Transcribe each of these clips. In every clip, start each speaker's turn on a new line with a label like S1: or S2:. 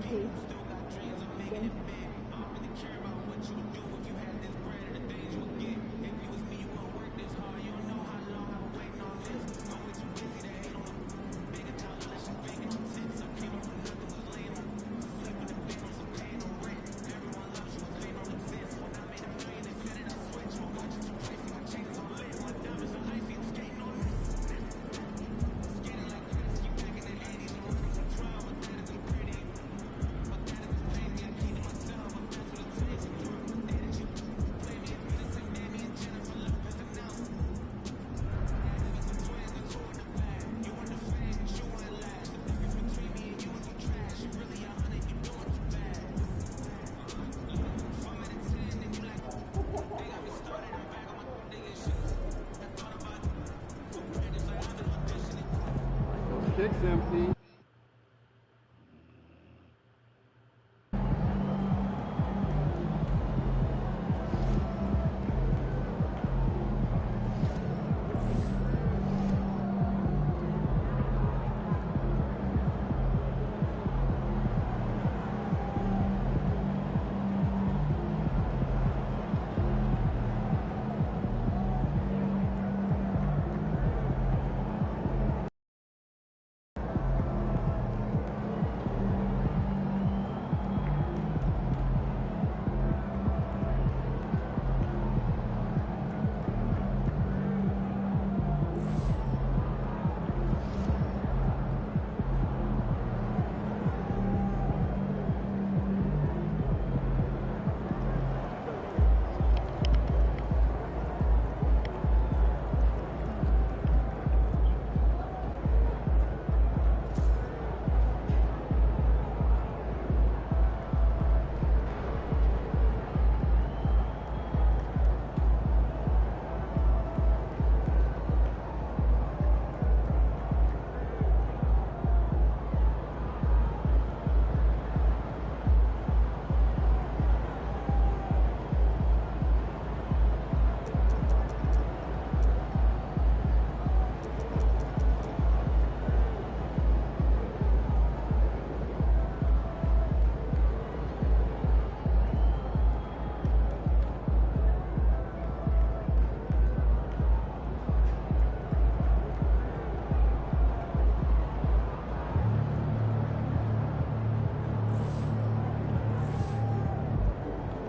S1: Okay. Then
S2: Kicks empty.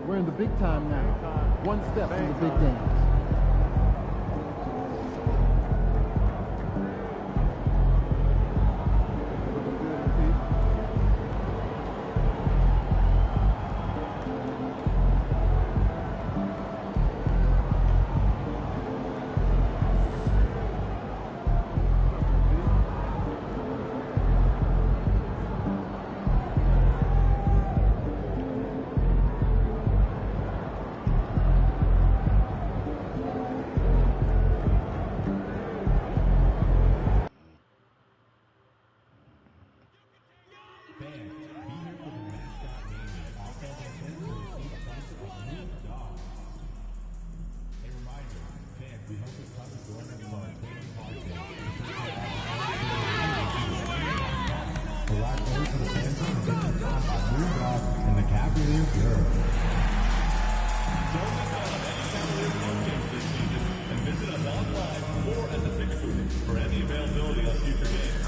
S2: We're in the big time now. One step from the big dance.
S3: And the Cavaliers girls. And visit us online or at the ticket booth for any availability on future games.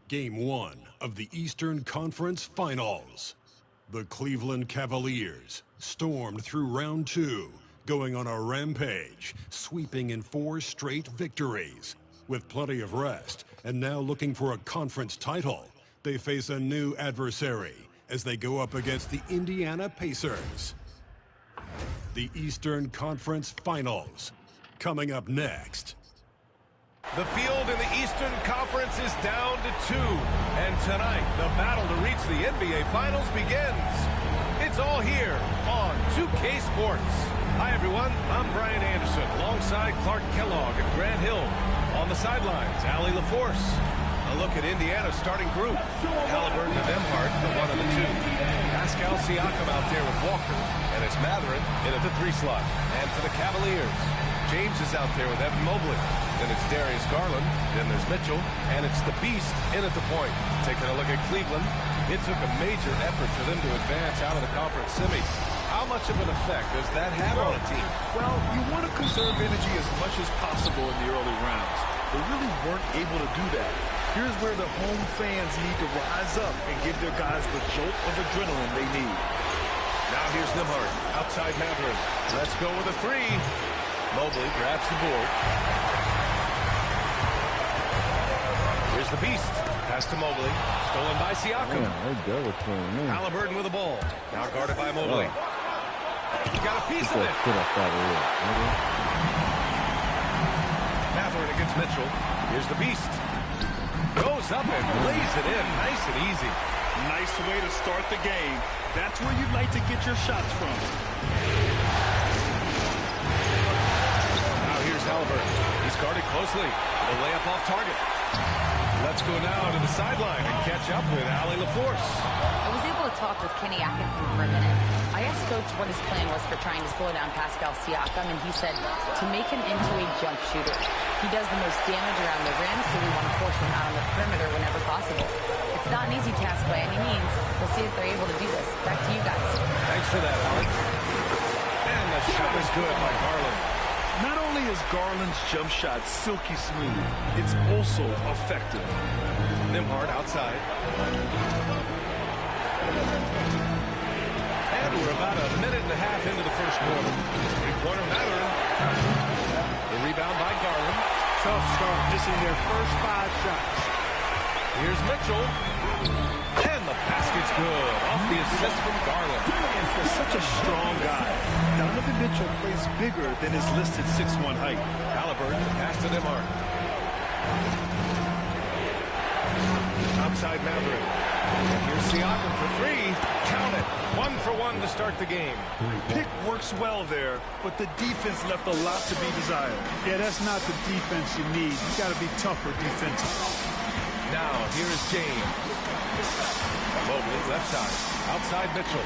S4: Game 1 of the Eastern Conference Finals. The Cleveland Cavaliers stormed through round 2, going on a rampage, sweeping in 4 straight victories. With plenty of rest, and now looking for a conference title, they face a new adversary as they go up against the Indiana Pacers. The Eastern Conference Finals, coming up next.
S5: The field in the Eastern Conference is down to 2, and tonight the battle to reach the NBA Finals begins. It's all here on 2K Sports. Hi everyone, I'm Brian Anderson alongside Clark Kellogg and Grant Hill. On the sidelines, Allie LaForce. A look at Indiana's starting group. Halliburton and Nembhard, the 1 and the 2. Pascal Siakam out there with Walker, and it's Mathurin in at the 3 slot. And for the Cavaliers, James is out there with Evan Mobley. Then it's Darius Garland. Then there's Mitchell. And it's the Beast in at the point. Taking a look at Cleveland. It took a major effort for them to advance out of the conference semis. How much of an effect does that have on a team?
S6: Well, you want to conserve energy as much as possible in the early rounds. They really weren't able to do that. Here's where the home fans need to rise up and give their guys the jolt of adrenaline they need.
S5: Now here's Nembhard, outside Mathurin. Let's go with a three. Mobley grabs the board. Here's the Beast. Pass to Mobley. Stolen by Siakam. Halliburton with the ball. Now guarded by Mobley. Got a piece of it. Mathurin against Mitchell. Here's the Beast. Goes up and lays it in. Nice and easy.
S6: Nice way to start the game. That's where you'd like to get your shots from.
S5: Now here's Halliburton. He's guarded closely. The layup off target. Let's go now to the sideline and catch up with Allie LaForce.
S7: I was able to talk with Kenny Atkinson for a minute. I asked Coach what his plan was for trying to slow down Pascal Siakam, and he said to make him into a jump shooter. He does the most damage around the rim, so we want to force him out on the perimeter whenever possible. It's not an easy task by any means. We'll see if they're able to do this. Back to you guys.
S5: Thanks for that, Allie. And the shot is good by Garland.
S6: Not only is Garland's jump shot silky smooth, it's also effective.
S5: Nembhard outside. And we're about a minute and a half into the first quarter. Three-pointer Mathurin. The rebound by Garland.
S2: Tough start, missing their first 5 shots.
S5: Here's Mitchell. And the basket's good. Off the assist from Garland.
S6: And for such a strong guy, Donovan Mitchell plays bigger than his listed 6'1" height.
S5: Halliburton, pass to Nembhard. Outside Mathurin. And here's Siakam for three. Count it. 1 for 1 to start the game.
S6: Pick works well there, but the defense left a lot to be desired.
S2: Yeah, that's not the defense you need. You got to be tougher defensively.
S5: Now, here is James. Mobley, left side. Outside Mitchell.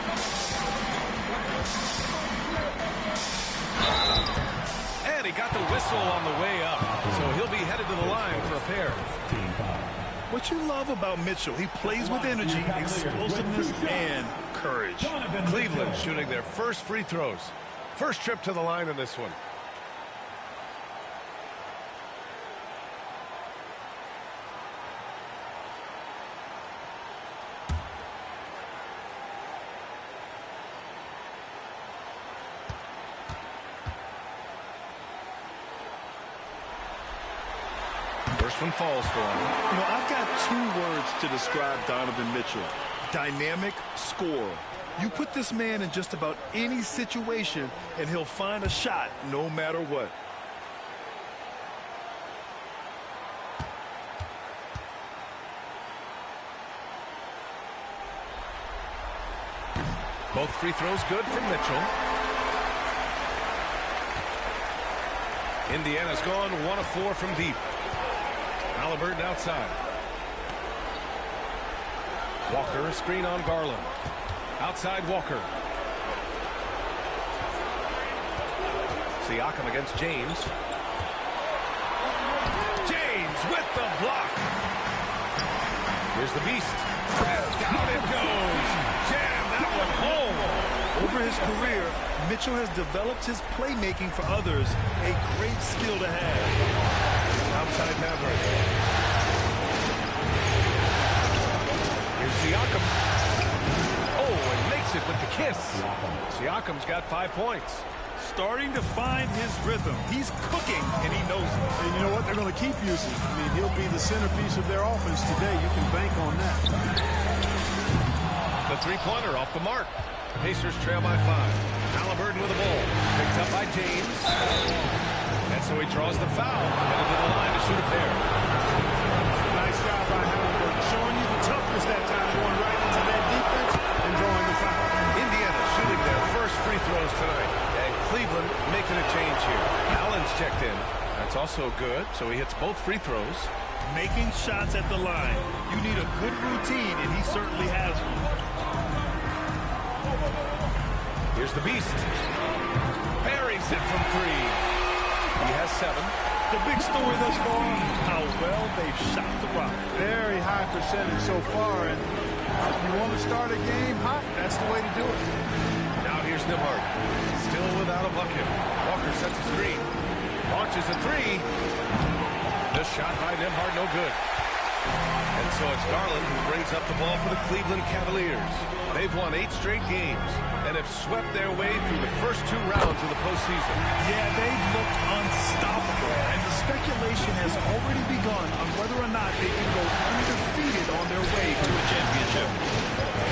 S5: And he got the whistle on the way up. So he'll be headed to the line for a pair.
S6: What you love about Mitchell, he plays with energy, explosiveness, and courage.
S5: Cleveland shooting their first free throws. First trip to the line in this one. First one falls for him.
S6: You know, I've got 2 words to describe Donovan Mitchell. Dynamic scorer. You put this man in just about any situation, and he'll find a shot no matter what.
S5: Both free throws good from Mitchell. Indiana's gone 1 of 4 from deep. Halliburton outside. Walker, a screen on Garland. Outside Walker. Siakam against James. James with the block. Here's the Beast. And down it goes. Jam that one home.
S6: Over his career, Mitchell has developed his playmaking for others, a great skill to have.
S5: Outside Mathurin. Here's Siakam. Oh, and makes it with the kiss. Siakam's got 5 points.
S6: Starting to find his rhythm. He's cooking, and he knows it.
S2: And you know what? They're going to keep using him. I mean, he'll be the centerpiece of their offense today. You can bank on that.
S5: The three-pointer off the mark. Pacers trail by 5. Halliburton with the ball. Picked up by James. And so he draws the foul. Headed to the line to shoot a pair.
S2: Nice job by Halliburton. Showing you the toughness that time, going right into that defense and drawing the foul.
S5: Indiana shooting their first free throws tonight. And Cleveland making a change here. Allen's checked in. That's also good. So he hits both free throws.
S6: Making shots at the line. You need a good routine, and he certainly has one.
S5: Here's the Beast. Buries it from 3. He has 7.
S6: The big story thus far, how well they've shot the rock.
S2: Very high percentage so far, and if you want to start a game hot, that's the way to do it.
S5: Now here's Nembhard. Still without a bucket. Walker sets a screen. Launches a 3. The shot by Nembhard, no good. And so it's Garland who brings up the ball for the Cleveland Cavaliers. They've won 8 straight games and have swept their way through the first 2 rounds of the postseason.
S6: Yeah, they've looked unstoppable, and the speculation has already begun on whether or not they can go undefeated on their way to a championship.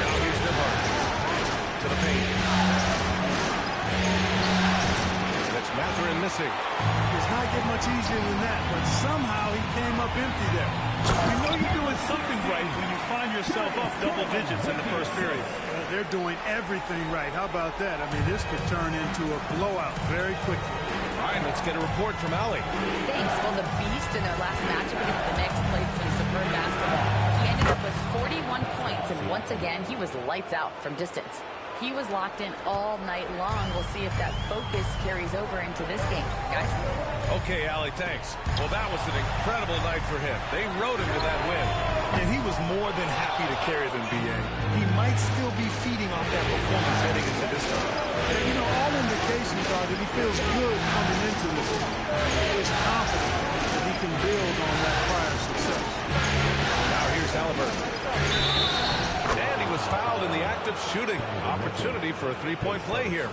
S5: Now here's Nembhard to the paint. That's Mathurin missing.
S2: It's not getting much easier than that, but somehow he came up empty there.
S6: You know you're doing something right when you find yourself up double digits in the first period.
S2: Well, they're doing everything right. How about that? I mean, this could turn into a blowout very quickly.
S5: All right, let's get a report from Allie.
S7: Thanks. Well, the Beast in their last matchup against the Knicks played some superb basketball. He ended up with 41 points, and once again, he was lights out from distance. He was locked in all night long. We'll see if that focus carries over into this game, guys.
S5: Okay, Allie, thanks. Well, that was an incredible night for him. They rode him to that win.
S6: And he was more than happy to carry them, B.A. He might still be feeding off that performance heading into this one.
S2: And, you know, all indications are that he feels good coming into this one. He is confident that he can build on that prior success.
S5: Now here's Halliburton. And he was fouled in the act of shooting. Opportunity for a 3-point play here.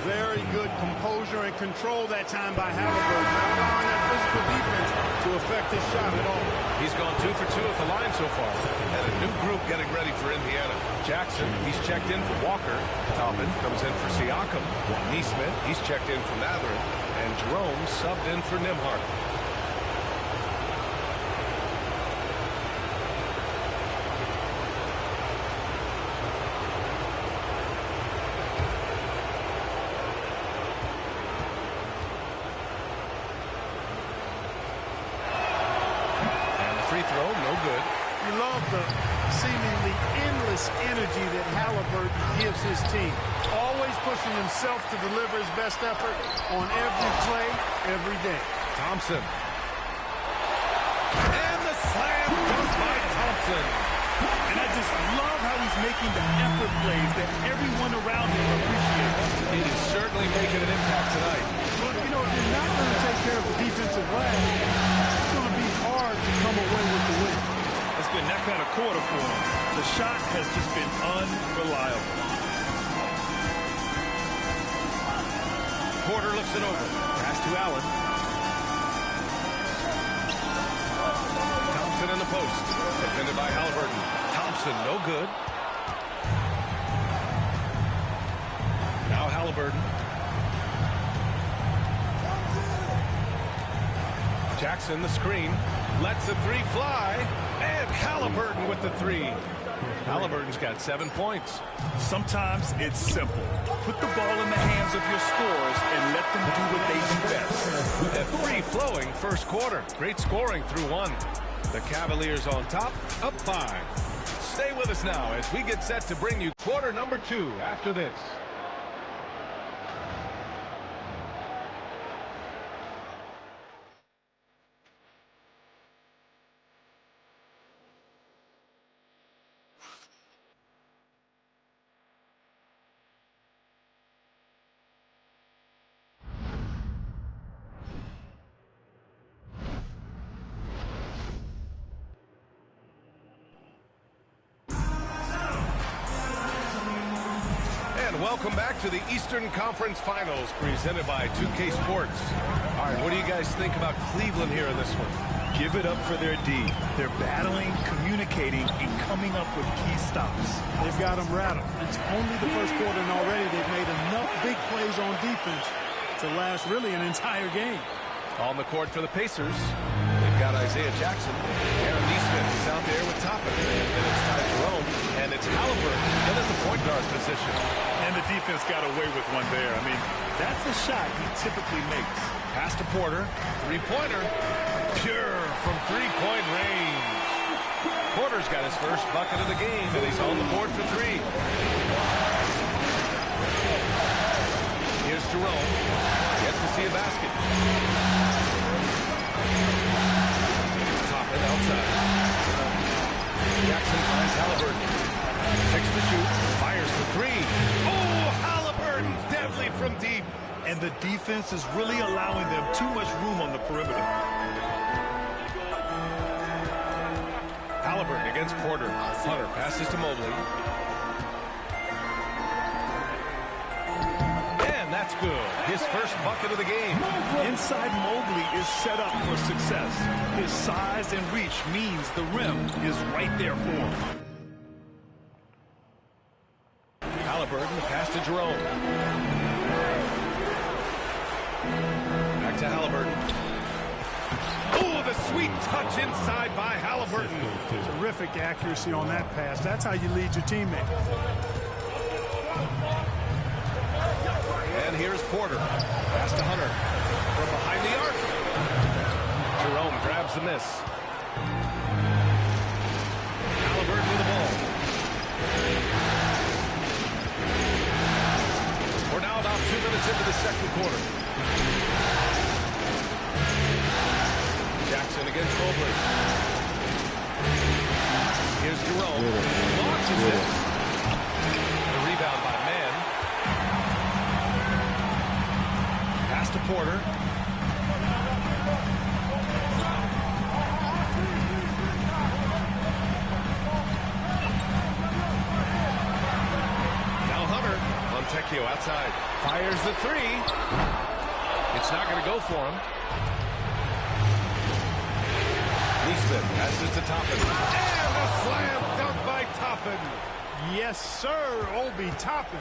S2: Very good composure and control that time by Halliburton. Not allowing that physical defense to affect his shot at all.
S5: He's gone 2 for 2 at the line so far. And a new group getting ready for Indiana. Jackson, he's checked in for Walker. Talbot comes in for Siakam. Neesmith, he's checked in for Mathurin. And Jerome subbed in for Nembhard. Free throw, no good.
S2: You love the seemingly endless energy that Halliburton gives his team. Always pushing himself to deliver his best effort on every play, every day.
S5: Thompson. And the slam dunk by Thompson.
S6: And I just love how he's making the effort plays that everyone around him appreciates.
S5: He is certainly making an impact tonight.
S2: But, you know, if you're not going to take care of the defensive glass, it's going to be hard to come away with the win.
S6: It's been that kind of quarter for him. The shot has just been unreliable.
S5: Porter looks it over. Pass to Allen. Thompson in the post. Defended by Halliburton. Thompson, no good. Now Halliburton. Jackson, the screen. Lets the 3 fly. And Halliburton with the 3. Halliburton's got 7 points.
S6: Sometimes it's simple. Put the ball in the hands of your scorers and let them do what they do best.
S5: A free-flowing first quarter. Great scoring through 1. The Cavaliers on top, up 5. Stay with us now as we get set to bring you quarter number 2 after this. Welcome back to the Eastern Conference Finals presented by 2K Sports. All right, what do you guys think about Cleveland here in this one?
S6: Give it up for their D. They're battling, communicating, and coming up with key stops.
S2: They've got them rattled. It's only the first quarter, and already they've made enough big plays on defense to last really an entire game.
S5: On the court for the Pacers, they've got Isaiah Jackson. Aaron Neesmith is out there with Toppin. And it's Ty Jerome, and it's Halliburton in at the point guard position.
S6: And the defense got away with one there. I mean, that's a shot he typically makes.
S5: Pass to Porter. 3-pointer. Pure from 3-point range. Porter's got his first bucket of the game, and he's on the board for 3. Here's Jerome. Gets to see a basket. Top and outside. Jackson finds Halliburton. 6 to shoot. Fires the 3. Oh, Halliburton deadly from deep.
S6: And the defense is really allowing them too much room on the perimeter.
S5: Halliburton against Porter. Hunter passes to Mobley. And that's good. His first bucket of the game.
S6: Inside Mobley is set up for success. His size and reach means the rim is right there for him.
S5: Halliburton pass to Jerome. Back to Halliburton. Oh, the sweet touch inside by Halliburton.
S2: Terrific accuracy on that pass. That's how you lead your teammate.
S5: And here's Porter. Pass to Hunter. From behind the arc. Jerome grabs the miss. Halliburton with the ball. We're now about 2 minutes into the second quarter. Jackson against Mobley. Here's Jerome. Launches it. The rebound by Mann. Pass to Porter. Now Hunter. Montecchio outside. Fires the 3. It's not going to go for him. Neesmith passes to Toppin. And a slam dunk by Toppin.
S2: Yes, sir, Obi Toppin.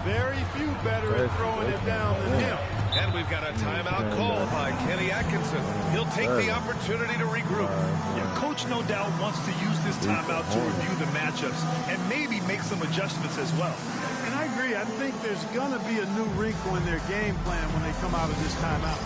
S2: Very few better at throwing it down than him.
S5: And we've got a timeout called by Kenny Atkinson. He'll take the opportunity to regroup.
S6: Yeah, Coach no doubt wants to use this timeout to review the matchups and maybe make some adjustments as well.
S2: And I agree. I think there's going to be a new wrinkle in their game plan when they come out of this timeout.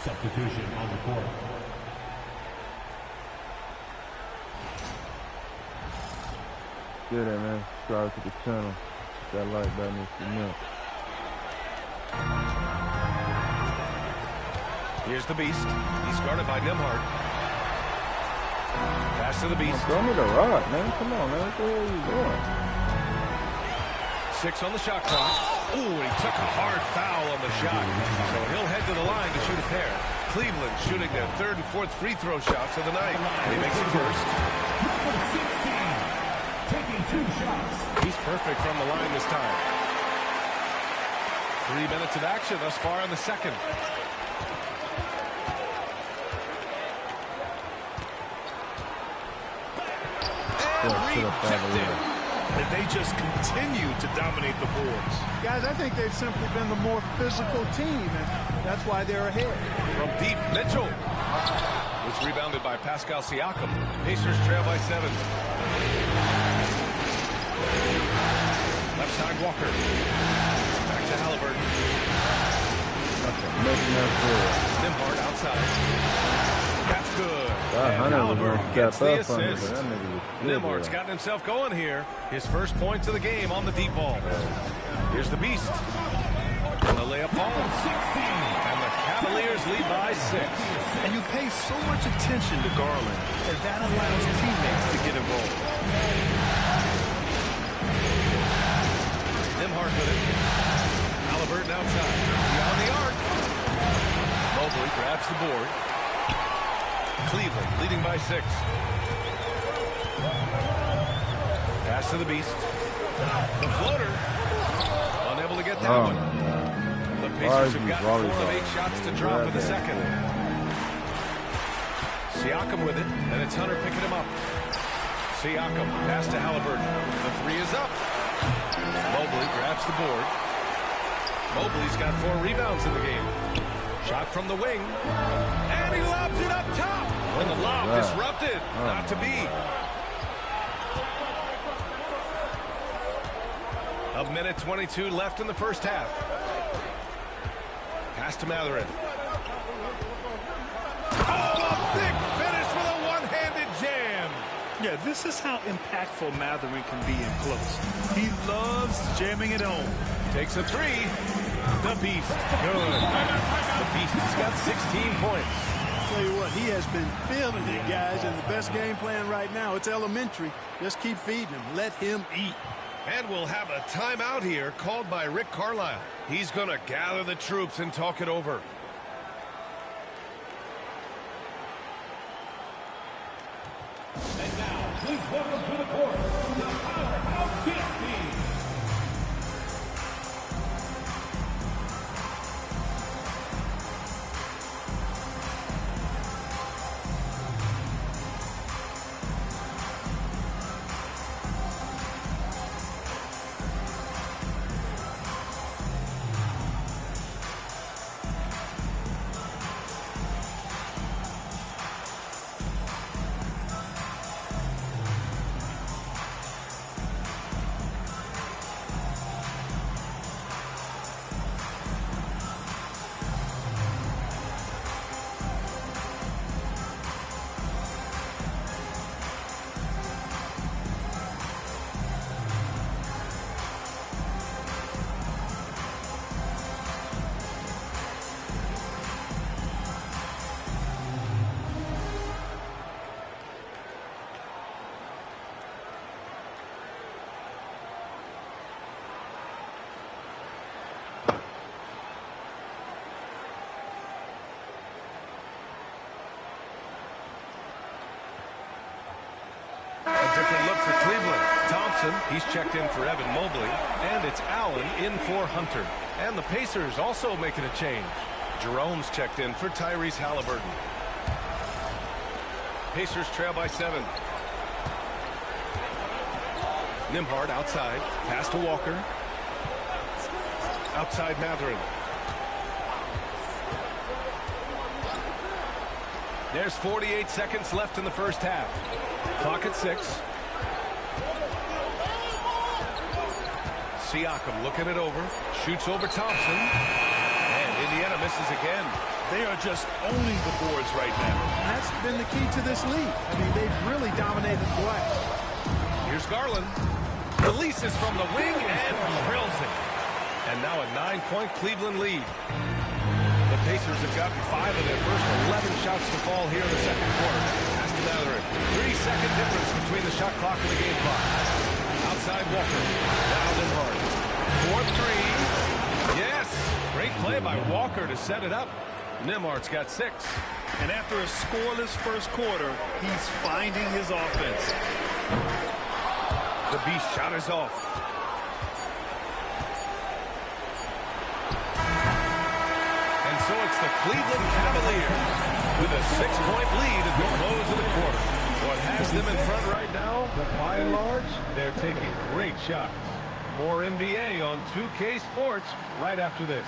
S3: Substitution on the court.
S8: Good at man. Subscribe to the channel. That like button is cement.
S5: Here's the Beast. He's guarded by Nembhard. Pass to the Beast.
S8: Throw me the rock, man. Come on, man. What the hell are you doing?
S5: 6 on the shot clock. Ooh, he took a hard foul on the shot. So he'll head to the line to shoot a pair. Cleveland shooting their 3rd and 4th free throw shots of the night. He makes it first.
S3: Taking 2 shots.
S5: He's perfect from the line this time. 3 minutes of action thus far in the second. And rejected.
S6: And they just continue to dominate the boards.
S2: Guys, I think they've simply been the more physical team, and that's why they're ahead.
S5: From deep, Mitchell. It's rebounded by Pascal Siakam. Pacers trail by 7. Left side, Walker. Back to Halliburton. Nembhard outside. That's good. And Halliburton gets the assist. Nembhard's gotten himself going here. His first points of the game on the deep ball. Here's the Beast. And the The layup falls. And the Cavaliers lead by 6.
S6: And you pay so much attention to Garland, and that allows teammates to get involved.
S5: Nembhard with it. Halliburton outside. Beyond the arc. Mobley grabs the board. Cleveland leading by 6. Pass to the Beast. The floater. Unable to get that one. The Pacers have got 4 of 8 shots to drop in the second. Siakam with it, and it's Hunter picking him up. Siakam, pass to Halliburton. The 3 is up. Mobley grabs the board. Mobley's got 4 rebounds in the game. Shot from the wing. And he lobs it up top. And the lob disrupted. Not to be. A minute 22 left in the first half. Pass to Mathurin. Oh, a big finish with a one-handed jam.
S6: Yeah, this is how impactful Mathurin can be in close. He loves jamming it home.
S5: Takes a 3. The Beast. Good. The Beast has got 16 points.
S2: Tell you what, he has been feeling it, guys, and the best game plan right now, it's elementary. Just keep feeding him. Let him eat.
S5: And we'll have a timeout here called by Rick Carlisle. He's going to gather the troops and talk it over.
S3: And now, please welcome to the court, the Powerhouse Kicks team.
S5: Different look for Cleveland. Thompson, he's checked in for Evan Mobley. And it's Allen in for Hunter. And the Pacers also making a change. Jerome's checked in for Tyrese Halliburton. Pacers trail by 7. Nembhard outside. Pass to Walker. Outside Mathurin. There's 48 seconds left in the first half. Clock at 6. Siakam looking it over. Shoots over Thompson. And Indiana misses again.
S6: They are just owning the boards right now.
S2: That's been the key to this league. I mean, they've really dominated the glass.
S5: Here's Garland. Releases from the wing and drills it. And now a 9-point Cleveland lead. The Pacers have gotten 5 of their first 11 shots to fall here in the second quarter. Pass to Mathurin. 3-second difference between the shot clock and the game clock. Outside Walker. Now Nembhard. 4-3. Yes! Great play by Walker to set it up. Nembhard's got 6.
S6: And after a scoreless first quarter, he's finding his offense.
S5: The Beast shot is off. And so it's the Cleveland Cavaliers with a 6-point lead at the close of the quarter. What has them in front right now,
S3: But by and large, they're taking great shots. More NBA on 2K Sports right after this.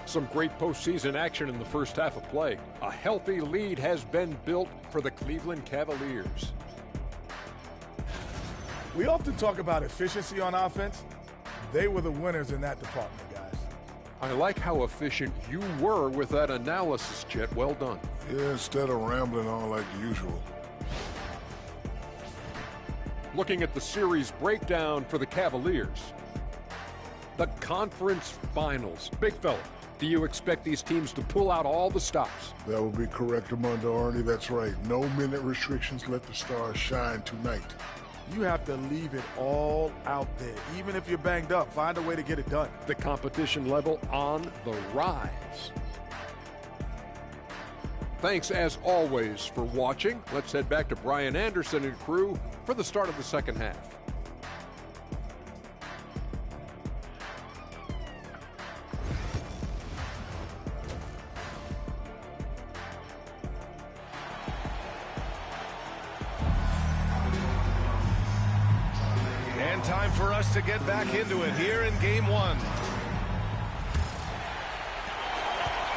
S9: Some great postseason action in the first half of play. A healthy lead has been built for the Cleveland Cavaliers.
S10: We often talk about efficiency on offense. They were the winners in that department, guys.
S9: I like how efficient you were with that analysis, Chet. Well done.
S11: Yeah, instead of rambling on like usual.
S9: Looking at the series breakdown for the Cavaliers. The conference finals. Big fella, do you expect these teams to pull out all the stops?
S11: That would be correct, Armando Arnie. That's right. No minute restrictions. Let the stars shine tonight.
S10: You have to leave it all out there. Even if you're banged up, find a way to get it done.
S9: The competition level on the rise. Thanks, as always, for watching. Let's head back to Brian Anderson and crew for the start of the second half.
S5: And time for us to get back into it here in Game 1.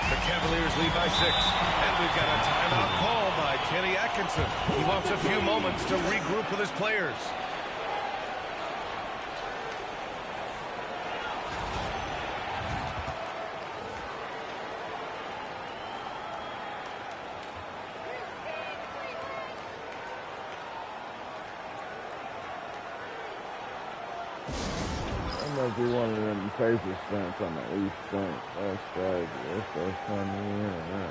S5: The Cavaliers lead by 6. And we've got a timeout call by Kenny Atkinson. He wants a few moments to regroup with his players.
S8: Must be one of them paper stamps on the East Bank. That's crazy. That's so funny. Yeah.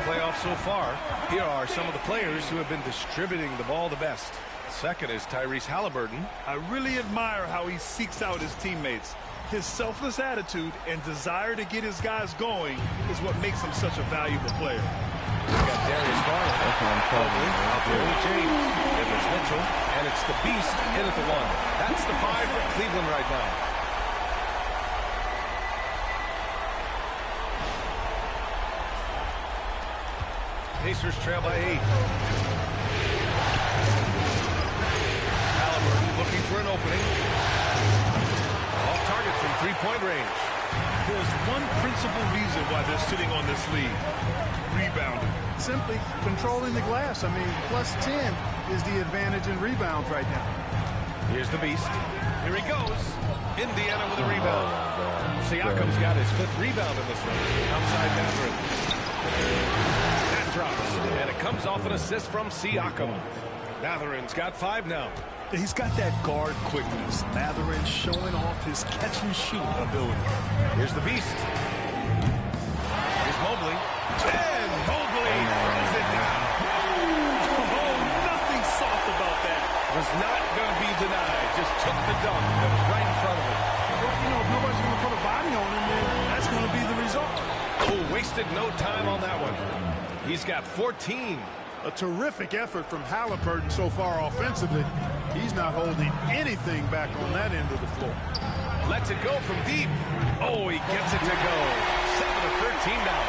S5: Playoffs so far. Here are some of the players who have been distributing the ball the best. Second is Tyrese Halliburton.
S6: I really admire how he seeks out his teammates. His selfless attitude and desire to get his guys going is what makes him such a valuable player.
S5: We've got Darius Garland out there with James. Then there's Mitchell, and it's the Beast in at the 1. That's the 5 for Cleveland right now. Pacers trail by 8. Halliburton looking for an opening. Off target from three-point range.
S6: There's one principal reason why they're sitting on this lead. Rebounding.
S2: Simply controlling the glass. I mean, plus 10 is the advantage in rebounds right now.
S5: Here's the Beast. Here he goes. Indiana with a rebound. Siakam's got his 5th rebound in this one. Outside Mathurin. Drops, and it comes off an assist from Siakam. Mathurin's got 5 now.
S6: He's got that guard quickness. Mathurin showing off his catch-and-shoot ability.
S5: Here's the Beast. Here's Mobley. And Mobley throws it down.
S6: Oh, nothing soft about that.
S5: Was not going to be denied. Just took the dunk that was right in front of him.
S2: Well, you know, if nobody's going to put a body on him, then that's going to be the result.
S5: Oh, wasted no time on that one. He's got 14.
S2: A terrific effort from Halliburton so far offensively. He's not holding anything back on that end of the floor.
S5: Lets it go from deep. Oh, he gets it to go. 7 of 13 now.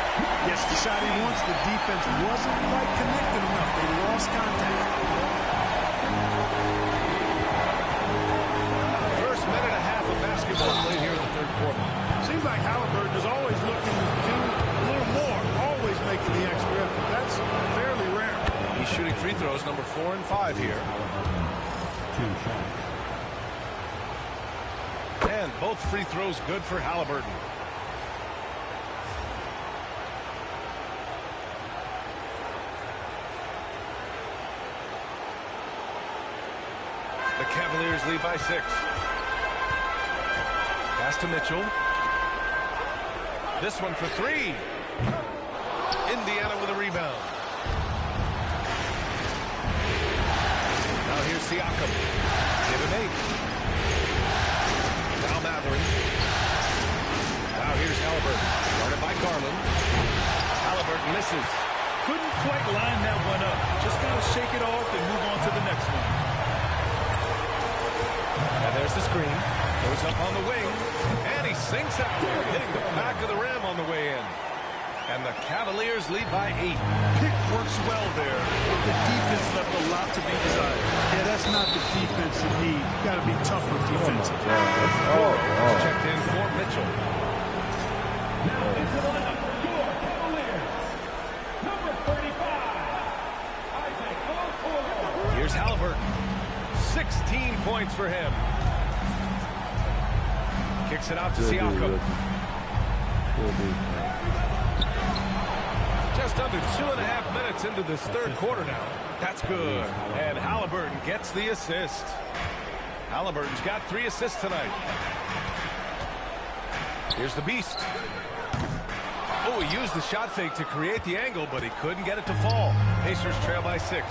S2: Gets the shot he wants. The defense wasn't quite connected enough. They lost contact.
S5: First minute and a half of basketball played here in the 3rd quarter.
S2: Seems like Halliburton is always looking to do a little more. Always making the extra effort. That's fairly rare.
S5: He's shooting free throws, number 4 and 5 here. And both free throws good for Halliburton. The Cavaliers lead by 6. Pass to Mitchell. This one for 3. Indiana with a rebound. Now here's Siakam. Give him 8. Now Mathurin. Now here's Halliburton. Guarded by Garland. Halliburton misses.
S6: Couldn't quite line that one up. Just got to shake it off and move on to the next one.
S5: And there's the screen. Goes up on the wing. And he sinks out there, hitting the back of the rim on the way in. And the Cavaliers lead by 8.
S6: Pick works well there, but the defense left a lot to be desired.
S2: Yeah, that's not the defense you need. You got to be tougher defensively.
S5: Checked in for Mitchell.
S3: Now into the lineup for your Cavaliers, number 35, Isaac Okoro.
S5: Here's Halliburton. 16 points for him. Kicks it out to Siakam. Just under 2.5 minutes into this third quarter now. That's good. And Halliburton gets the assist. Halliburton's got 3 assists tonight. Here's the Beast. Oh, he used the shot fake to create the angle, but he couldn't get it to fall. Pacers trail by 6.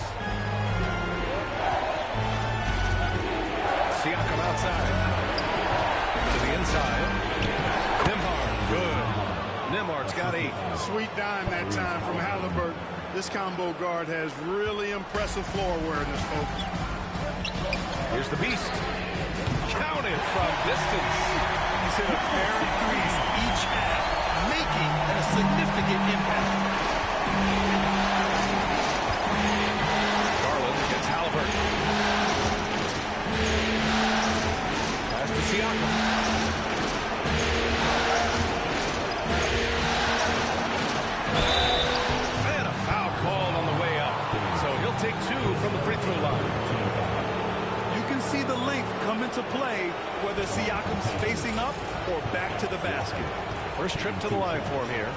S5: Siakam outside. To the inside. Nembhard, good. Nembhard's got 8.
S2: Sweet dime that time from Halliburton. This combo guard has really impressive floor awareness, folks.
S5: Here's the Beast. Counted from distance.
S6: He's hit a pair of threes each half, making a significant impact.
S5: Garland gets Halliburton. Pass to Siakam. And a foul called on the way up. So he'll take 2 from the free throw line.
S6: You can see the length come into play, whether Siakam's facing up or back to the basket.
S5: First trip to the line for him here.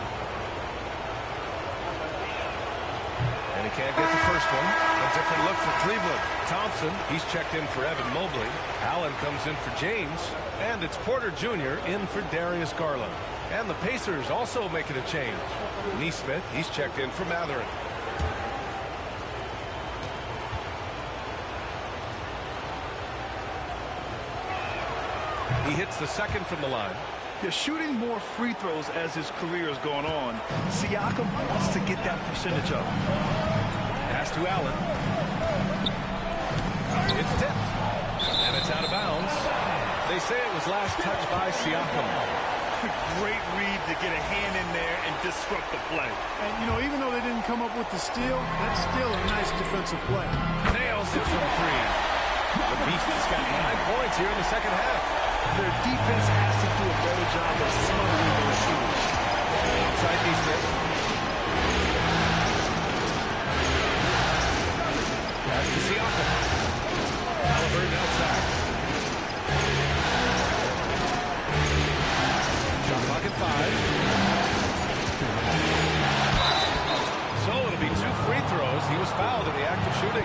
S5: And he can't get the first one. A different look for Cleveland. Thompson, he's checked in for Evan Mobley. Allen comes in for James. And it's Porter Jr. in for Darius Garland. And the Pacers also making a change. Nesmith, he's checked in for Mathurin. He hits the second from the line.
S6: They're shooting more free throws as his career has gone on. Siakam wants to get that percentage up.
S5: Pass to Allen. It's tipped. And it's out of bounds. They say it was last touched by Siakam.
S6: Great read to get a hand in there and disrupt the play.
S2: And, you know, even though they didn't come up with the steal, that's still a nice defensive play.
S5: Nails it from 3. The Beast has got 9 points here in the second half.
S6: Their defense has to do a better job of smothering those shooters.
S5: Outside Nesmith. Pass to Siakam. Halliburton outside. Shot clock at 5. So it'll be 2 free throws. He was fouled in the act of shooting.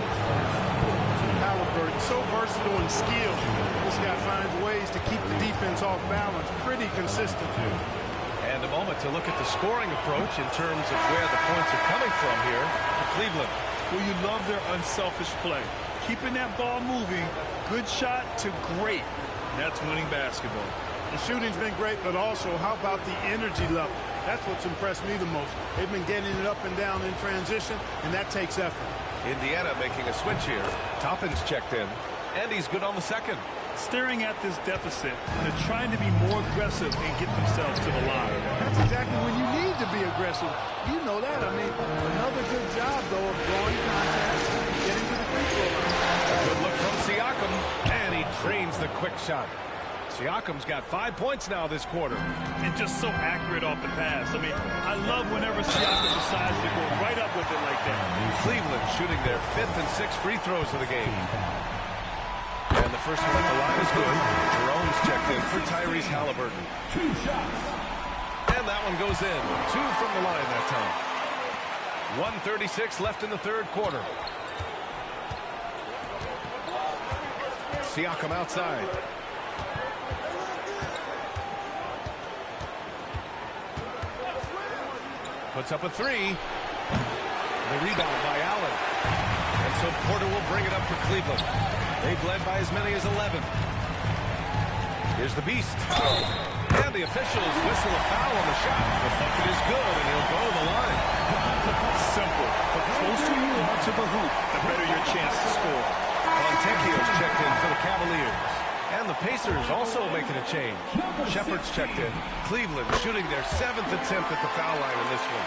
S2: Halliburton, so versatile and skilled. This guy finds ways to keep the defense off balance pretty consistently.
S5: And a moment to look at the scoring approach in terms of where the points are coming from here for Cleveland.
S6: Well, you love their unselfish play. Keeping that ball moving, good shot to great. That's winning basketball.
S2: The shooting's been great, but also how about the energy level? That's what's impressed me the most. They've been getting it up and down in transition, and that takes effort.
S5: Indiana making a switch here. Toppin's checked in, and he's good on the second.
S6: Staring at this deficit, they're trying to be more aggressive and get themselves to the line.
S2: That's exactly when you need to be aggressive. You know that. I mean, another good job, though, of drawing contact and getting to the free throw line.
S5: Good look from Siakam, and he drains the quick shot. Siakam's got 5 points now this quarter.
S6: And just so accurate off the pass. I mean, I love whenever Siakam decides to go right up with it like that.
S5: Cleveland shooting their 5th and 6th free throws of the game. And the first one at the line is good. Jerome's checked in for Tyrese Halliburton.
S3: 2 shots.
S5: And that one goes in. 2 from the line that time. 1:36 left in the third quarter. Siakam outside. Puts up a three. The rebound by Allen. And so Porter will bring it up for Cleveland. They've led by as many as 11. Here's the Beast. And the officials whistle a foul on the shot. The bucket is good, and he'll go to the line.
S6: Simple. The closer you are to the hoop, the better your chance to score.
S5: Fontecchio's checked in for the Cavaliers. And the Pacers also making a change. Shepard's checked in. Cleveland shooting their 7th attempt at the foul line in this one.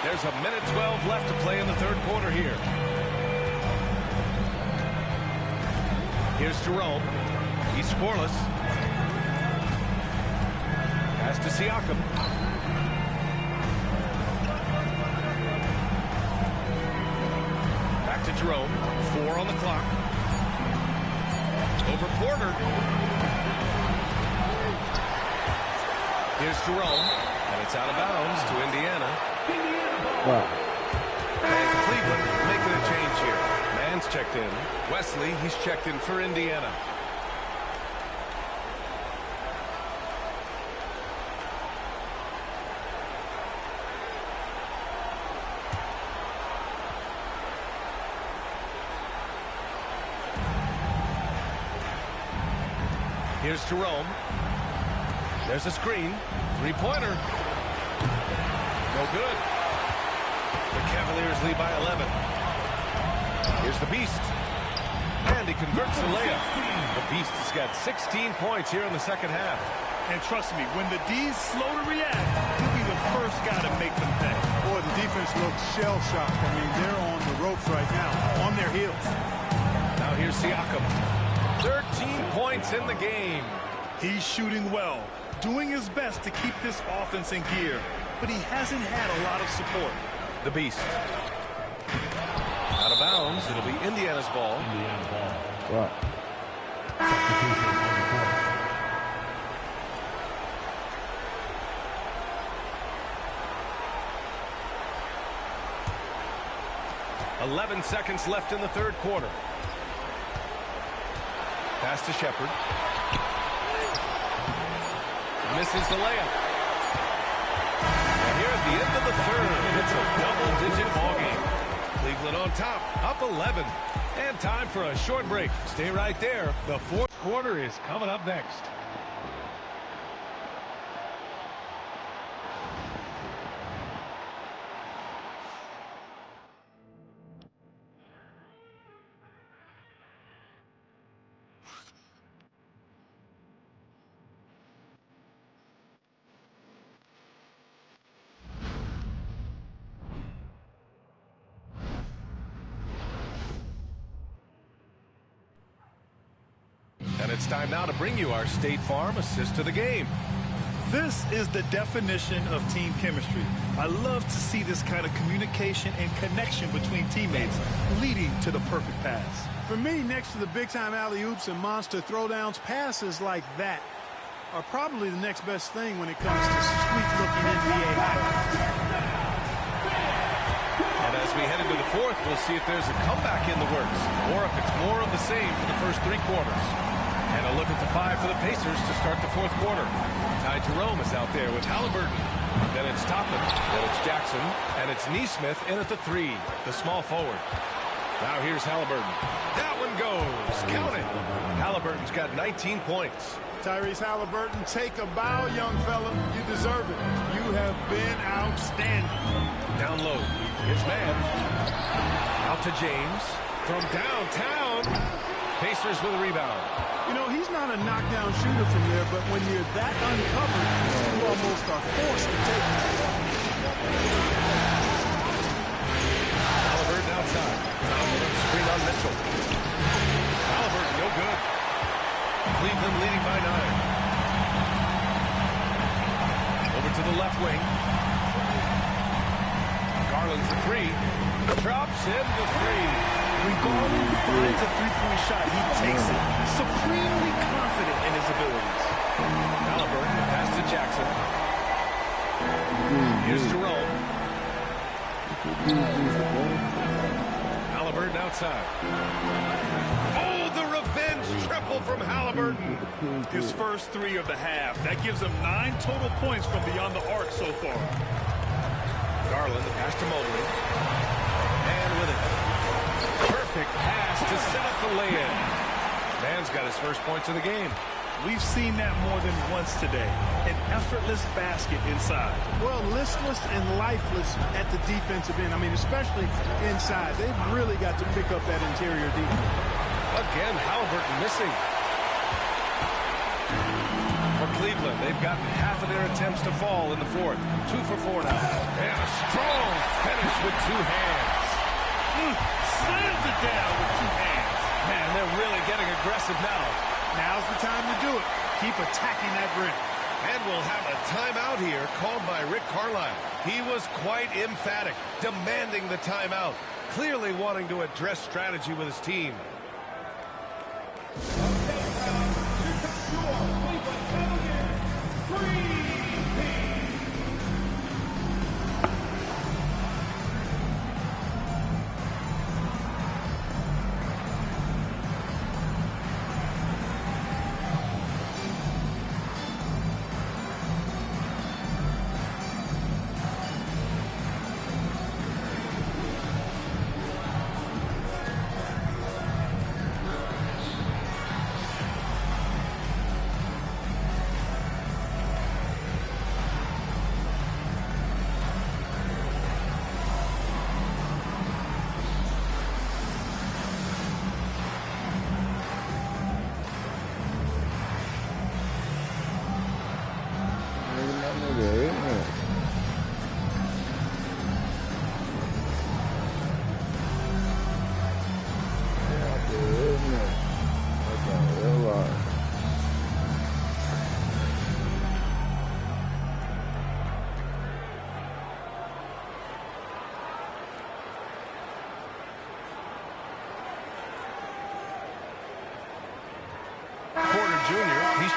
S5: There's a minute 12 left to play in the third quarter here. Here's Jerome. He's scoreless. Pass to Siakam. Back to Jerome. 4 on the clock. Over Porter. Here's Jerome. And it's out of bounds to Indiana.
S8: Wow.
S5: And Cleveland making a change here. Mann's checked in. Wesley, he's checked in for Indiana. Here's Jerome. There's a screen. Three-pointer. No good. The Cavaliers lead by 11. Here's the Beast. And he converts the layup. The Beast has got 16 points here in the second half.
S6: And trust me, when the D's slow to react, he'll be the first guy to make them pay.
S10: Boy, the defense looks shell-shocked. I mean, they're on the ropes right now, on their heels.
S5: Now here's Siakam. 13 points in the game.
S6: He's shooting well, doing his best to keep this offense in gear, but he hasn't had a lot of support.
S5: The Beast. Out of bounds. It'll be Indiana's ball.
S8: Wow.
S5: 11 seconds left in the third quarter. Pass to Shepard. Misses the layup. And here at the end of the third, it's a double-digit ball game. Cleveland on top, up 11. And time for a short break. Stay right there.
S3: The fourth quarter is coming up next.
S5: And it's time now to bring you our State Farm assist to the game.
S6: This is the definition of team chemistry. I love to see this kind of communication and connection between teammates leading to the perfect pass.
S10: For me, next to the big-time alley-oops and monster throwdowns, passes like that are probably the next best thing when it comes to sweet-looking NBA highlights.
S5: And as we head into the fourth, we'll see if there's a comeback in the works or if it's more of the same for the first three quarters. And a look at the five for the Pacers to start the fourth quarter. Ty Jerome is out there with Halliburton. Then it's Toppin. Then it's Jackson. And it's Nesmith in at the three, the small forward. Now here's Halliburton. That one goes. Count it. Halliburton's got 19 points.
S10: Tyrese Halliburton, take a bow, young fella. You deserve it. You have been outstanding.
S5: Down low. Here's Mann. Out to James. From downtown. Pacers with a rebound.
S10: You know, he's not a knockdown shooter from there, but when you're that uncovered, you almost are forced to take it.
S5: Halliburton outside. Screen on Mitchell. Halliburton, no good. Cleveland leading by 9. Over to the left wing. Garland for three. Drops in the three.
S6: When Garland finds a three-point shot, he takes it, supremely confident in his abilities.
S5: Halliburton, pass to Jackson. Here's Jerome. Halliburton outside. Oh, the revenge goal from Halliburton.
S6: His first 3 of the half. That gives him 9 total points from beyond the arc so far.
S5: Garland, the pass to Mobley. And with it. Perfect pass to set up the lay-in. Man's got his first points of the game.
S6: We've seen that more than once today. An effortless basket inside.
S10: Well, listless and lifeless at the defensive end. I mean, especially inside. They've really got to pick up that interior defense.
S5: Again, Halliburton missing. For Cleveland, they've gotten half of their attempts to fall in the fourth. 2 for 4 now. And a strong finish with 2 hands.
S6: Slams it down with 2 hands.
S5: Man, they're really getting aggressive now.
S10: Now's the time to do it. Keep attacking that rim.
S5: And we'll have a timeout here called by Rick Carlisle. He was quite emphatic, demanding the timeout, clearly wanting to address strategy with his team.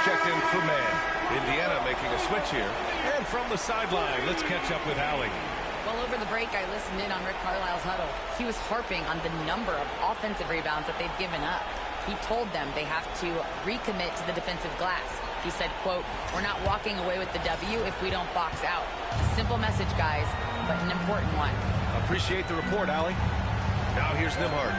S5: Checked in for man. Indiana making a switch here. And from the sideline, let's catch up with Allie.
S7: Well, over the break, I listened in on Rick Carlisle's huddle. He was harping on the number of offensive rebounds that they've given up. He told them they have to recommit to the defensive glass. He said, quote, "We're not walking away with the W if we don't box out." A simple message, guys, but an important one.
S5: Appreciate the report, Allie. Now here's Nembhard.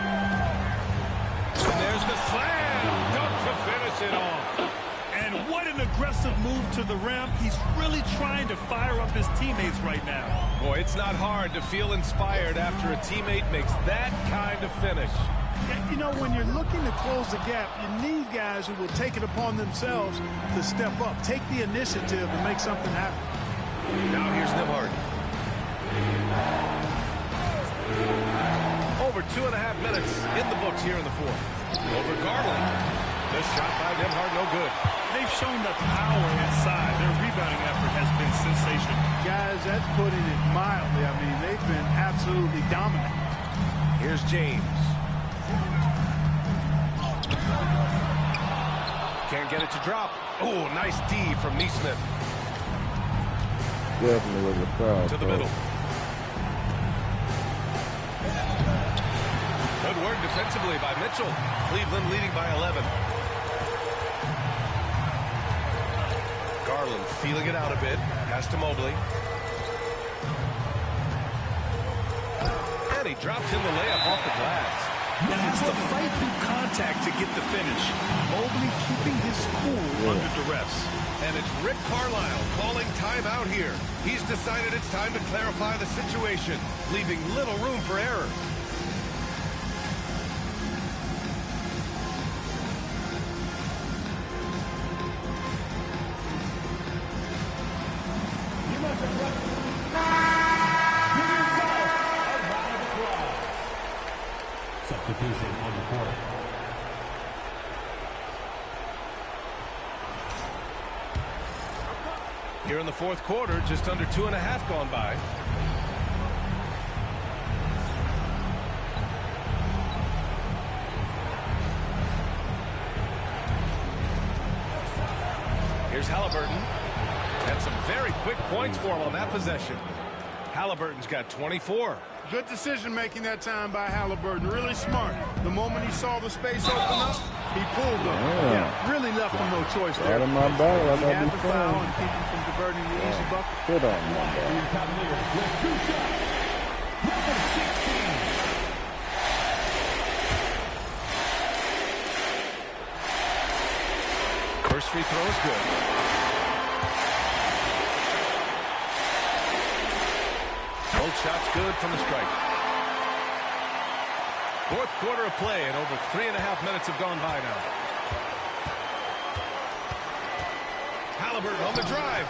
S5: And there's the slam. Dunk to finish it off.
S6: And what an aggressive move to the rim. He's really trying to fire up his teammates right now.
S5: Boy, it's not hard to feel inspired after a teammate makes that kind of finish.
S10: Yeah, you know, when you're looking to close the gap, you need guys who will take it upon themselves to step up, take the initiative and make something happen.
S5: Now here's Nembhard. Over 2.5 minutes in the books here in the fourth. Over Garland. This shot by Nembhard, no good.
S6: They've shown the power inside. Their rebounding effort has been sensational.
S10: Guys, that's putting it mildly. I mean, they've been absolutely dominant.
S5: Here's James. Can't get it to drop. Oh, nice D from Neesmith.
S8: Definitely was a foul.
S5: To the middle. Good work defensively by Mitchell. Cleveland leading by 11. Garland feeling it out a bit. Pass to Mobley. And he drops in the layup off the glass.
S6: Now has to fight through contact to get the finish. Mobley keeping his cool under duress.
S5: And it's Rick Carlisle calling timeout here. He's decided it's time to clarify the situation, leaving little room for error.
S12: Substitution on the court.
S5: Here in the fourth quarter, just under 2.5 gone by. Here's Halliburton. And some very quick points for him on that possession. Halliburton's got 24.
S10: Good decision-making that time by Halliburton. Really smart. The moment he saw the space open up, he pulled them.
S6: Yeah, really left him no choice there.
S8: Out of my battle, I
S10: He
S8: gotta
S10: had
S8: be
S10: the foul
S8: fine.
S10: and keep him from converting the easy bucket.
S8: Sit on my battle.
S5: First free throw is good. Both shots good from the stripe. Fourth quarter of play, and over 3.5 minutes have gone by now. Halliburton on the drive.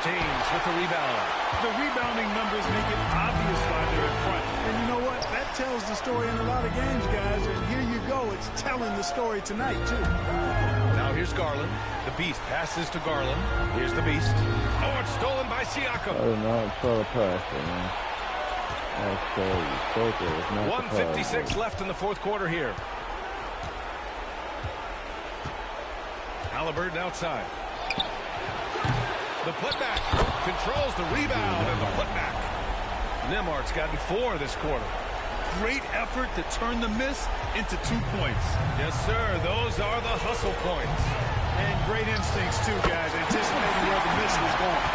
S5: James with the rebound.
S6: The rebounding numbers make it obvious why they're in front.
S10: And you know what? That tells the story in a lot of games, guys. And here you go. It's telling the story tonight, too.
S5: Now here's Garland. The Beast passes to Garland. Here's the Beast. Oh, it's stolen by Siakam.
S8: I did not throw a pass there, man. It's not
S5: 1:56 left in the fourth quarter here. Halliburton outside. The putback. Controls the rebound and the putback. Nembhard's gotten 4 this quarter.
S6: Great effort to turn the miss into 2 points.
S5: Yes, sir. Those are the hustle points.
S10: And great instincts, too, guys, anticipating where the miss was going.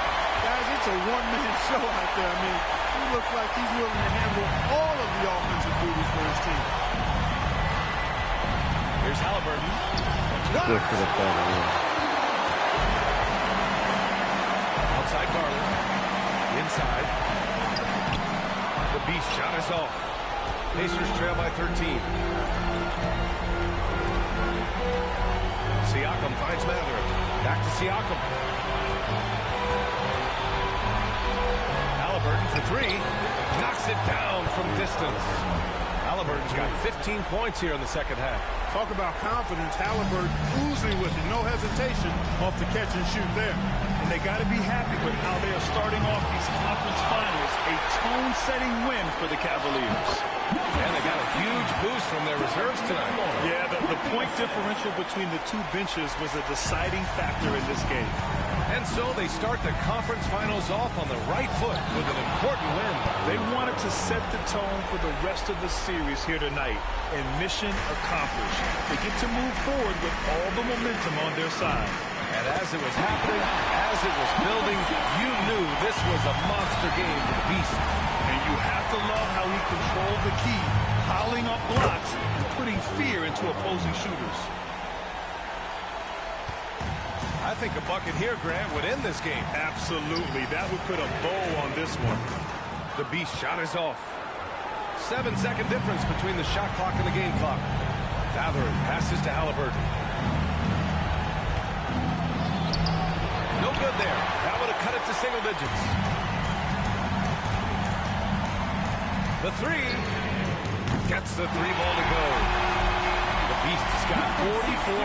S10: Guys, it's a one-man show out there. I mean, he looks like he's willing to handle all of the offensive duties for his team.
S5: Here's Halliburton. Outside Garland. Inside. The Beast shot is off. Pacers trail by 13. Siakam finds Mather. Back to Siakam. Halliburton for 3. Knocks it down from distance. Halliburton's got 15 points here in the second half.
S10: Talk about confidence. Halliburton oozing with it. No hesitation off the catch and shoot there.
S6: And they got to be happy with how they are starting off these conference finals. A tone-setting win for the Cavaliers.
S5: And they got a huge boost from their reserves tonight.
S6: Yeah, the point differential between the two benches was a deciding factor in this game.
S5: And so they start the conference finals off on the right foot with an important win.
S6: They wanted to set the tone for the rest of the series here tonight, and mission accomplished. They get to move forward with all the momentum on their side.
S5: And as it was happening, as it was building, you knew this was a monster game for the Beast.
S6: And you have to love how he controlled the key, piling up blocks and putting fear into opposing shooters.
S5: I think a bucket here, Grant, would end this game.
S6: Absolutely. That would put a bow on this one.
S5: The Beast shot is off. 7-second difference between the shot clock and the game clock. Mather passes to Halliburton. No good there. That would have cut it to single digits. The 3 gets the 3 ball to go. The Beast has got 44.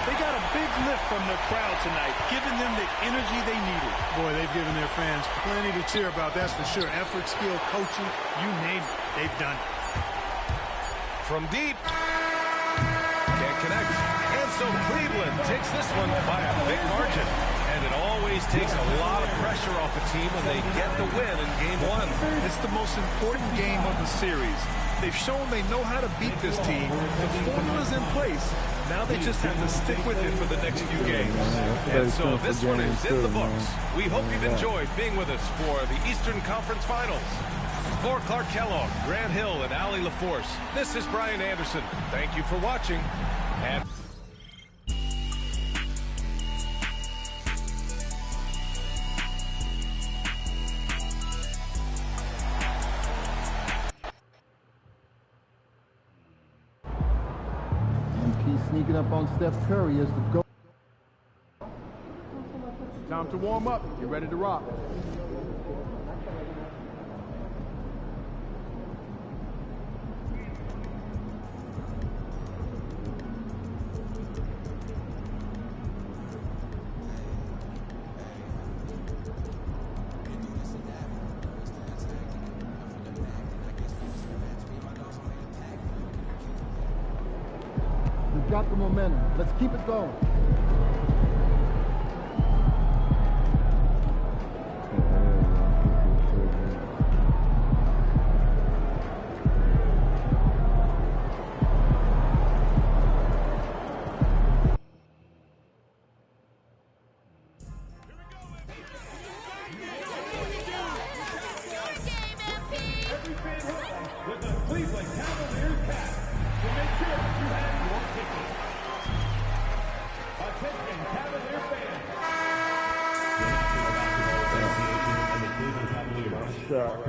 S6: They got a big lift from their crowd tonight, giving them the energy they needed.
S10: Boy, they've given their fans plenty to cheer about, that's for sure. Effort, skill, coaching, you name it, they've done it.
S5: From deep. Can't connect. And so Cleveland takes this one by a big margin. And it always takes a lot of pressure off a team when they get the win in Game 1.
S6: It's the most important game of the series. They've shown they know how to beat this team. The formula's in place. Now they just have to stick with it for the next few games.
S5: And so this one is in the books. We hope you've enjoyed being with us for the Eastern Conference Finals. For Clark Kellogg, Grant Hill, and Allie LaForce, this is Brian Anderson. Thank you for watching. And
S8: sneaking up on Steph Curry as the goal.
S2: Time to warm up. Get ready to rock.
S8: We've got the momentum. Let's keep it going.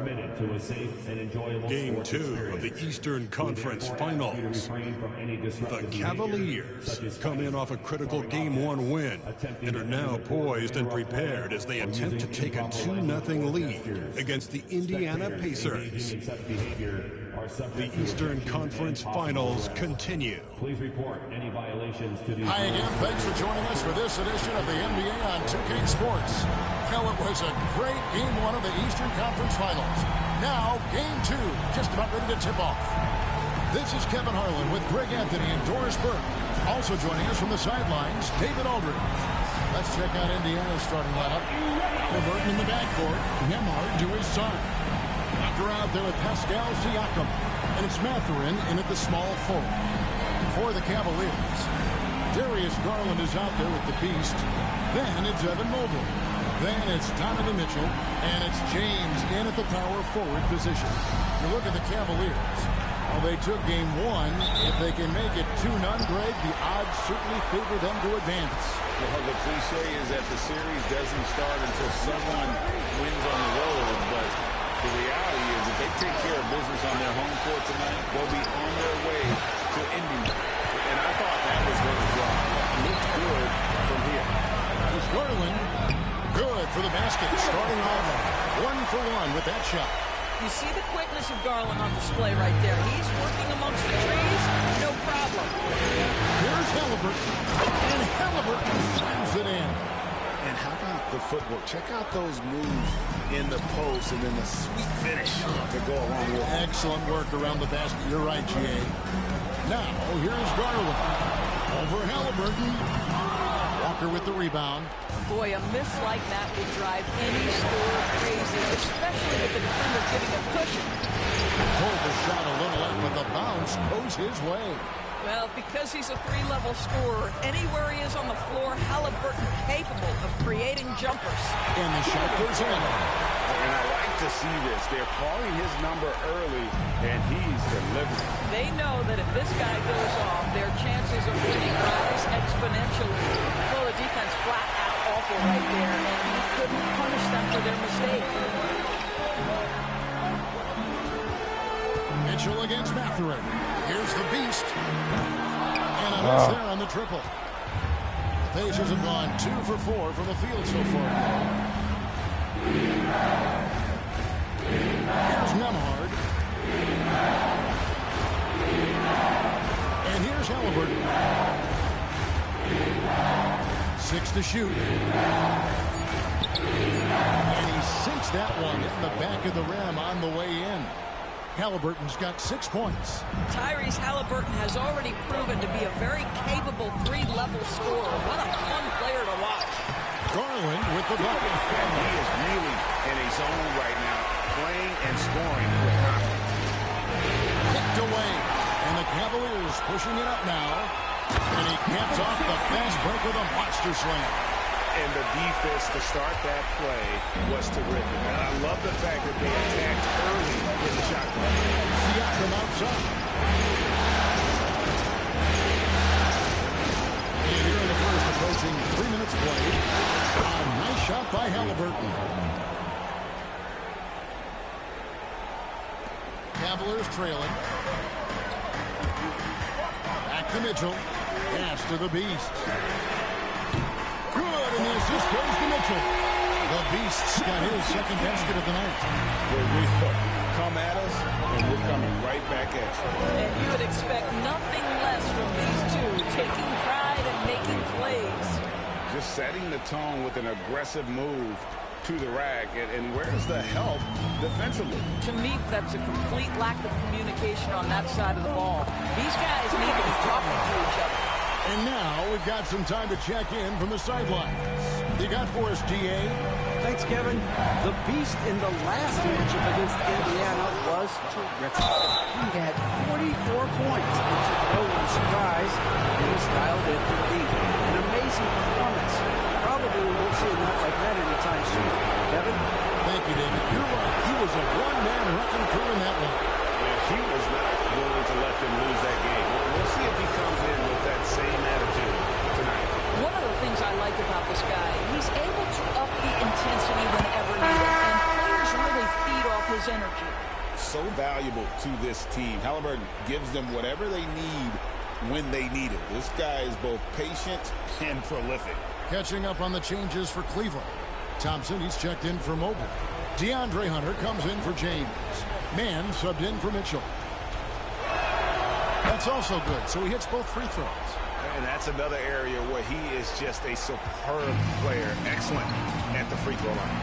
S12: committed to a safe and enjoyable
S4: Game
S12: sports
S4: 2
S12: experience.
S4: of the Eastern Conference
S12: We therefore ask you to
S4: Finals.
S12: refrain from any
S4: The
S12: disruptive behavior,
S4: Cavaliers
S12: such as
S4: come in off a critical Game 1 win and are now poised and prepared as they attempt to take a 2-0 lead against the Indiana Pacers. The Eastern Conference Finals continue.
S12: Please report any violations to the...
S13: Hi again. Thanks for joining us for this edition of the NBA on 2K Sports. Well, it was a great Game 1 of the Eastern Conference Finals. Now, Game 2, just about ready to tip off. This is Kevin Harlan with Greg Anthony and Doris Burke. Also joining us from the sidelines, David Aldridge. Let's check out Indiana's starting lineup. Burton in the backcourt, Nembhard to his side. Walker out there with Pascal Siakam. And it's Mathurin in at the small forward. For the Cavaliers, Darius Garland is out there with the Beast. Then it's Evan Mobley. Then it's Donovan Mitchell. And it's James in at the power forward position. You look at the Cavaliers. Well, they took Game 1. If they can make it 2-0, Greg, the odds certainly favor them to advance.
S14: Well, the cliche is that the series doesn't start until someone wins on the road, but the reality is if they take care of business on their home court tonight, they'll be on their way to ending it. And I thought that was going to draw. Looked good from here.
S13: Here's Garland. Good for the basket. Starting off 1-for-1 with that shot.
S15: You see the quickness of Garland on display right there. He's working amongst the trees, no problem.
S13: Here's Halliburton. And Halliburton slams it in.
S6: And how about the footwork? Check out those moves in the post and then the sweet finish to go along with it.
S13: Excellent work around the basket. You're right, G.A. Now, here's Garland. Over Halliburton. Walker with the rebound.
S15: Boy, a miss like that would drive any scorer crazy, especially with the defender giving a cushion.
S13: Pulled the shot a little late, but the bounce goes his way.
S15: Well, because he's a three-level scorer, anywhere he is on the floor, Halliburton capable of creating jumpers.
S13: And the shot goes in.
S14: And I like to see this. They're calling his number early, and he's delivering.
S15: They know that if this guy goes off, their chances of winning rise exponentially. Well, the defense flat out awful right there, and he couldn't punish them for their mistake.
S13: Mitchell against Mathurin. Here's the Beast. And a miss there on the triple. The Pacers have gone 2 for 4 from the field so far. Here's Nembhard. And here's Halliburton. 6 to shoot. And he sinks that one in the back of the rim on the way in. Halliburton's got 6 points.
S15: Tyrese Halliburton has already proven to be a very capable three-level scorer. What a fun player to watch.
S13: Garland with the bucket.
S14: And he is really in a zone right now, playing and scoring with confidence.
S13: Picked away. And the Cavaliers pushing it up now. And he caps off the fast break with a monster slam.
S14: And the defense to start that play was terrific. And I love the fact that they attacked early in the shot clock.
S13: Siakam outside. And here in the first, approaching 3 minutes played. A nice shot by Halliburton. Cavaliers trailing. Back to Mitchell. Pass to the Beast. Good, and the assist goes to Mitchell. The Beast's got his second basket of the night.
S14: We come at us, and we're coming right back at you.
S15: And you would expect nothing less from these two, taking pride and making plays.
S14: Just setting the tone with an aggressive move to the rack. And where's the help defensively?
S15: To me, that's a complete lack of communication on that side of the ball. These guys need to be talking to each other.
S13: And now we've got some time to check in from the sidelines. You got for us, G.A.?
S16: Thanks, Kevin. The Beast in the last matchup against Indiana was terrific. He had 44 points, and to no one's surprise, he was dialed in for the beat. An amazing performance. Probably won't see a night like that anytime soon. Kevin?
S13: Thank you, David. You're right. He was a one-man wrecking crew in that one.
S14: He was not willing to let them lose that game. We'll see if he comes in with that same attitude tonight.
S15: One of the things I like about this guy, he's able to up the intensity whenever needed, and players really feed off his
S14: so valuable to this team. Halliburton gives them whatever they need when they need it. This guy is both patient and prolific.
S13: Catching up on the changes for Cleveland. Thompson, he's checked in for Mobley. DeAndre Hunter comes in for James. Mann subbed in for Mitchell. That's also good, so he hits both free throws.
S5: And that's another area where he is just a superb player. Excellent at the free throw line.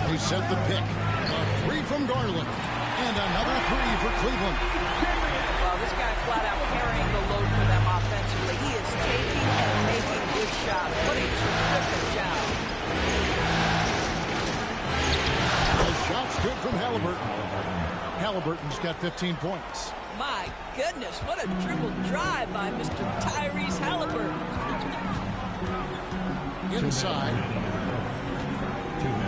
S13: They set the pick. A three from Garland. And another three for Cleveland.
S15: Well, this guy flat out carrying the load for them offensively. He is taking and making good shots. What a terrific job.
S13: The shot's good from Halliburton. Halliburton's got 15 points.
S15: My goodness, what a dribble drive by Mr. Tyrese Halliburton.
S13: Inside.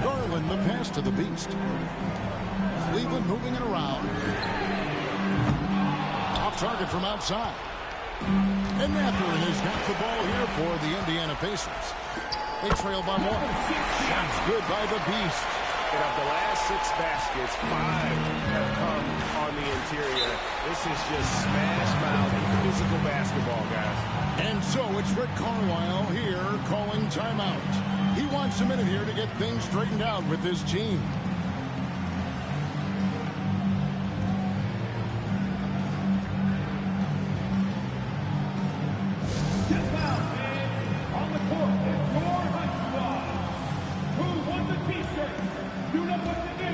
S13: Garland, the pass to the Beast. Cleveland moving it around. Off target from outside. And Mathurin has got the ball here for the Indiana Pacers. They trail by one. Shots good by the Beast.
S5: And of the last 6 baskets, 5 have come on the interior. This is just smash mouth physical basketball, guys.
S13: And so it's Rick Carlisle here calling timeout. He wants a minute here to get things straightened out with his team.
S3: On the court is your Hunt Squad. Who wants a t-shirt? You know what to do.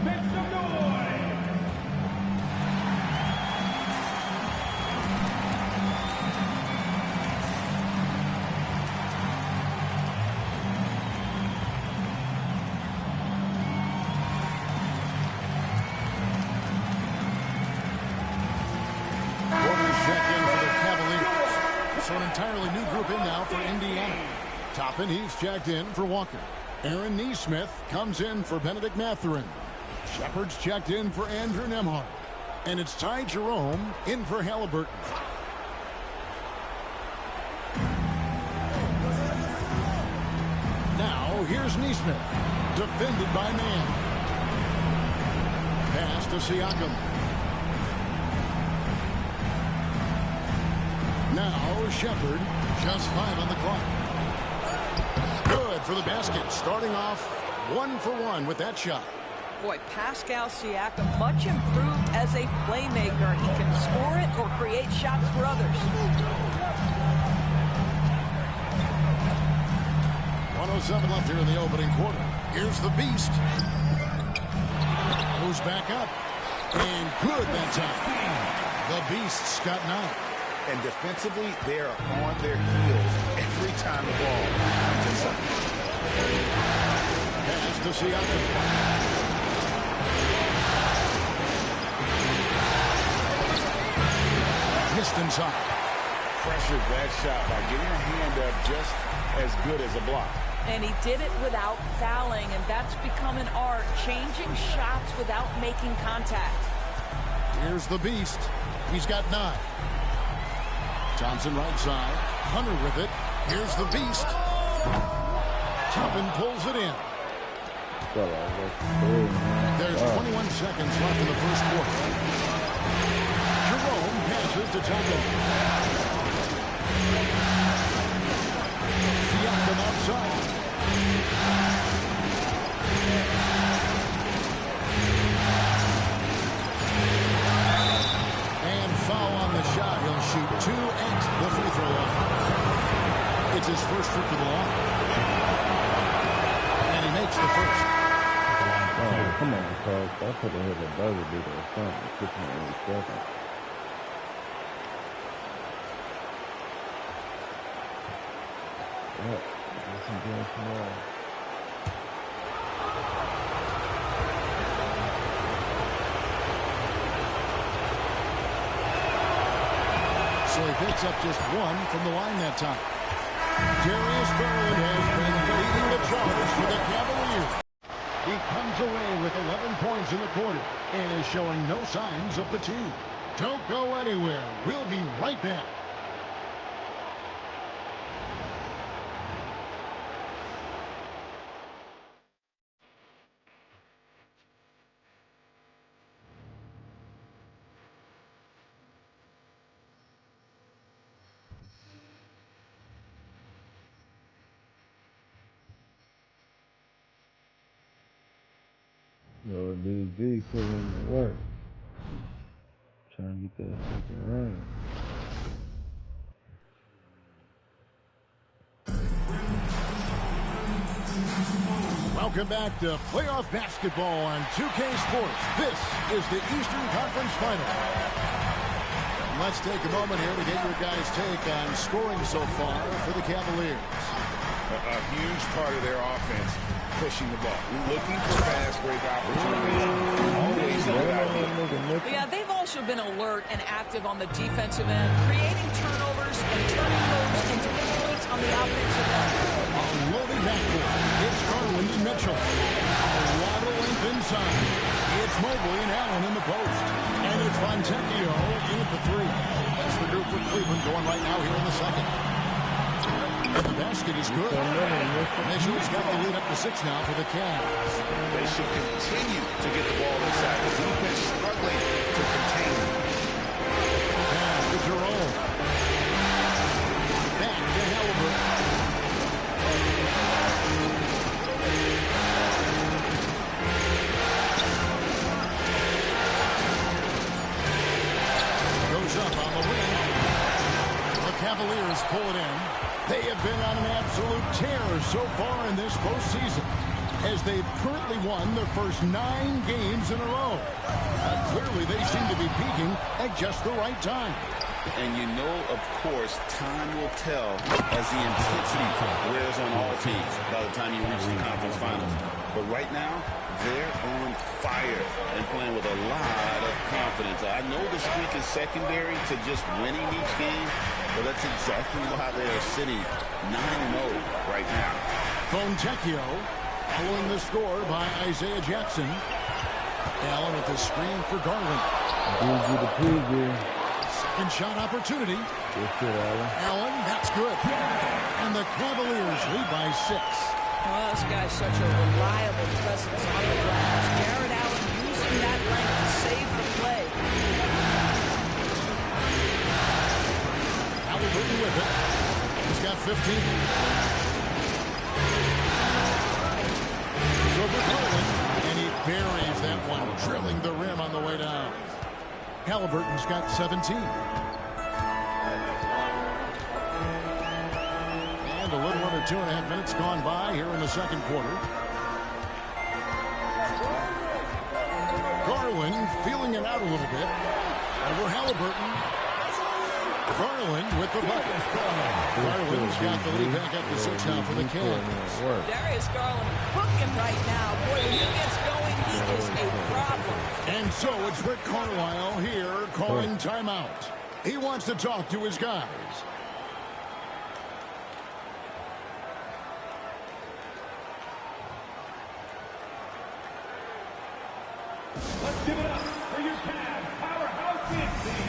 S3: Make some noise.
S13: So an entirely new group in now for Indiana. Toppin, he's checked in for Walker. Aaron Nesmith comes in for Benedict Mathurin. Shepard's checked in for Andrew Nembhard. And it's Ty Jerome in for Halliburton. Now here's Nesmith. Defended by Mann. Pass to Siakam. Now Shepard, just 5 on the clock. Good for the basket, starting off 1 for 1 with that shot.
S15: Boy, Pascal Siakam, much improved as a playmaker. He can score it or create shots for others.
S13: 1:07 left here in the opening quarter. Here's the Beast. Moves back up. And good that time. The Beast's got 9.
S5: And defensively, they are on their heels every time the ball comes inside.
S13: Pass to Siakam. Missed inside.
S14: Pressured that shot by getting a hand up just as good as a block.
S15: And he did it without fouling, and that's become an art, changing shots without making contact.
S13: Here's the Beast. He's got 9. Thompson right side. Hunter with it. Here's the Beast. Toppin pulls it in. There's 21 seconds left in the first quarter. Jerome passes to Toppin. Siakam outside. And foul on the shot. He'll shoot 2 at the free throw line. It's his first trip to the line. And he makes the first.
S8: Oh, come on, Carl. I could have hit a buzzer beater or something. 6 seconds. Yeah, that's some good tomorrow.
S13: So he picks up just 1 from the line that time. Darius Garland has been leading the charge for the Cavaliers. He comes away with 11 points in the quarter and is showing no signs of fatigue. Don't go anywhere. We'll be right back.
S8: No, DDG put in the work. Trying to get that fucking ring.
S13: Welcome back to playoff basketball on 2K Sports. This is the Eastern Conference Final. And let's take a moment here to get your guys' take on scoring so far for the Cavaliers.
S14: A huge part of their offense, pushing the ball, looking for fast break opportunities. Always a good idea.
S15: Yeah, they've also been alert and active on the defensive end, creating turnovers and turning those into points on the offensive end.
S13: A loaded backcourt. It's Garland and Mitchell. A lot of length inside. It's Mobley and Allen in the post. And it's Fontecchio in at the three. That's the group for Cleveland going right now here in the second. And the basket is good. Mitchell's got the lead up to 6 now for the Cavs.
S14: They should continue to get the ball inside. The defense struggling to contain them.
S13: Pass to Jerome. Back to Halliburton. Goes up on the wing. The Cavaliers pull it in. They have been on an absolute tear so far in this postseason, as they've currently won their first 9 games in a row. Clearly, they seem to be peaking at just the right time.
S14: And you know, of course, time will tell as the intensity wears on all teams by the time you reach the conference finals. But right now, they're on fire and playing with a lot of confidence. I know the streak is secondary to just winning each game, but that's exactly why they are sitting 9-0 right now.
S13: Fontecchio following the score by Isaiah Jackson. Allen with the screen for Garland. Second shot opportunity. Allen, that's good. And the Cavaliers lead by 6.
S15: Well, this guy's such a reliable presence on the glass. Jared Allen using that length to save the play.
S13: Halliburton with it. He's got 15. Over Garland, and he buries that one, drilling the rim on the way down. Halliburton's got 17. And a little under 2.5 minutes gone by here in the second quarter. Garland feeling it out a little bit. Over Halliburton. Garland with the bucket. Garland's got the lead back up to 6 now for the Cavs.
S15: Darius Garland cooking right now. Boy, when he gets going, he is a problem.
S13: And so it's Rick Carlisle here calling timeout. He wants to talk to his guys.
S3: Let's give it up for your Cavs powerhouse team.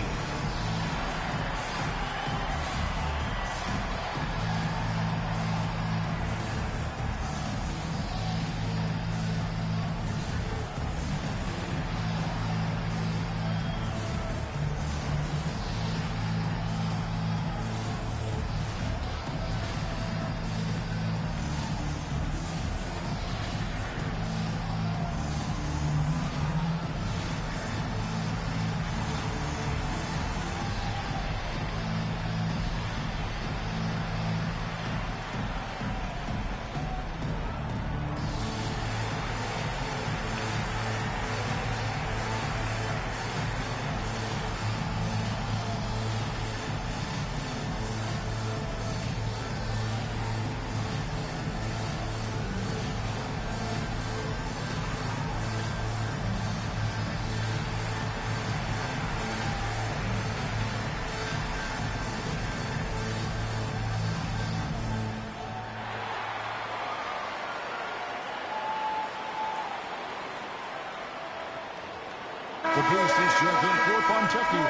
S13: The Beast is checked in for Fontecchio.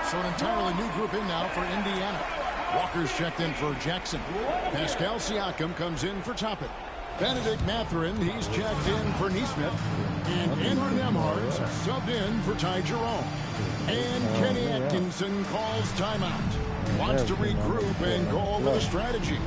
S13: So an entirely new group in now for Indiana. Walker's checked in for Jackson. Pascal Siakam comes in for Toppin. Benedict Mathurin, he's checked in for Neesmith. And Andrew Nembhard's subbed in for Ty Jerome. And Kenny Atkinson calls timeout. Wants to regroup and go over the strategy.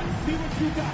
S3: Let's see what you got.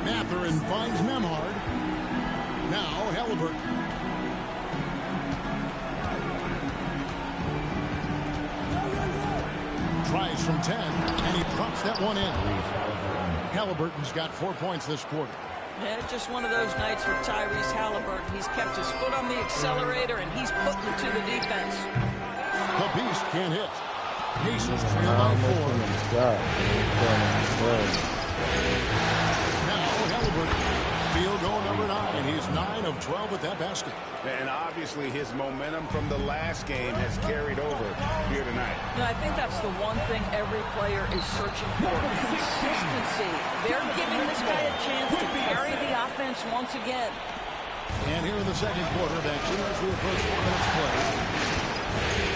S13: Mathurin finds Nembhard. Now Halliburton. Tries from 10, and he drops that one in. Halliburton's got 4 points this quarter.
S15: Yeah, just one of those nights for Tyrese Halliburton. He's kept his foot on the accelerator, and he's putting it to the defense.
S13: The Beast can't hit. Pacers trail by 4. Field goal number 9. He's 9 of 12 at that basket.
S14: And obviously his momentum from the last game has carried over here tonight.
S15: No, I think that's the one thing every player is searching for. Consistency. They're giving this guy a chance to carry the offense once again.
S13: And here in the second quarter of action as we approach 4 minutes play.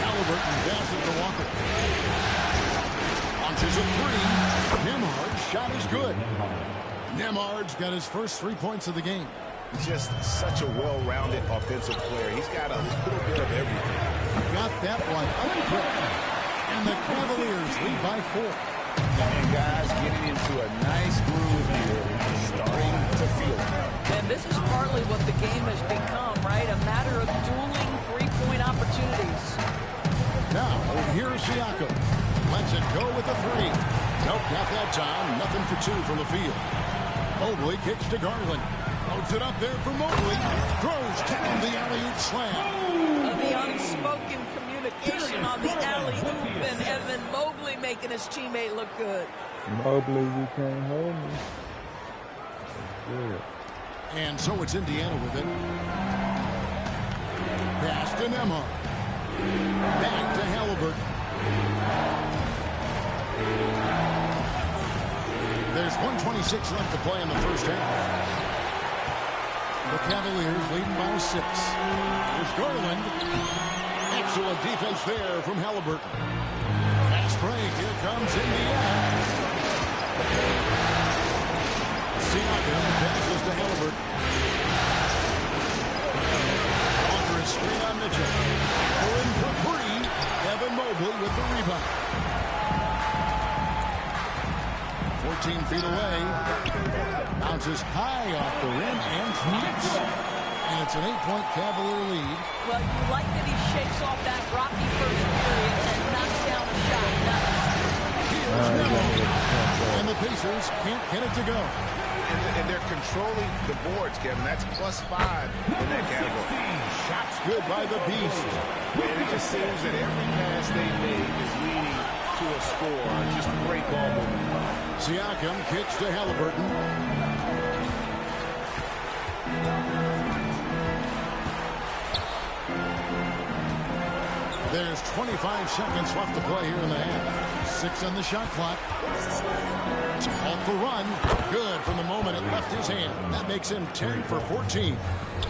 S13: Halliburton passes to Walker. Launches a 3. Nembhard's shot is good. Nembhard's got his first 3 points of the game.
S14: He's just such a well-rounded offensive player. He's got a little bit of everything.
S13: Got that one unbroken. And the Cavaliers lead by 4.
S14: And guys getting into a nice groove here, starting to feel it.
S15: And this is partly what the game has become, right? A matter of dueling three-point opportunities.
S13: Now, here's Siakam. Lets it go with the 3. Nope, not that time. Nothing for 2 from the field. Mobley kicks to Garland. Loads it up there for Mobley. Throws down the alley-oop slam.
S15: The unspoken communication on the alley-oop, and Evan Mobley making his teammate look good.
S8: Mobley, you can't hold me. Good.
S13: And so it's Indiana with it. Pass to Nembhard. Back to Halliburton. There's 1:26 left to play in the first half. The Cavaliers leading by 6. There's Garland. Excellent defense there from Halliburton. Fast break. Here comes Indiana. Siakam passes to Halliburton. Walker is straight on Mitchell. In for 3. Evan Mobley with the rebound. 14 feet away. Bounces high off the rim and drops. And it's an 8-point Cavalier lead.
S15: Well, you like that he shakes off that rocky first period and knocks down a shot.
S13: And the Pacers can't get it to go.
S14: And they're controlling the boards, Kevin. That's +5 in that category.
S13: Shots good by the Beast.
S14: And it just seems that every pass they make is leading to a score. Just a great ball movement.
S13: Siakam kicks to Halliburton. There's 25 seconds left to play here in the half. 6 on the shot clock. To halt the run. Good from the moment it left his hand. That makes him 10 for 14.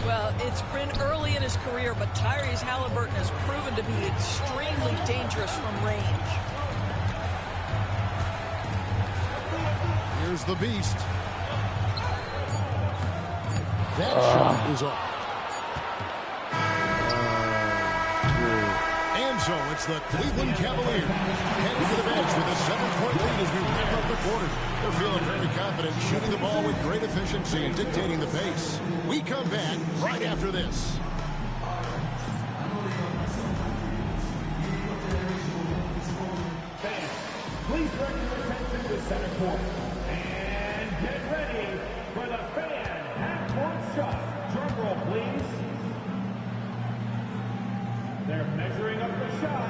S15: Well, it's been early in his career, but Tyrese Halliburton has proven to be extremely dangerous from range.
S13: Here's the Beast. That shot is off. And so it's the Cleveland Cavaliers heading to the bench with a 7-point lead as we wrap up the quarter. They're feeling very confident, shooting the ball with great efficiency and dictating the pace. We come back right after this.
S3: Please direct your attention to center court. And get ready for the fan half-court shot. Drum roll, please. They're measuring up the shot.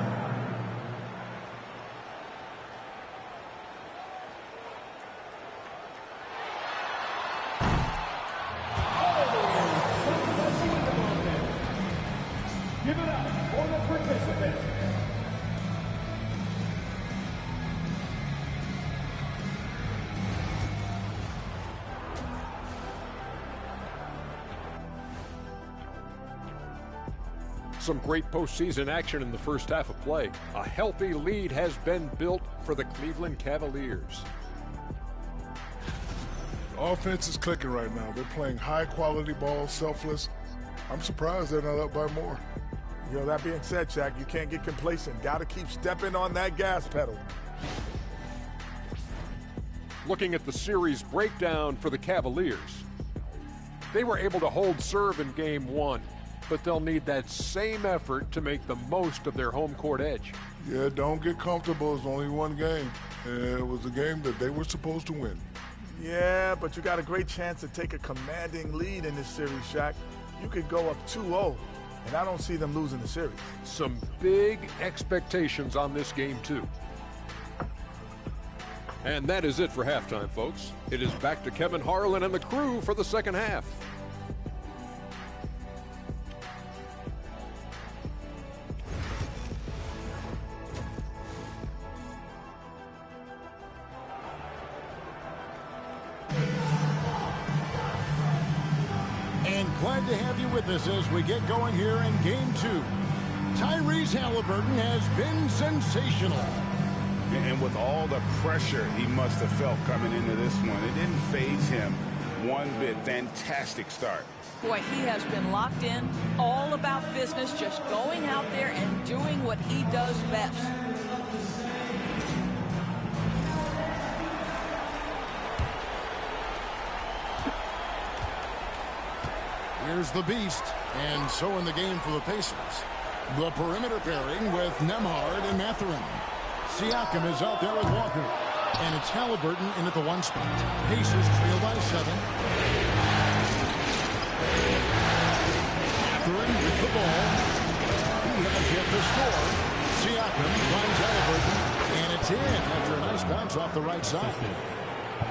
S3: Give it up for the participants.
S9: Some great postseason action in the first half of play. A healthy lead has been built for the Cleveland Cavaliers.
S11: Offense is clicking right now. They're playing high-quality ball, selfless. I'm surprised they're not up by more.
S10: You know, that being said, Shaq, you can't get complacent. Got to keep stepping on that gas pedal.
S9: Looking at the series breakdown for the Cavaliers. They were able to hold serve in Game 1, but they'll need that same effort to make the most of their home court edge.
S11: Yeah, don't get comfortable. It's only one game. It was a game that they were supposed to win.
S10: Yeah, but you got a great chance to take a commanding lead in this series, Shaq. You could go up 2-0, and I don't see them losing the series.
S9: Some big expectations on this game, too. And that is it for halftime, folks. It is back to Kevin Harlan and the crew for the second half.
S13: And glad to have you with us as we get going here in Game 2. Tyrese Halliburton has been sensational.
S14: And with all the pressure he must have felt coming into this one, it didn't faze him one bit. Fantastic start.
S15: Boy, he has been locked in, all about business, just going out there and doing what he does best.
S13: Here's the Beast, and so in the game for the Pacers. The perimeter pairing with Nembhard and Mathurin. Siakam is out there with Walker, and it's Halliburton in at the 1 spot. Pacers trail by 7. Mathurin with the ball. He has yet to score. Siakam finds Halliburton, and it's in after a nice bounce off the right side.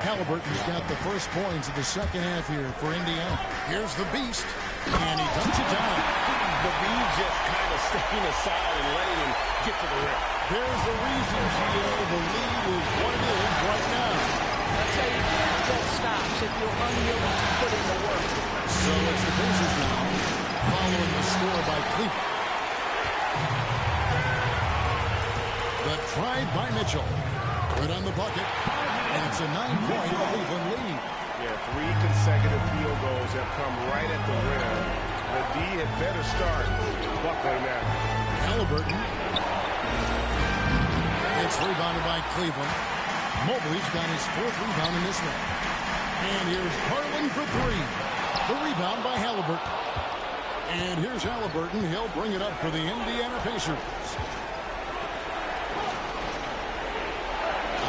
S13: Halliburton's got the first points of the second half here for Indiana. Here's the Beast, and he dumps it down.
S14: The Beast just kind of stepping aside and letting him get to the rim.
S13: There's the reason, Gio. The lead is what it is right now.
S15: That's how you can't get stops if you're unwilling to put in the work.
S13: So it's the Pacers now, following the score by Cleveland. The try by Mitchell. Put on the bucket. And it's a 9-point Cleveland lead.
S5: Yeah, 3 consecutive field goals have come right at the rim. The D had better start buckling now.
S13: Halliburton. It's rebounded by Cleveland. Mobley's got his 4th rebound in this one. And here's Harlan for 3. The rebound by Halliburton. And here's Halliburton. He'll bring it up for the Indiana Pacers.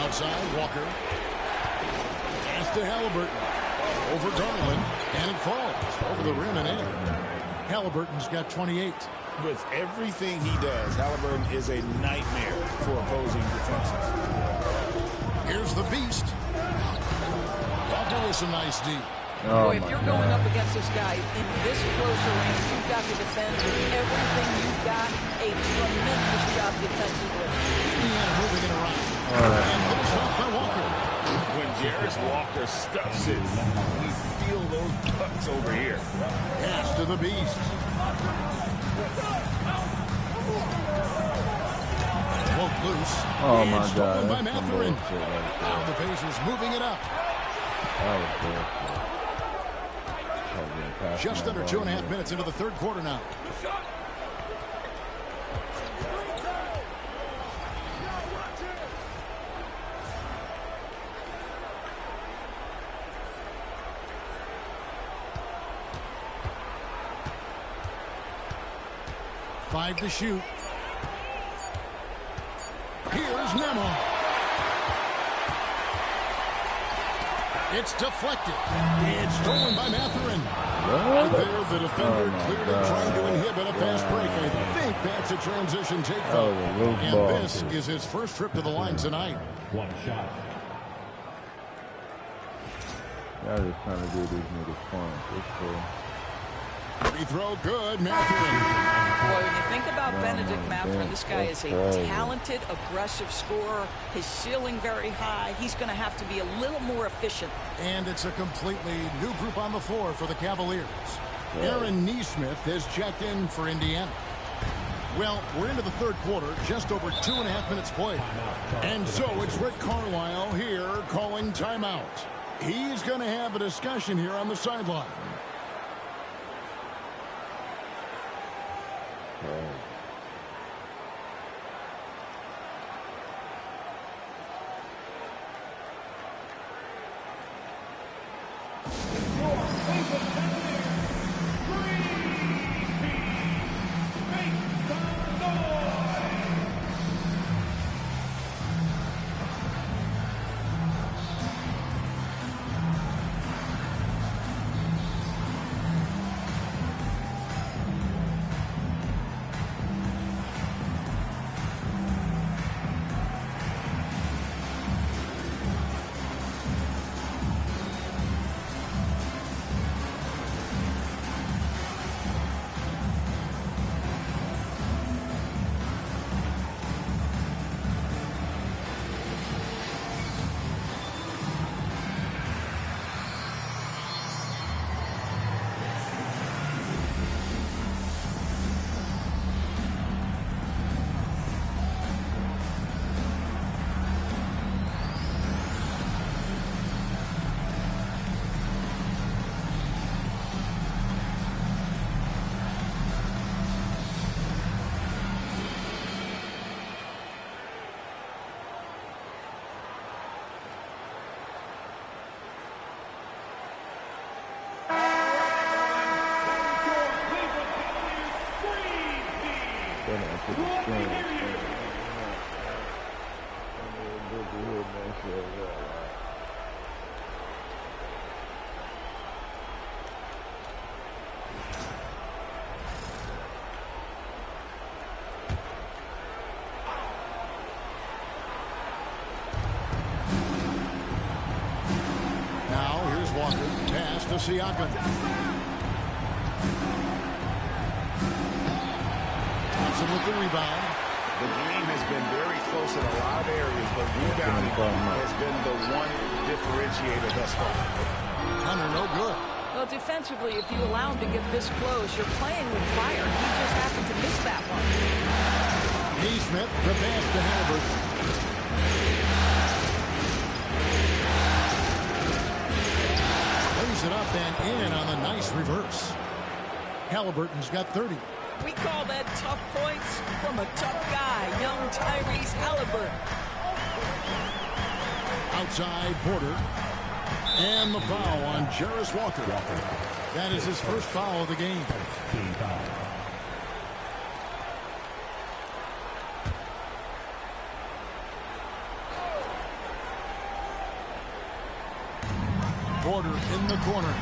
S13: Outside, Walker. Pass to Halliburton. Over Garland. And it falls over the rim and in. Halliburton's got 28.
S14: With everything he does, Halliburton is a nightmare for opposing defenses.
S13: Here's the Beast. Walker with some nice D.
S15: Boy, if you're going up against this guy in this close a range, you've got to defend with everything you've got. A tremendous job defensively.
S13: Indiana moving it around. And finished off by Walker.
S14: When Jarris Walker stuffs it, we feel those cuts over here.
S13: Pass to the Beast. Woke loose.
S8: Oh my
S13: God. By
S8: that's
S13: Mathurin.
S8: some bullshit right
S13: Now the Pacers moving it up.
S8: That was bullshit.
S13: Just under 2.5 minutes into the third quarter now. Five to shoot. Here's Nembhard. It's deflected. It's stolen by Mathurin. Right there, the defender clearly trying to inhibit a fast break. I think that's a transition take, though. And this is his first trip to the line tonight.
S12: One shot.
S8: Y'all just trying to do these niggas fun. It's cool.
S13: Free throw good, Mathurin.
S15: Boy, when you think about Benedict Mathurin, this guy is a talented, aggressive scorer. His ceiling very high. He's going to have to be a little more efficient.
S13: And it's a completely new group on the floor for the Cavaliers. Aaron Nesmith has checked in for Indiana. Well, we're into the third quarter, just over 2.5 minutes played. And so it's Rick Carlisle here calling timeout. He's going to have a discussion here on the sideline. Walker, pass to Siakam. Thompson with the rebound.
S14: The game has been very close in a lot of areas, but rebounding has been the one differentiator thus far.
S13: Hunter, no good.
S15: Well, defensively, if you allow him to get this close, you're playing with fire. He just happened to miss that one.
S13: Nesmith, the pass to Halliburton. It up and in on the nice reverse. Halliburton's got 30.
S15: We call that tough points from a tough guy, young Tyrese Halliburton.
S13: Outside Porter. And the foul on Jarris Walker. That is his first foul of the game. Porter in the corner.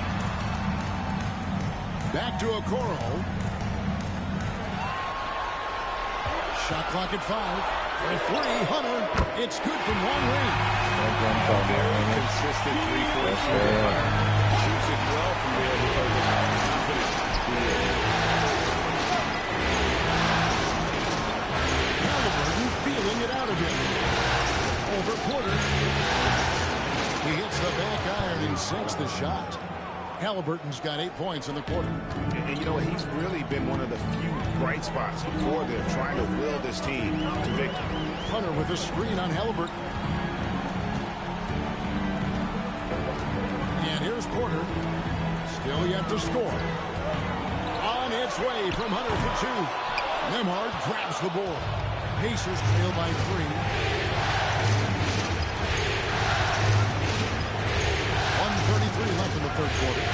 S13: Back to Okoro. Shot clock at 5. For 3, Hunter. It's good from long range.
S14: Very consistent three-point shooter. Shoots it well from there because of how confident he is.
S13: Halliburton feeling it out of him. Over Porter. He hits the back iron and sinks the shot. Halliburton's got 8 points in the quarter.
S14: And you know, he's really been one of the few bright spots for them, trying to will this team to victory.
S13: Hunter with a screen on Halliburton. And here's Porter. Still yet to score. On its way from Hunter for 2. Nembhard grabs the board. Pacers trail by 3. 1:33 left in the third quarter.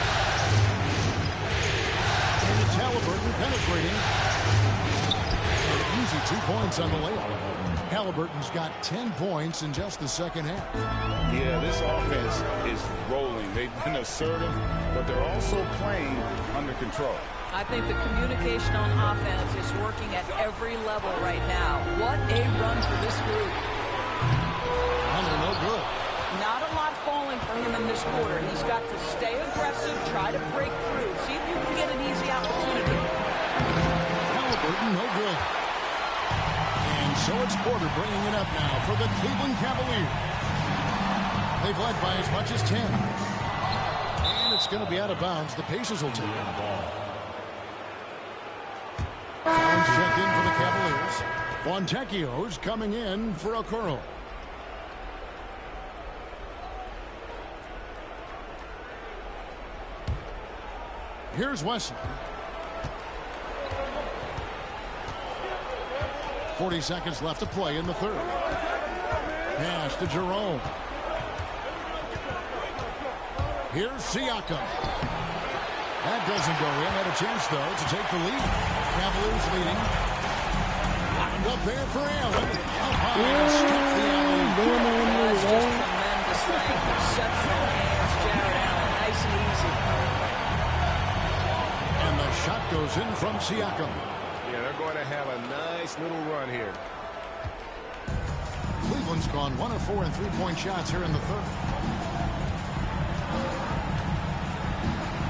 S13: And it's Halliburton penetrating. Easy 2 points on the layup. Halliburton's got 10 points in just the second half.
S14: Yeah, this offense is rolling. They've been assertive, but they're also playing under control.
S15: I think the communication on offense is working at every level right now. What a run for this group.
S13: Hunter, no good.
S15: Not a lot falling for him in this quarter. He's got to stay aggressive, try to break through, see if you can get an easy opportunity.
S13: Halliburton, no good. And so it's Porter bringing it up now for the Cleveland Cavaliers. They've led by as much as 10. And it's going to be out of bounds. The Pacers will take it. Fouls checked in for the Cavaliers. Fontecchio's coming in for Okoro. Here's Wesley. 40 seconds left to play in the third. Pass to Jerome. Here's Siakam. That doesn't go in. Had a chance, though, to take the lead. Cavaliers leading. Wound up there for Allen. Up high and struck the alley.
S15: That's just tremendous strength. Exceptional hands, Jared Allen. Nice and easy.
S13: And the shot goes in from Siakam.
S5: Yeah, they're going to have a nice little run here.
S13: Cleveland's gone 1 of 4 in three-point shots here in the third.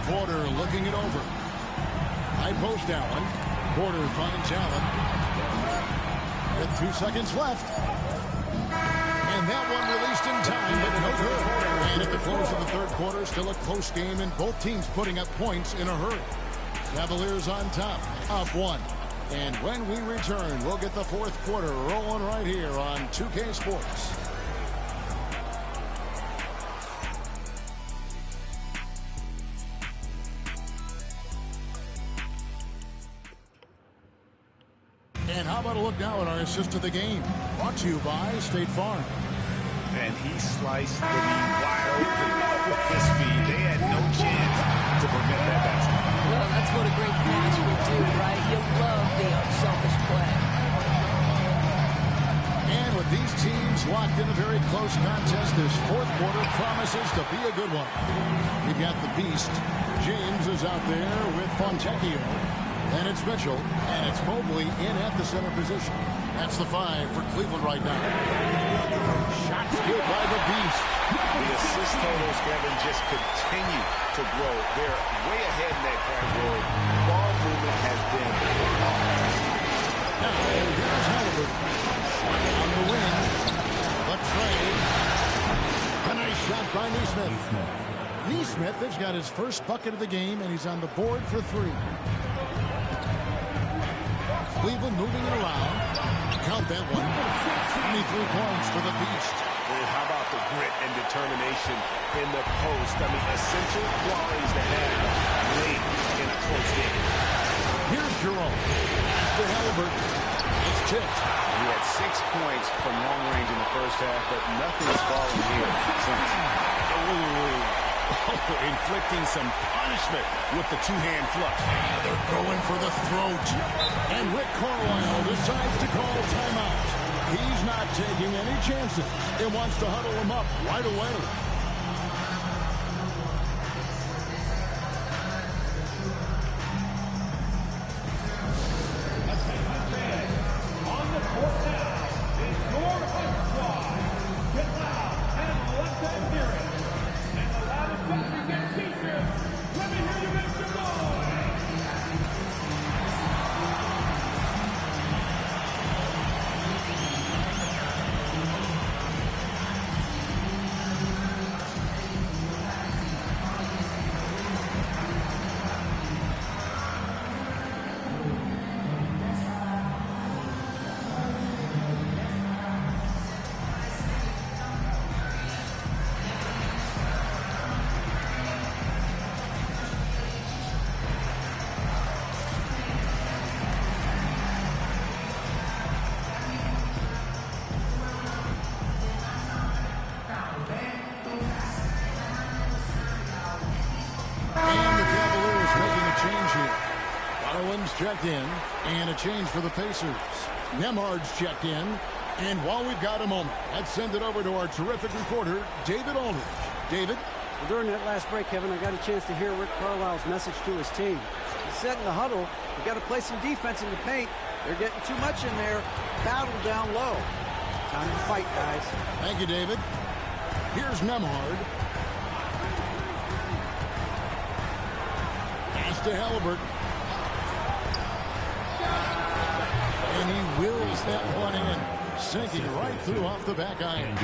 S13: Porter looking it over. High post Allen. Porter finds Allen. With 2 seconds left. And that one released in time, but no good. And at the close of the third quarter, still a close game, and both teams putting up points in a hurry. Cavaliers on top, up 1. And when we return, we'll get the fourth quarter rolling right here on 2K Sports. And how about a look now at our assist of the game? Brought to you by State Farm.
S14: And he sliced the knee wide open with his feet. They had no chance to prevent that basket.
S15: Well, that's what a great pass would do, right? You love the unselfish play.
S13: And with these teams locked in a very close contest, this fourth quarter promises to be a good one. We've got the Beast. James is out there with Fontecchio. And it's Mitchell, and it's Mobley in at the center position. That's the 5 for Cleveland right now. Shots good by the Beast.
S14: The assist totals, Kevin, just continue to grow. They're way ahead in that category. Ball movement has been awesome.
S13: Now, here's Halliburton. On the wing. The trade. A nice shot by Neesmith. Neesmith has got his first bucket of the game, and he's on the board for 3. Cleveland moving it around. Count that one. 23 points for the Beast.
S5: And how about the grit and determination in the post? I mean, essential qualities to have late in a close game.
S13: Here's Jerome. To Halliburton. It's tipped.
S14: He had 6 points from long range in the first half, but nothing's fallen here since.
S5: Inflicting some punishment with the two-hand flush.
S13: They're going for the throat. And Rick Carlisle decides to call timeout. He's not taking any chances. He wants to huddle him up right away.
S3: On the court now is your Hunt Squad. Get loud and let them hear it. And the loudest up you get T-shirts. Let me hear you make some noise.
S13: Checked in, and a change for the Pacers. Nembhard's checked in, And while we've got a moment, let's send it over to our terrific reporter, David Aldridge. David?
S16: Well, during that last break, Kevin, I got a chance to hear Rick Carlisle's message to his team. He said in the huddle, we've got to play some defense in the paint. They're getting too much in there. Battle down low. Time to fight, guys.
S13: Thank you, David. Here's Nembhard. Pass to Halliburton. And he wills that one in, sinking right through off the back iron.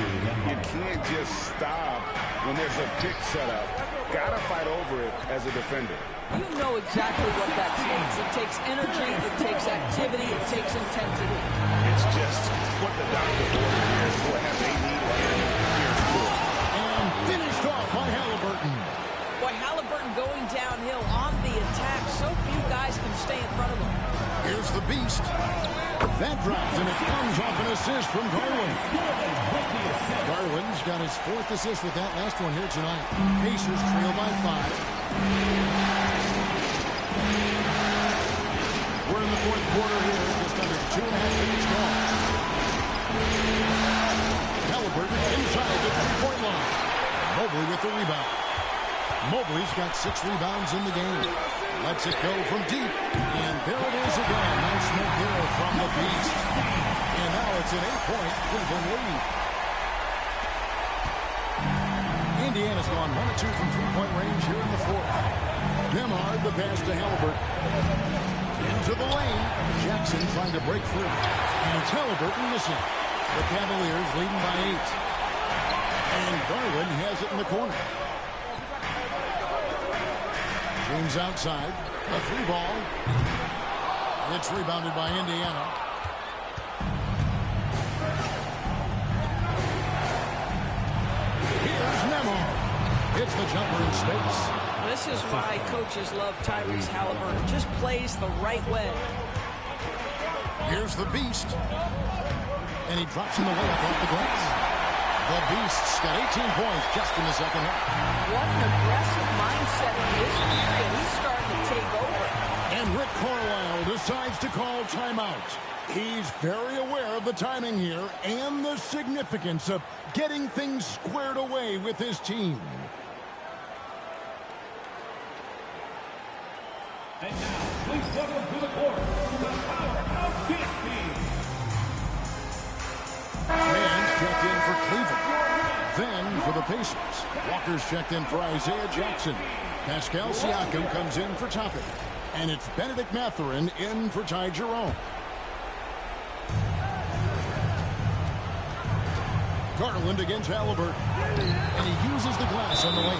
S14: You can't just stop when there's a pick set up. Gotta fight over it as a defender.
S15: You know exactly what that takes. It takes energy, it takes activity, it takes intensity.
S14: It's just what the doctor ordered here. What have they needed here for?
S13: And finished off by Halliburton.
S15: Boy, Halliburton going downhill on the attack. So few guys can stay in front of him.
S13: Here's the beast. That drops, and it comes off an assist from Garland. Garland's got his 4th assist with that last one here tonight. Pacers trail by 5. We're in the 4th quarter here, just under 2.5 minutes gone. Halliburton inside the 3-point line. Mobley with the rebound. Mobley's got 6 rebounds in the game. Lets it go from deep. And there it is again. Nice smoke there from the beast. And now it's an 8-point Cleveland lead. Indiana's gone 1 of 2 from 3-point range here in the 4th. Nembhard the pass to Halliburton. Into the lane. Jackson trying to break free. And it's Halliburton missing. The Cavaliers leading by 8. And Garland has it in the corner. James outside. A 3-ball. It's rebounded by Indiana. Here's Nembhard. Hits the jumper in space.
S15: This is why coaches love Tyrese Halliburton. Just plays the right way.
S13: Here's the beast. And he drops in the layup off the glass. The Beast's got 18 points just in the second half.
S15: What an aggressive mindset in this period. He's starting to take over.
S13: And Rick Carlisle decides to call timeout. He's very aware of the timing here and the significance of getting things squared away with his team.
S3: And now, please welcome to the court, the Powerhouse Kicks team.
S13: Man's checked in for Cleveland. Then for the Pacers. Walker's checked in for Isaiah Jackson. Pascal Siakam comes in for Toppin. And it's Benedict Mathurin in for Ty Jerome. Garland against Halliburton. And he uses the glass on the lane.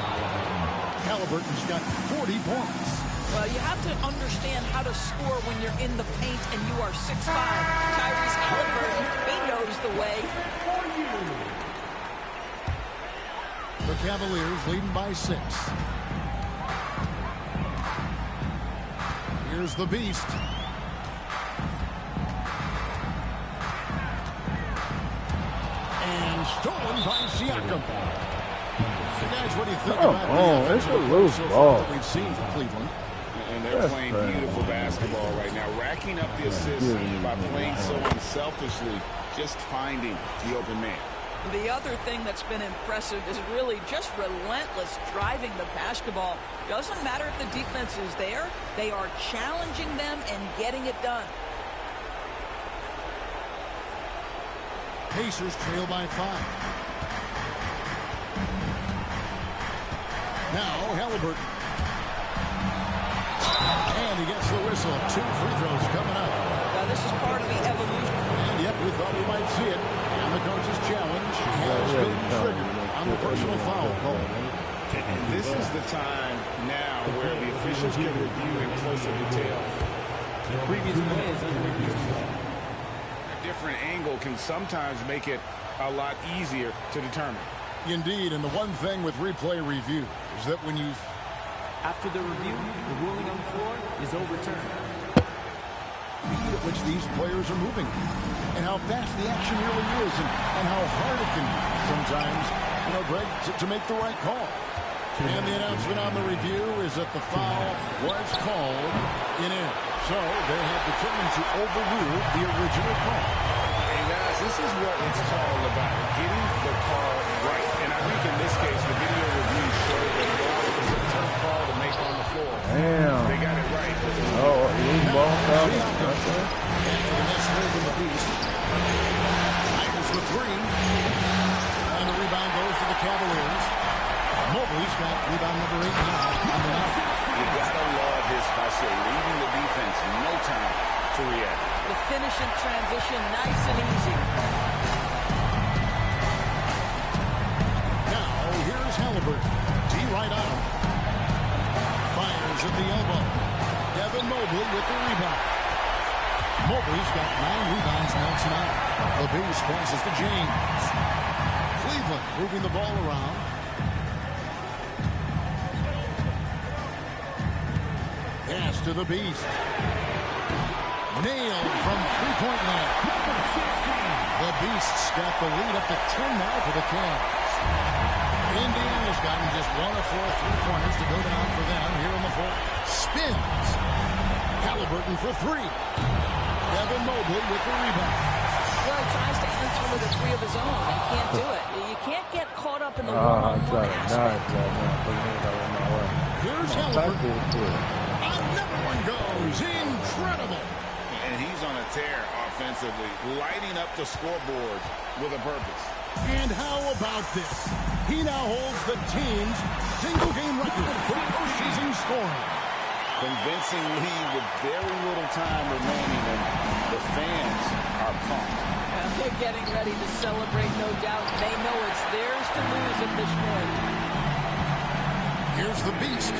S13: Halliburton's got 40 points.
S15: Well, you have to understand how to score when you're in the paint and you are 6'5". Tyrese Halliburton, he knows the way.
S13: The Cavaliers leading by 6. Here's the beast. And stolen by Siakam. So guys, what do you think about
S8: it's a loose ball
S13: that we've seen from Cleveland?
S14: And they're playing beautiful basketball right now, racking up the assists by playing so unselfishly, just finding the open man.
S15: The other thing that's been impressive is really just relentless driving the basketball. Doesn't matter if the defense is there, they are challenging them and getting it done.
S13: Pacers trail by 5. Now Halliburton. And he gets the whistle. 2 free throws coming up.
S15: Now this is part of the evolution.
S13: And yep, we thought we might see it. And the coach's challenge has been triggered on the personal foul call.
S14: And this is the time now where the officials can review in closer detail.
S17: The previous play is under review.
S14: A different angle can sometimes make it a lot easier to determine.
S13: Indeed, and the one thing with replay review is that when you...
S17: After the review, the ruling on the floor is overturned.
S13: Speed at which these players are moving and how fast the action really is and how hard it can be sometimes, you know, Greg, to make the right call. And the announcement on the review is that the foul was called in. So they have determined to overrule the original call.
S14: Hey guys, this is what it's all about, getting the call right. And I think in this case, the video review showed that while it was a tough call to make on the floor,
S8: damn,
S14: they got it right.
S8: Oh, he's ball foul.
S13: After the miss from the Beast. Tigers with 3. And the rebound goes to the Cavaliers. Mobley's got rebound number 8 now.
S14: You gotta love his hustle, leaving the defense no time to react.
S15: The finish in transition, nice and easy.
S13: Now, here's Halliburton. D right on him. Fires at the elbow. Devin Mobley with the rebound. Mobley's got 9 rebounds now tonight. The Beast passes to James. Cleveland moving the ball around. Pass to the Beast. Nailed from three-point line. The Beasts got the lead up to 10 now for the Cavs. Indiana's gotten just 1 of 4 3-pointers to go down for them here in the fourth. Spins. Halliburton for 3. Devin Mobley with the rebound.
S15: Well, he tries to answer with a 3 of his own and can't do it. You can't get caught up in the one-on-one aspect.
S13: Here's Halliburton. Another one goes. Incredible.
S14: And he's on a tear offensively, lighting up the scoreboard with a purpose.
S13: And how about this? He now holds the team's single-game record for postseason scoring.
S14: Convincing lead with very little time remaining, and the fans are pumped.
S15: And they're getting ready to celebrate, no doubt. They know it's theirs to lose at this point.
S13: Here's the Beast.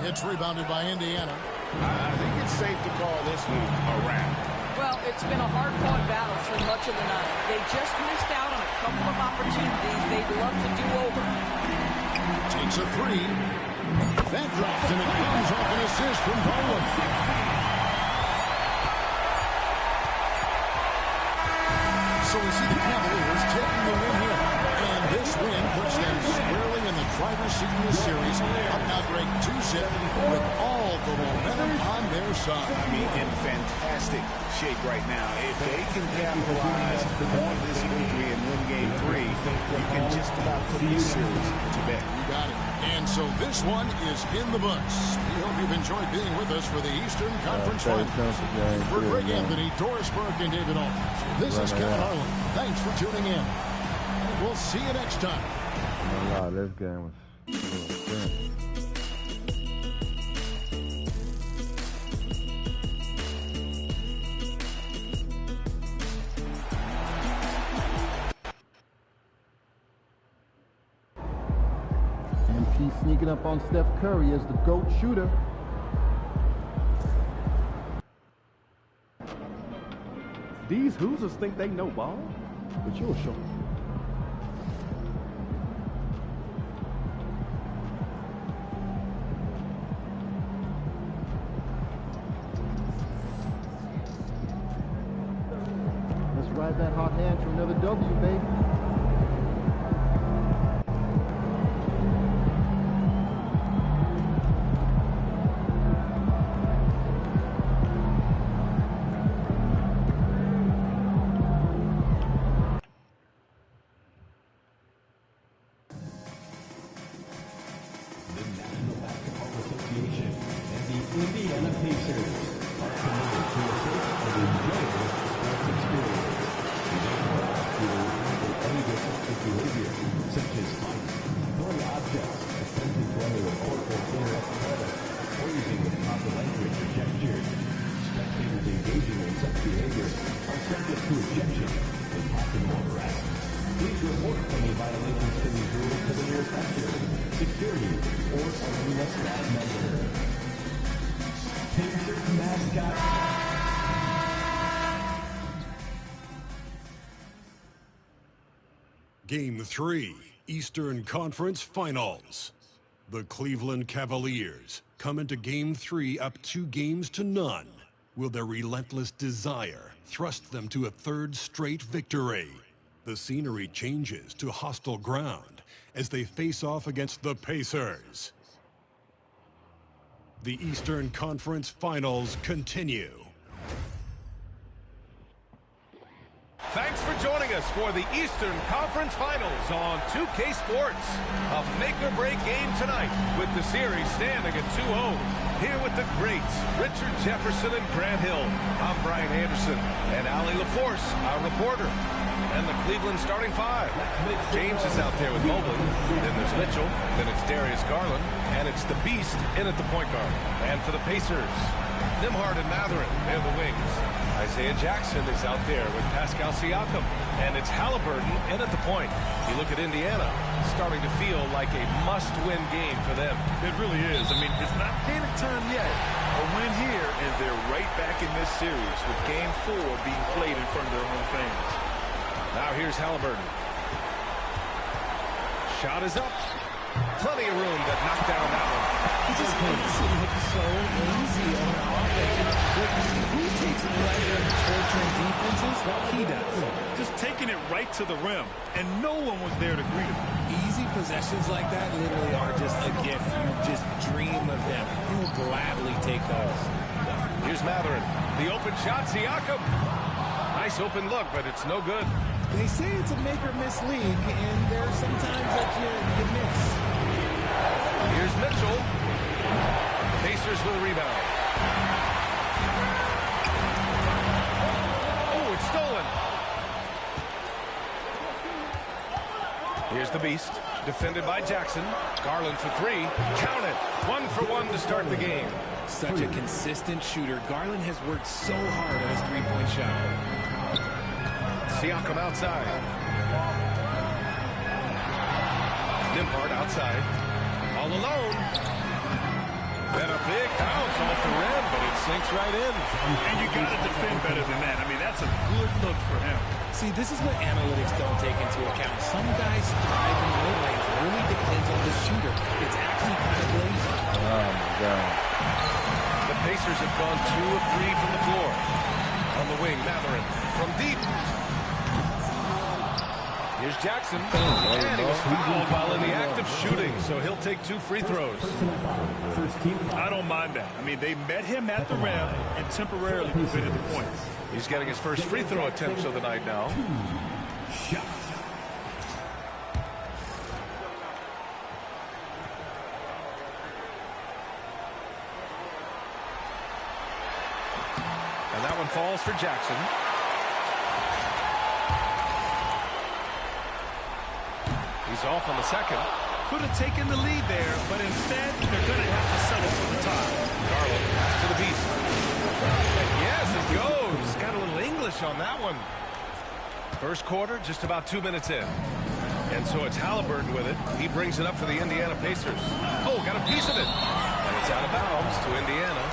S13: It's rebounded by Indiana.
S14: I think it's safe to call this one a wrap.
S15: Well, it's been a hard-fought battle through much of the night. They just missed out on a couple of opportunities they'd love to do over.
S13: Takes a 3. That drops, and it comes off an assist from Bowen. So we see the Cavaliers taking the win here. And this win puts them squarely in the driver's seat in this series. Up now ranked 2-0 with all the momentum on their side.
S14: I mean, in fantastic shape right now. If they can capitalize on this victory and win game 3, you can just about put this series to bed.
S13: You got it. And so this one is in the books. We hope you've enjoyed being with us for the Eastern Conference Finals. For Greg Anthony, Doris Burke, and David Aldridge, this is Kevin Harlan. Thanks for tuning in. And we'll see you next time.
S8: Wow, this game was intense.
S17: MP sneaking up on Steph Curry as the GOAT shooter.
S18: These Hoosiers think they know ball, but you'll show them.
S17: Let's ride that hot hand to another W, baby.
S12: Indiana Pacers are committed to a safe and enjoyable sports experience. They are to any disruptive behavior, such as fights, throwing objects, attempting to enter a court or indirect credit, or using improper language or gestures. Spectators engaging in such behavior are subject to ejection and possible arrest. Please report any violations to these rules to the nearest usher, security, or arena staff member. Pacers mascot.
S4: Game 3, Eastern Conference Finals. The Cleveland Cavaliers come into Game 3 up 2-0. Will their relentless desire thrust them to a third straight victory? The scenery changes to hostile ground as they face off against the Pacers. The Eastern Conference Finals continue.
S5: for joining us for the Eastern Conference Finals on 2K Sports. A make-or-break game tonight with the series standing at 2-0. Here with the greats, Richard Jefferson and Grant Hill. I'm Brian Anderson, and Allie LaForce, our reporter. And the Cleveland starting five. James is out there with Mobley. Then there's Mitchell. Then it's Darius Garland. And it's the Beast in at the point guard. And for the Pacers, Nembhard and Mathurin, they're the wings. Isaiah Jackson is out there with Pascal Siakam. And it's Halliburton in at the point. You look at Indiana, starting to feel like a must-win game for them.
S6: It really is. I mean, it's not panic time yet. A win here, and they're right back in this series with Game 4 being played in front of their home fans.
S5: Now here's Halliburton. Shot is up. Plenty of room to knock down that one.
S17: He just makes it look so easy on offense. Who takes pleasure in torturing defenses? He does.
S6: Just taking it right to the rim, and no one was there to greet him.
S17: Easy possessions like that literally are just a gift. You just dream of them. He'll gladly take those.
S5: Here's Mathurin. The open shot, Siakam. Nice open look, but it's no good.
S17: They say it's a make-or-miss league, and there's sometimes that you miss.
S5: Here's Mitchell. Pacers with a rebound. Oh, it's stolen. Here's the Beast. Defended by Jackson. Garland for three. Count it. 1-for-1 to start the game.
S17: Such a consistent shooter. Garland has worked so hard on his three-point shot.
S5: Siakam outside. Nembhard outside. All alone. Then a big bounce off the rim, but it sinks right in.
S6: And you got to defend better than that. I mean, that's a good look for him.
S17: See, this is what analytics don't take into account. Some guys thrive in the mid-range. Really depends on the shooter. It's actually kind of lazy.
S8: Oh, my God.
S5: The Pacers have gone 2 of 3 from the floor. On the wing, Mathurin from deep. Here's Jackson, and he was fouled while in the act of shooting, so he'll take 2 free throws.
S6: I don't mind that. I mean, they met him at the rim and temporarily prevented the points.
S5: He's getting his first free throw attempts of the night now. And that one falls for Jackson. He's off on the second.
S6: Could have taken the lead there, but instead, they're going to have to settle for the tie.
S5: Garland pass to the Beast. And yes, it goes. Got a little English on that one. First quarter, just about 2 minutes in. And so it's Halliburton with it. He brings it up for the Indiana Pacers. Oh, got a piece of it. And it's out of bounds to Indiana.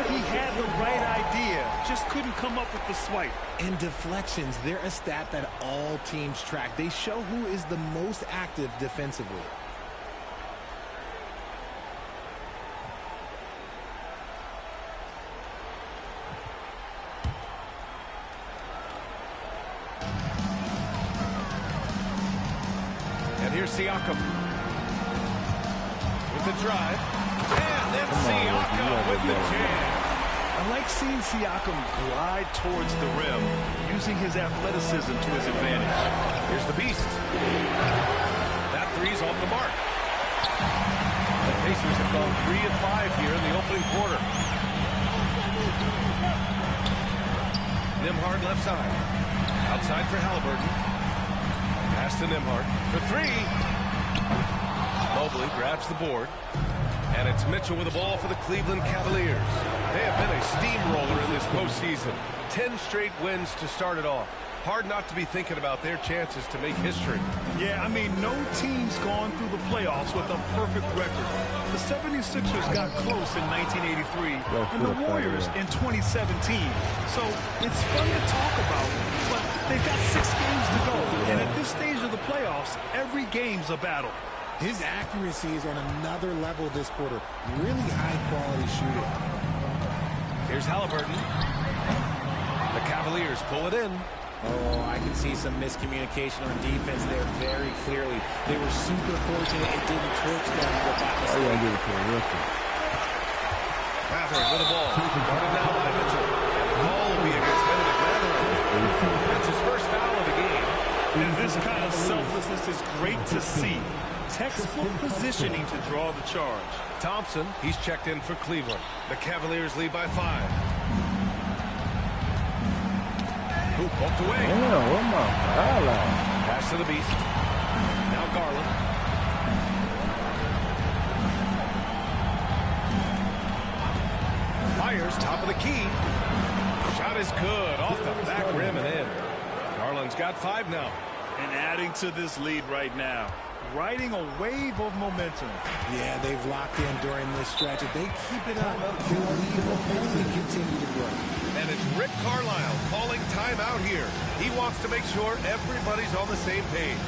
S6: He had the right idea, just couldn't come up with the swipe.
S17: And deflections, they're a stat that all teams track. They show who is the most active defensively.
S5: And here's Siakam with the drive. And then Siakam with the jam.
S6: I like seeing Siakam glide towards the rim, using his athleticism to his advantage.
S5: Here's the Beast. That three's off the mark. The Pacers have gone 3 of 5 here in the opening quarter. Nembhard left side. Outside for Halliburton. Pass to Nembhard for 3. Mobley grabs the board. And it's Mitchell with the ball for the Cleveland Cavaliers. They have been a steamroller in this postseason. 10 straight wins to start it off. Hard not to be thinking about their chances to make history.
S6: Yeah, I mean, no team's gone through the playoffs with a perfect record. The 76ers got close in 1983, and the Warriors in 2017. So it's fun to talk about, but they've got 6 games to go. And at this stage of the playoffs, every game's a battle.
S17: His accuracy is on another level this quarter. Really high-quality shooting.
S5: Here's Halliburton. The Cavaliers pull it in.
S17: Oh, I can see some miscommunication on defense there very clearly. They were super fortunate it didn't torch them with that mistake.
S5: Mathurin with the ball. Guarded now by Mitchell. And the ball will be against Benedict Mathurin. That's his first foul of the game.
S6: selflessness is great to see. Textbook positioning to draw the charge.
S5: Thompson, he's checked in for Cleveland. The Cavaliers lead by 5. Who poked away?
S8: Damn, what my highlight?
S5: Pass to the Beast. Now Garland. Fires top of the key. Shot is good. Off the back rim and in. Garland's got 5 now.
S6: And adding to this lead right now. Riding a wave of momentum.
S1: Yeah, they've locked in during this stretch. If they keep it up, their lead will only continue to grow.
S5: And it's Rick Carlisle calling timeout here. He wants to make sure everybody's on the same page.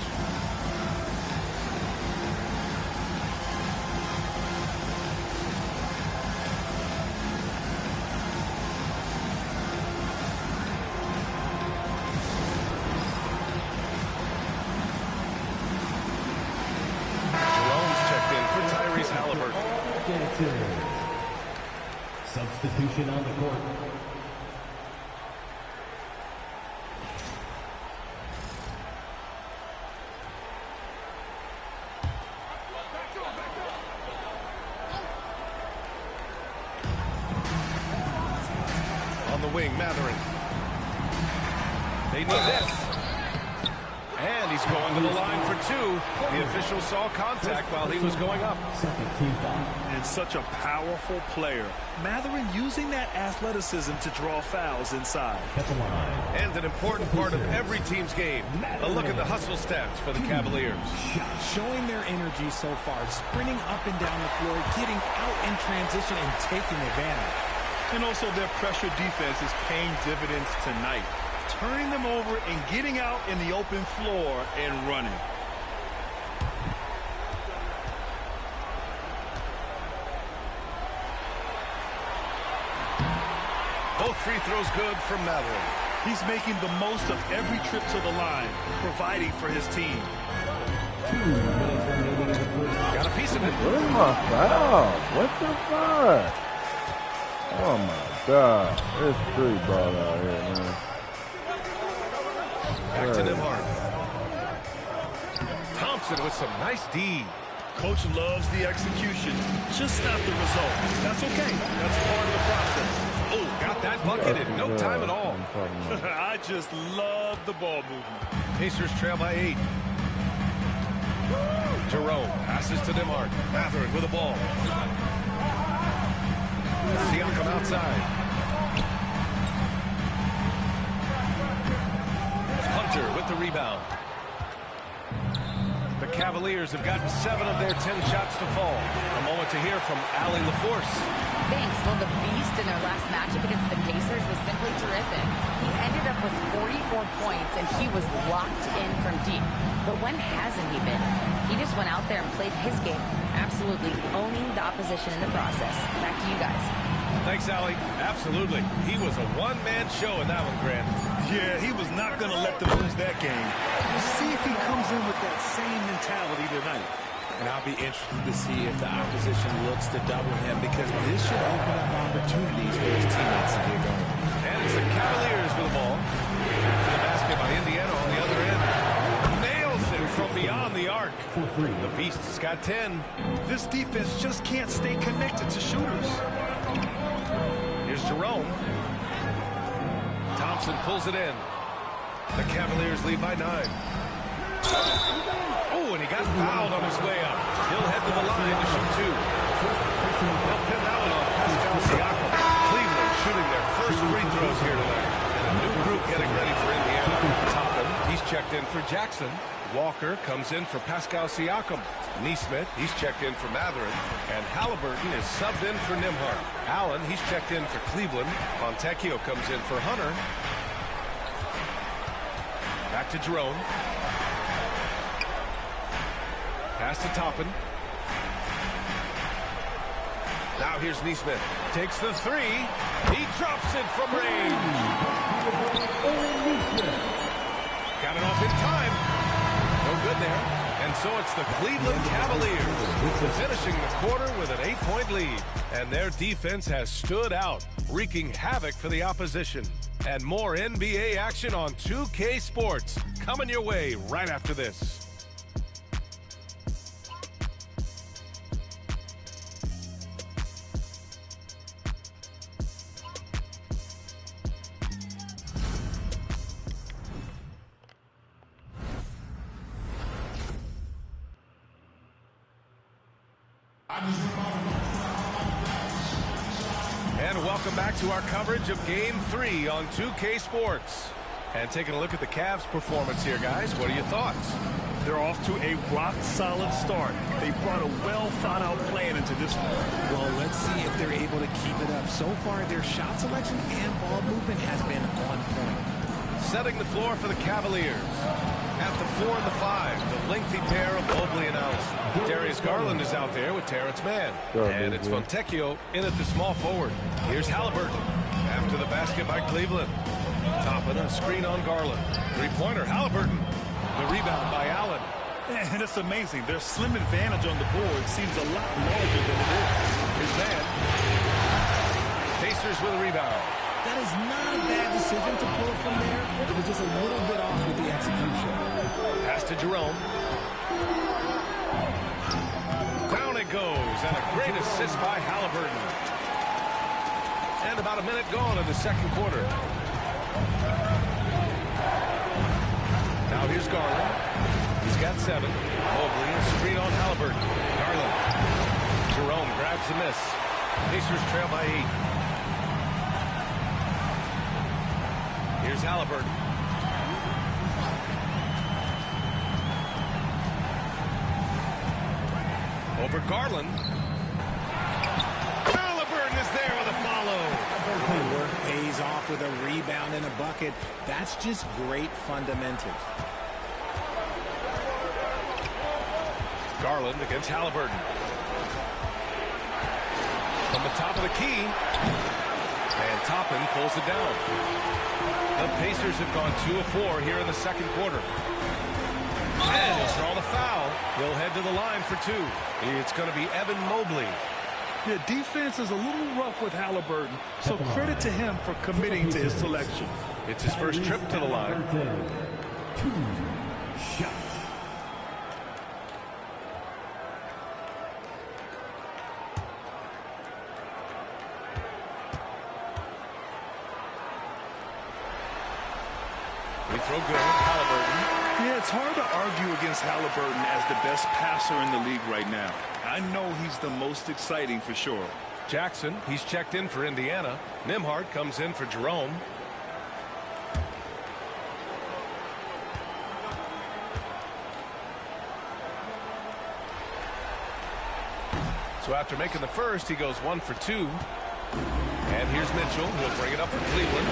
S12: Substitution on the court.
S5: On the wing, Mathurin. They need this. And he's going to the line for 2. The official saw contact while he was going up.
S6: And such a powerful player. Mathurin using that athleticism to draw fouls inside.
S5: And an important part of every team's game. A look at the hustle stats for the Cavaliers.
S17: Showing their energy so far, sprinting up and down the floor, getting out in transition and taking advantage.
S6: And also their pressure defense is paying dividends tonight. Turning them over and getting out in the open floor and running.
S5: Both free throws good from Mathurin.
S6: He's making the most of every trip to the line, providing for his team.
S5: Got a piece of it.
S8: What is my foul? What the fuck? Oh my God. There's 3 ball out here, man.
S5: Back to Nembhard. Thompson with some nice D.
S6: Coach loves the execution, just not the result. That's okay. That's part of the process.
S5: Oh, got that bucket in no time at all.
S6: I just love the ball movement.
S5: Pacers trail by 8. Jerome passes to Nembhard. Mathurin with the ball. Siakam outside. Hunter with the rebound. The Cavaliers have gotten 7 of their 10 shots to fall. A moment to hear from Allie LaForce.
S7: Thanks. Well, the Beast in their last matchup against the Pacers was simply terrific. He ended up with 44 points, and he was locked in from deep. But when hasn't he been? He just went out there and played his game, absolutely owning the opposition in the process. Back to you guys.
S5: Thanks, Allie. Absolutely. He was a one-man show in that one, Grant.
S6: Yeah, he was not going to let them lose that game. We'll see if he comes in with that same mentality tonight.
S1: And I'll be interested to see if the opposition looks to double him, because this should open up opportunities for his teammates to get going.
S5: And it's the Cavaliers with the ball. After the basket by Indiana on the other end. Nails it from beyond the arc. The Beast's got 10.
S6: This defense just can't stay connected to shooters.
S5: Here's Jerome. Thompson pulls it in. The Cavaliers lead by 9. Oh, and he got fouled on his way up. He'll head to the line to shoot 2. They'll pin that one on Pascal Siakam. Cleveland shooting their first free throws here tonight. And a new group getting ready for Indiana. Toppin, he's checked in for Jackson. Walker comes in for Pascal Siakam. Neesmith, he's checked in for Mathurin. And Halliburton is subbed in for Nembhard. Allen, he's checked in for Cleveland. Fontecchio comes in for Hunter. Back to Jerome. Pass to Toppin. Now here's Neesmith. Takes the 3. He drops it from range. Got it off in time. No good there. And so it's the Cleveland Cavaliers finishing the quarter with an 8-point lead. And their defense has stood out, wreaking havoc for the opposition. And more NBA action on 2K Sports coming your way right after this. And welcome back to our coverage of Game 3 on 2K Sports. And taking a look at the Cavs' performance here, guys. What are your thoughts?
S6: They're off to a rock-solid start. They brought a well-thought-out plan into this one.
S1: Well, let's see if they're able to keep it up. So far, their shot selection and ball movement has been on point.
S5: Setting the floor for the Cavaliers. At the 4 and the 5, the lengthy pair of Mobley and Allen. Darius Garland is out there with Terrence Mann. And it's Fontecchio in at the small forward. Here's Halliburton after the basket by Cleveland. Topping a screen on Garland. Three-pointer, Halliburton. The rebound by Allen.
S6: And it's amazing. Their slim advantage on the board seems a lot larger than it is.
S5: Here's Mann. Pacers with a rebound.
S1: That is not a bad decision to pull it from there. It was just a little bit off with the execution.
S5: Pass to Jerome. Down it goes, and a great assist by Halliburton. And about a minute gone in the second quarter. Now here's Garland. He's got 7. Mobley, screen on Halliburton. Garland. Jerome grabs the miss. Pacers trail by 8. Here's Halliburton. Over Garland. Halliburton is there with a follow.
S1: Good work pays off with a rebound and a bucket. That's just great fundamentals.
S5: Garland against Halliburton. From the top of the key. And Toppin pulls it down. The Pacers have gone 2 of 4 here in the second quarter. And he'll draw the foul. He'll head to the line for 2. It's going to be Evan Mobley.
S6: The defense is a little rough with Halliburton, so credit to him for committing to his selection.
S5: It's his first trip to the line.
S12: 2 shots.
S5: Free throw good. Halliburton.
S6: Yeah, it's hard to argue against Halliburton as the best passer in the league right now. I know he's the most exciting for sure.
S5: Jackson, he's checked in for Indiana. Nembhard comes in for Jerome. So after making the first, he goes 1 for 2. And here's Mitchell. He'll bring it up for Cleveland.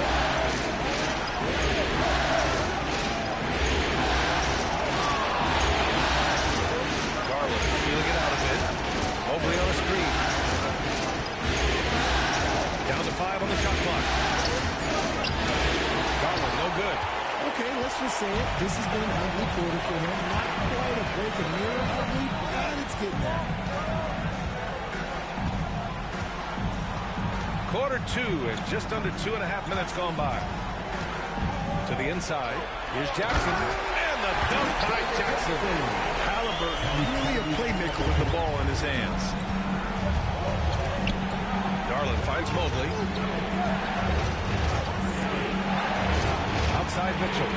S5: Garland feeling it out a bit. Mobley on a screen. Down to 5 on the shot clock. Garland, no good.
S1: Okay, let's just say it. This has been an ugly quarter for him. Not quite a break of mirror ugly, but it's getting there.
S5: Quarter 2 and just under 2.5 minutes gone by. To the inside. Here's Jackson. And the dunk by Jackson.
S6: Halliburton, really a playmaker with the ball in his hands.
S5: Garland finds Mobley. Outside Mitchell.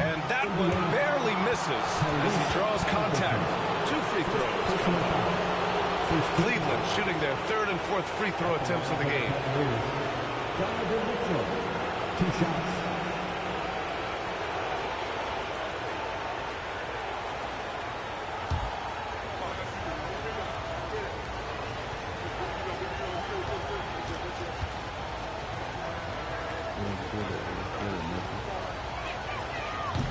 S5: And that one barely misses as he draws contact. 2 free throws. Cleveland shooting their 3rd and 4th free throw attempts of the game.
S12: 2 shots.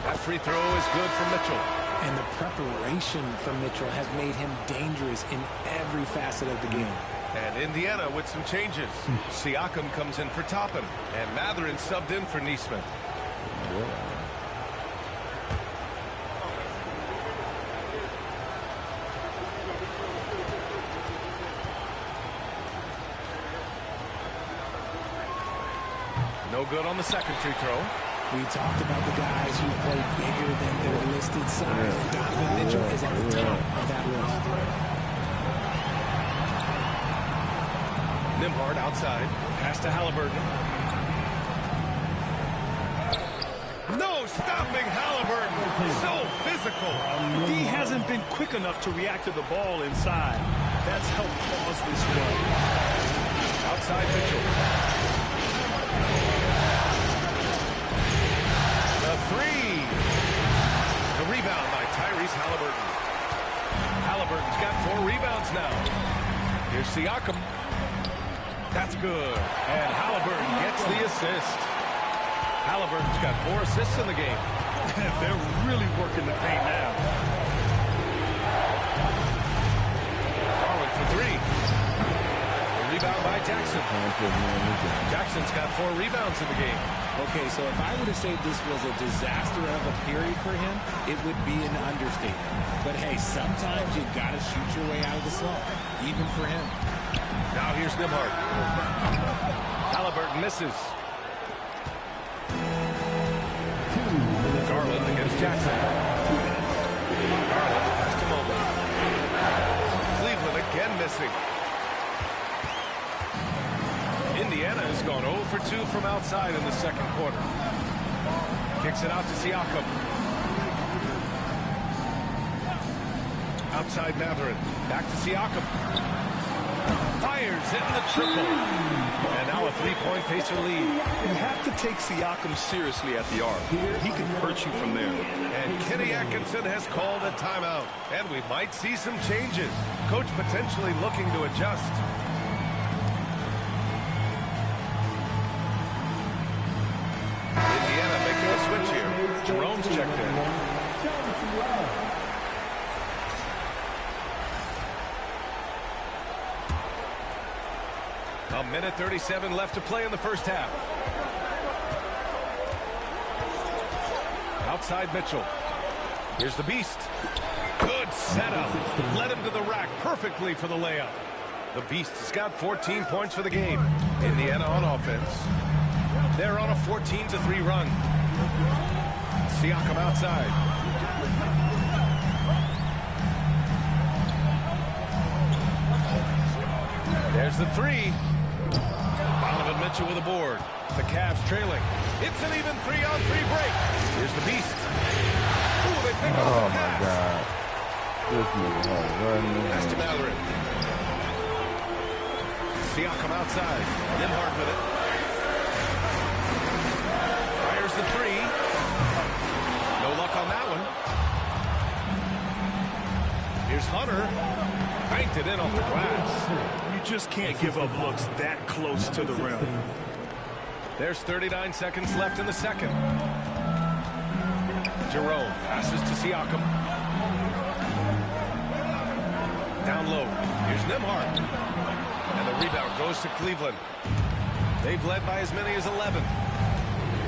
S5: That free throw is good for Mitchell.
S1: And the preparation from Mitchell has made him dangerous in every facet of the game.
S5: And Indiana with some changes. Siakam comes in for Toppin. And Mathurin subbed in for Nesmith. good on the second free throw.
S1: We talked about the guys who play bigger than their listed size. Donovan Mitchell is at the top of that list.
S5: Nembhard outside. Pass to Halliburton. No stopping Halliburton. So physical.
S6: He hasn't been quick enough to react to the ball inside. That's helped cause this run.
S5: Outside Mitchell. The three. The rebound by Tyrese Halliburton. Halliburton's got 4 rebounds now. Here's Siakam. That's good. And Halliburton gets the assist. Halliburton's got 4 assists in the game.
S6: They're really working the paint now.
S5: Garland for 3. A rebound by Jackson. Jackson's got 4 rebounds in the game.
S1: Okay, so if I were to say this was a disaster of a period for him, it would be an understatement. But hey, sometimes you got to shoot your way out of the slump, even for him.
S5: Now here's Nembhard. Halliburton misses. Garland against Jackson. Garland pass to Mobley. Cleveland again missing. Indiana has gone 0 for 2 from outside in the second quarter. Kicks it out to Siakam. Outside Mathurin. Back to Siakam. Fires in the triple. And now a 3-point Pacer lead.
S6: You have to take Siakam seriously at the arc. He can hurt you from there.
S5: And Kenny Atkinson has called a timeout. And we might see some changes. Coach potentially looking to adjust. Indiana making a switch here. Jerome's checked in. A minute 37 left to play in the first half. Outside Mitchell. Here's the Beast. Good setup. Led him to the rack perfectly for the layup. The Beast has got 14 points for the game. Indiana on offense. They're on a 14-3 run. Siakam outside. There's the 3. Donovan Mitchell with a board. The Cavs trailing. It's an even 3-on-3 break. Here's the Beast. Ooh, they pick up the pass.
S8: My God. This nigga running.
S5: Pass to Mathurin. Siakam outside. Nembhard with it. Fires the 3. No luck on that one. Here's Hunter. Banked it in off the glass.
S6: You just can't give up looks that close to the rim.
S5: There's 39 seconds left in the second. Jerome passes to Siakam. Down low. Here's Nembhard. And the rebound goes to Cleveland. They've led by as many as 11.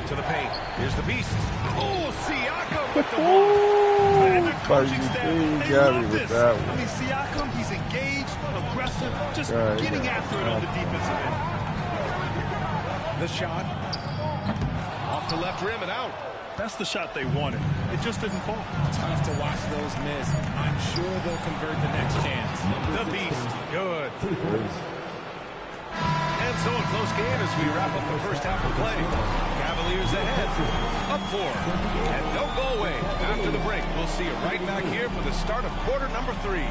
S5: To the paint. Here's the Beast. Oh, Siakam with the ball.
S6: And the coaching staff, they love this. I mean, Siakam, he's engaged, aggressive, just getting after it on the defensive end.
S5: The shot. Off the left rim and out.
S6: That's the shot they wanted. It just didn't fall.
S1: Tough to watch those miss. I'm sure they'll convert the next chance.
S5: The Beast. Good. And so a close game as we wrap up the first half of play. Cavaliers ahead. Up 4. And don't go away. After the break, we'll see you right back here for the start of quarter number 3.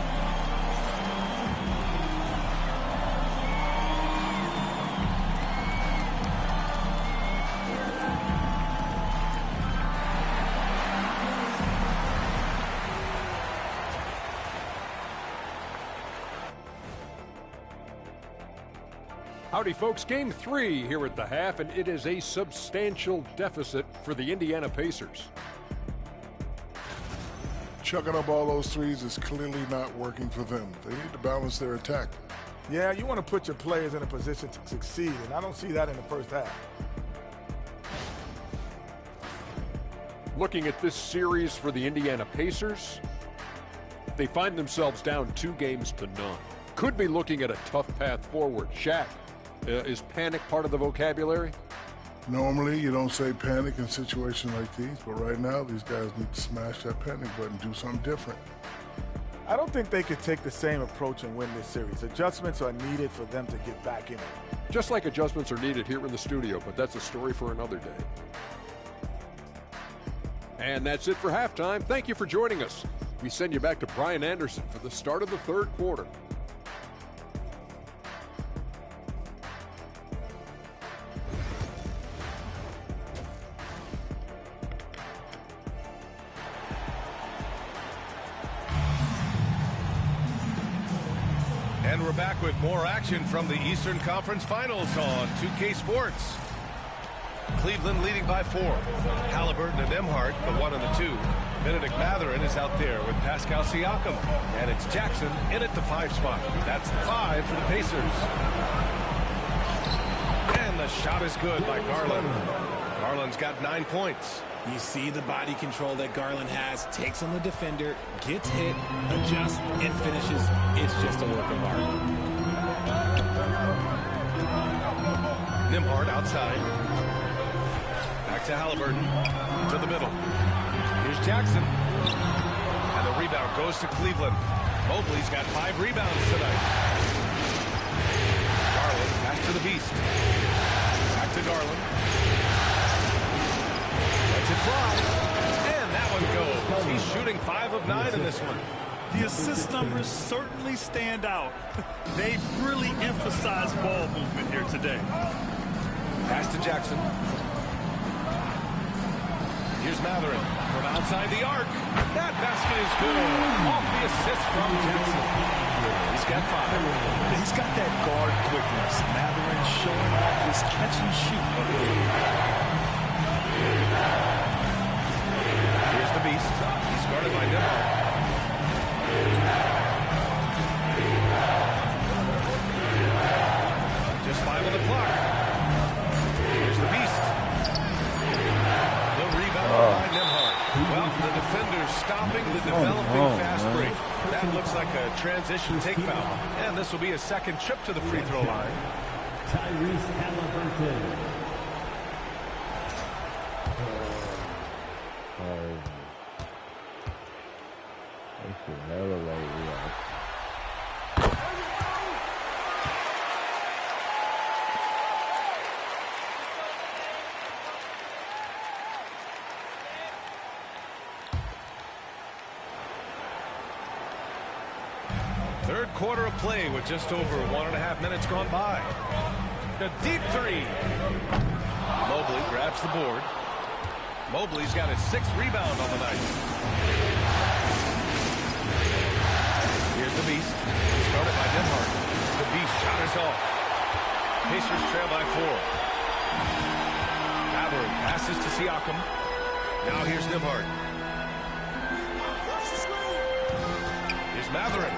S9: Howdy, folks. Game 3 here at the half, and it is a substantial deficit for the Indiana Pacers.
S11: Chucking up all those threes is clearly not working for them. They need to balance their attack.
S10: Yeah, you want to put your players in a position to succeed, and I don't see that in the first half.
S9: Looking at this series for the Indiana Pacers, they find themselves down 2 games to none. Could be looking at a tough path forward. Shaq, is panic part of the vocabulary?
S11: Normally, you don't say panic in situations like these, but right now, these guys need to smash that panic button, do something different.
S6: I don't think they could take the same approach and win this series. Adjustments are needed for them to get back in it.
S9: Just like adjustments are needed here in the studio, but that's a story for another day. And that's it for halftime. Thank you for joining us. We send you back to Brian Anderson for the start of the third quarter.
S5: And we're back with more action from the Eastern Conference Finals on 2K Sports. Cleveland leading by 4. Halliburton and Nembhard, the 1 and the 2. Bennedict Mathurin is out there with Pascal Siakam. And it's Jackson in at the 5 spot. That's the 5 for the Pacers. And the shot is good by Garland. Garland's got 9 points.
S1: You see the body control that Garland has, takes on the defender, gets hit, adjusts, and finishes. It's just a work of art.
S5: Nembhard outside. Back to Halliburton. To the middle. Here's Jackson. And the rebound goes to Cleveland. Mobley's got 5 rebounds tonight. Garland back to the beast. Back to Garland. Lets it fly. And that one goes. He's shooting 5 of 9 in this one.
S10: The assist numbers certainly stand out. They've really emphasized ball movement here today.
S5: Pass to Jackson. Here's Mathurin from outside the arc. That basket is good. Off the assist from Jackson. He's got 5.
S10: He's got that guard quickness. Mathurin showing off his catch and shoot ability.
S5: Here's the beast. He's guarded by Nembhard. Just 5 on the clock. Here's the beast. The rebound by Nembhard. Well, the defender's stopping the developing fast break. That looks like a transition take foul. And this will be a second trip to the free throw line.
S12: Tyrese Halliburton.
S8: That's a hell of a reaction.
S5: Third quarter of play with just over 1.5 minutes gone by. The deep 3. Mobley grabs the board. Mobley's got his 6th rebound on the night. Here's the beast. Started by Nembhard. The beast shot is off. Pacers trail by 4. Mathurin passes to Siakam. Now here's Nembhard. Here's Mathurin.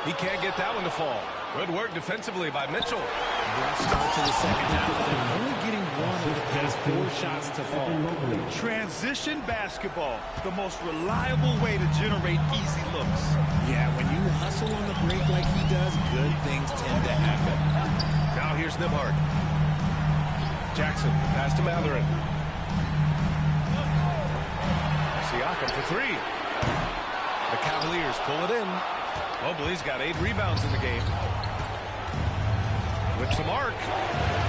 S5: He can't get that one to fall. Good work defensively by Mitchell.
S1: Rough start to the second half. They're only getting 1 of the past 4 shots to fall.
S10: Transition basketball, the most reliable way to generate easy looks.
S1: Yeah, when you hustle on the break like he does, good things tend to happen.
S5: Now here's Nembhard. Jackson, pass to Mathurin. Siakam for 3. The Cavaliers pull it in. Mobley's got 8 rebounds in the game. Whips the mark.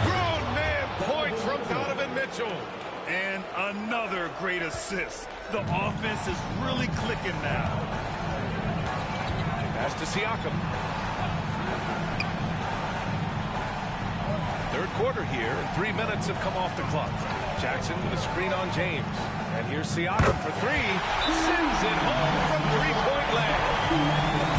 S5: Grown man point from Donovan Mitchell.
S10: And another great assist. The offense is really clicking now.
S5: Pass to Siakam. Third quarter here, and 3 minutes have come off the clock. Jackson with a screen on James. And here's Siakam for 3. Sends it home from 3-point land.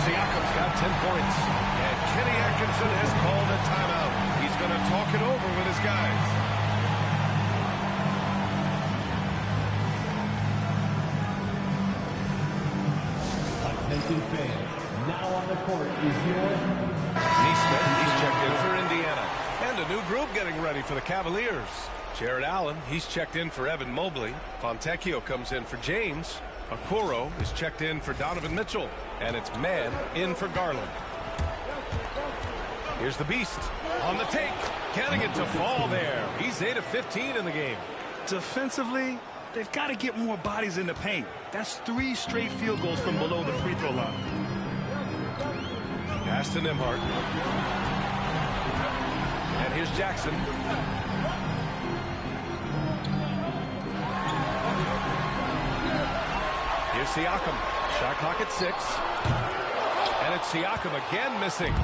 S5: Siakam's got 10 points. And Kenny Atkinson has called a timeout. He's going to talk it over with his guys.
S12: Attention fans, now on the court is your
S5: Neesmith, he's checked in for Indiana. And a new group getting ready for the Cavaliers. Jared Allen, he's checked in for Evan Mobley. Fontecchio comes in for James. Okoro is checked in for Donovan Mitchell. And it's Mann in for Garland. Here's the beast. On the take, getting it to fall there. He's 8 of 15 in the game.
S6: Defensively, they've got to get more bodies in the paint. That's 3 straight field goals from below the free throw line.
S5: Pass to Nembhard. And here's Jackson. Here's Siakam. Shot clock at 6. And it's Siakam again missing.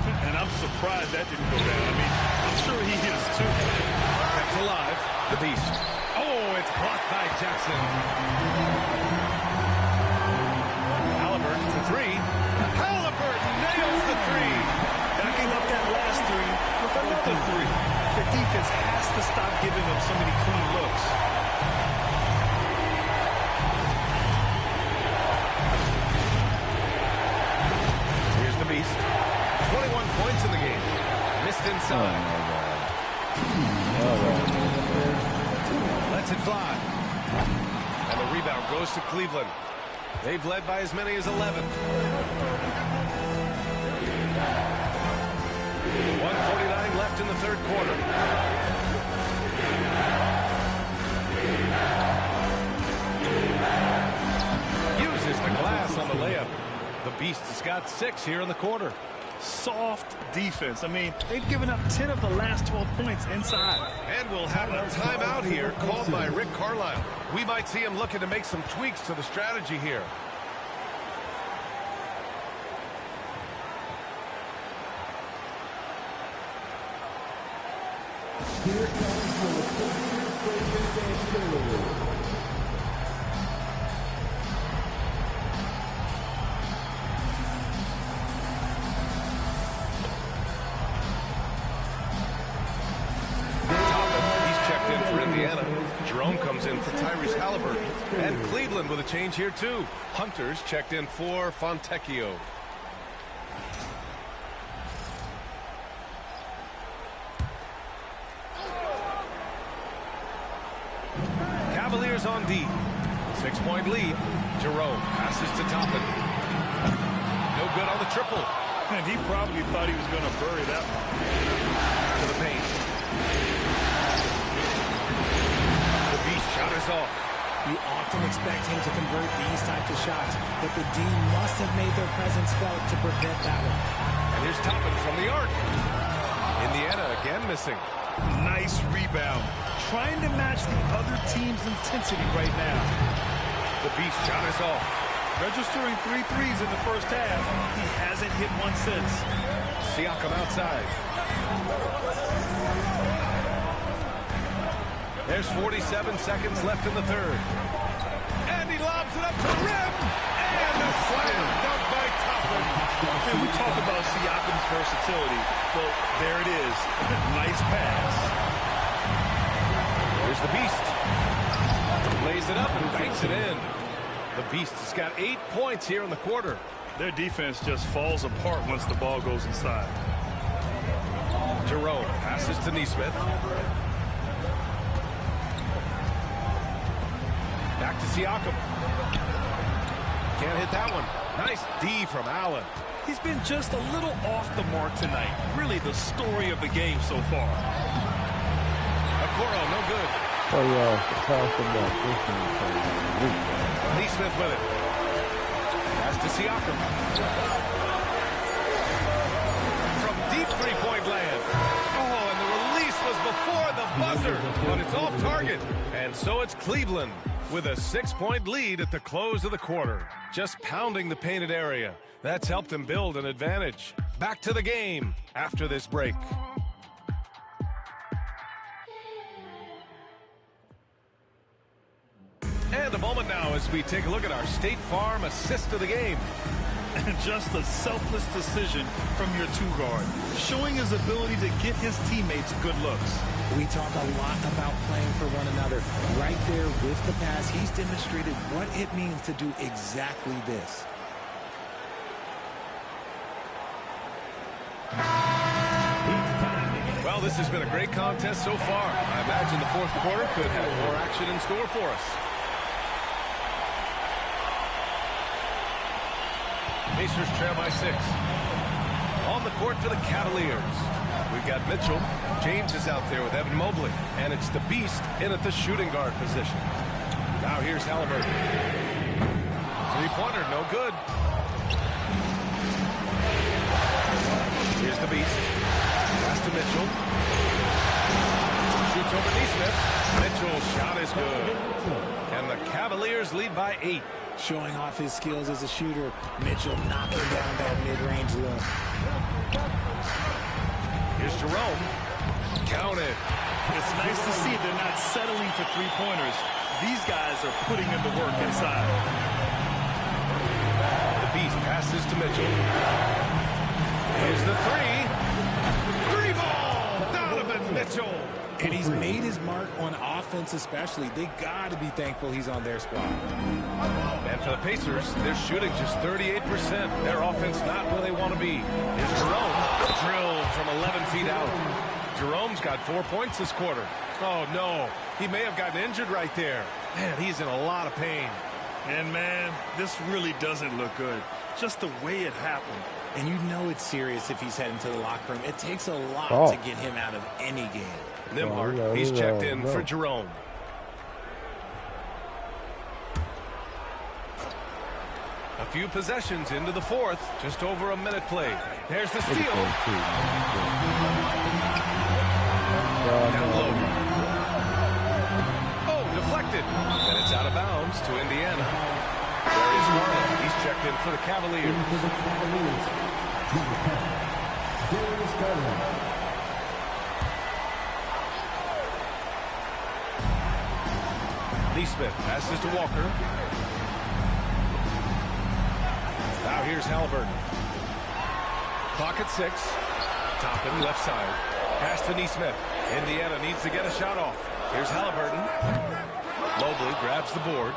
S6: And I'm surprised that didn't go down. I mean, I'm sure he is too.
S5: Kept alive, the beast. Oh, it's blocked by Jackson. Halliburton for 3. Halliburton nails the 3.
S6: Backing up that last 3 with another 3. The defense has to stop giving them so many clean looks.
S5: Here's the beast. 21 points in the game. Missed inside. Lets it fly. And the rebound goes to Cleveland. They've led by as many as 11. 1:49 left in the third quarter. Uses the glass on the layup. The Beast has got 6 here in the quarter.
S6: Soft defense. I mean, they've given up 10 of the last 12 points inside.
S5: And we'll have a timeout here called by Rick Carlisle. We might see him looking to make some tweaks to the strategy here.
S12: Here comes the
S5: Jerome comes in for Tyrese Halliburton. And Cleveland with a change here, too. Hunter's checked in for Fontecchio. Cavaliers on D. 6-point lead. Jerome passes to Toppin. No good on the triple.
S6: And he probably thought he was going to bury that one.
S5: To the paint. Shot is off.
S1: You often expect him to convert these types of shots, but the D must have made their presence felt to prevent that one.
S5: And here's Toppin from the arc. Indiana again missing.
S6: Nice rebound. Trying to match the other team's intensity right now.
S5: The Beast shot is off.
S6: Registering 3 threes in the first half. He hasn't hit one since.
S5: Siakam outside. There's 47 seconds left in the third. And he lobs it up to the rim. And a slam dunk by Toppin.
S6: And we talk about Siakam's versatility. Well, there it is. Nice pass.
S5: Here's the Beast. Lays it up and banks it in. The Beast has got 8 points here in the quarter.
S6: Their defense just falls apart once the ball goes inside.
S5: Jerome passes to Nesmith. Back to Siakam. Can't hit that one. Nice D from Allen.
S6: He's been just a little off the mark tonight. Really the story of the game so far.
S5: Okoro, no good.
S8: Oh, yeah, pass the ball.
S5: Nesmith with it. Pass to Siakam. From deep three-point land. Oh, and the release was before the buzzer, but it's off target. And so it's Cleveland with a 6-point lead at the close of the quarter. Just pounding the painted area. That's helped them build an advantage. Back to the game after this break. And a moment now as we take a look at our State Farm assist of the game.
S6: And just a selfless decision from your 2-guard, showing his ability to get his teammates good looks.
S1: We talk a lot about playing for one another. Right there with the pass, he's demonstrated what it means to do exactly this.
S5: Well, this has been a great contest so far. I imagine the fourth quarter could have more action in store for us. Pacers trail by 6. On the court for the Cavaliers. We've got Mitchell. James is out there with Evan Mobley. And it's the Beast in at the shooting guard position. Now here's Halliburton. Three-pointer, no good. Here's the Beast. Pass to Mitchell. Shoots over Neesmith. Mitchell's shot is good. And the Cavaliers lead by 8.
S1: Showing off his skills as a shooter. Mitchell knocking down that mid-range look.
S5: Here's Jerome. Count it.
S6: It's nice to see they're not settling for three-pointers. These guys are putting in the work inside.
S5: The Beast passes to Mitchell. Here's the three. 3-ball. Donovan Mitchell.
S1: And he's made his mark on offense especially. They got to be thankful he's on their squad.
S5: And for the Pacers, they're shooting just 38%. Their offense not where they want to be. Here's Jerome. Drilled from 11 feet out. Jerome's got 4 points this quarter. Oh, no. He may have gotten injured right there. Man, he's in a lot of pain.
S6: And, man, this really doesn't look good. Just the way it happened.
S1: And you know it's serious if he's heading to the locker room. It takes a lot to get him out of any game.
S5: Nembhard, he's checked in for Jerome. A few possessions into the fourth. Just over a minute played. There's the steal. Down low. Oh, deflected. And it's out of bounds to Indiana. Darius Garland, he's checked in for the Cavaliers.
S12: Darius Garland.
S5: Neesmith passes to Walker. Now here's Halliburton. Clock at 6. Toppin left side. Pass to Neesmith. Indiana needs to get a shot off. Here's Halliburton. Mobley grabs the board.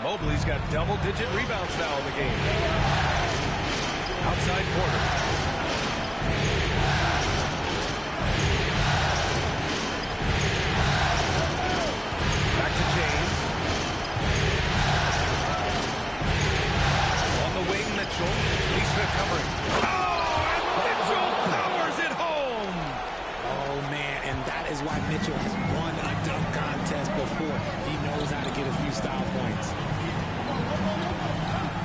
S5: Mobley's got double-digit rebounds now in the game. Outside corner. Back to James. On the wing, Mitchell. Neesmith covering. Oh, and Mitchell powers it home.
S1: Oh, man, and that is why Mitchell has won a dunk contest before. He knows how to get a few style points.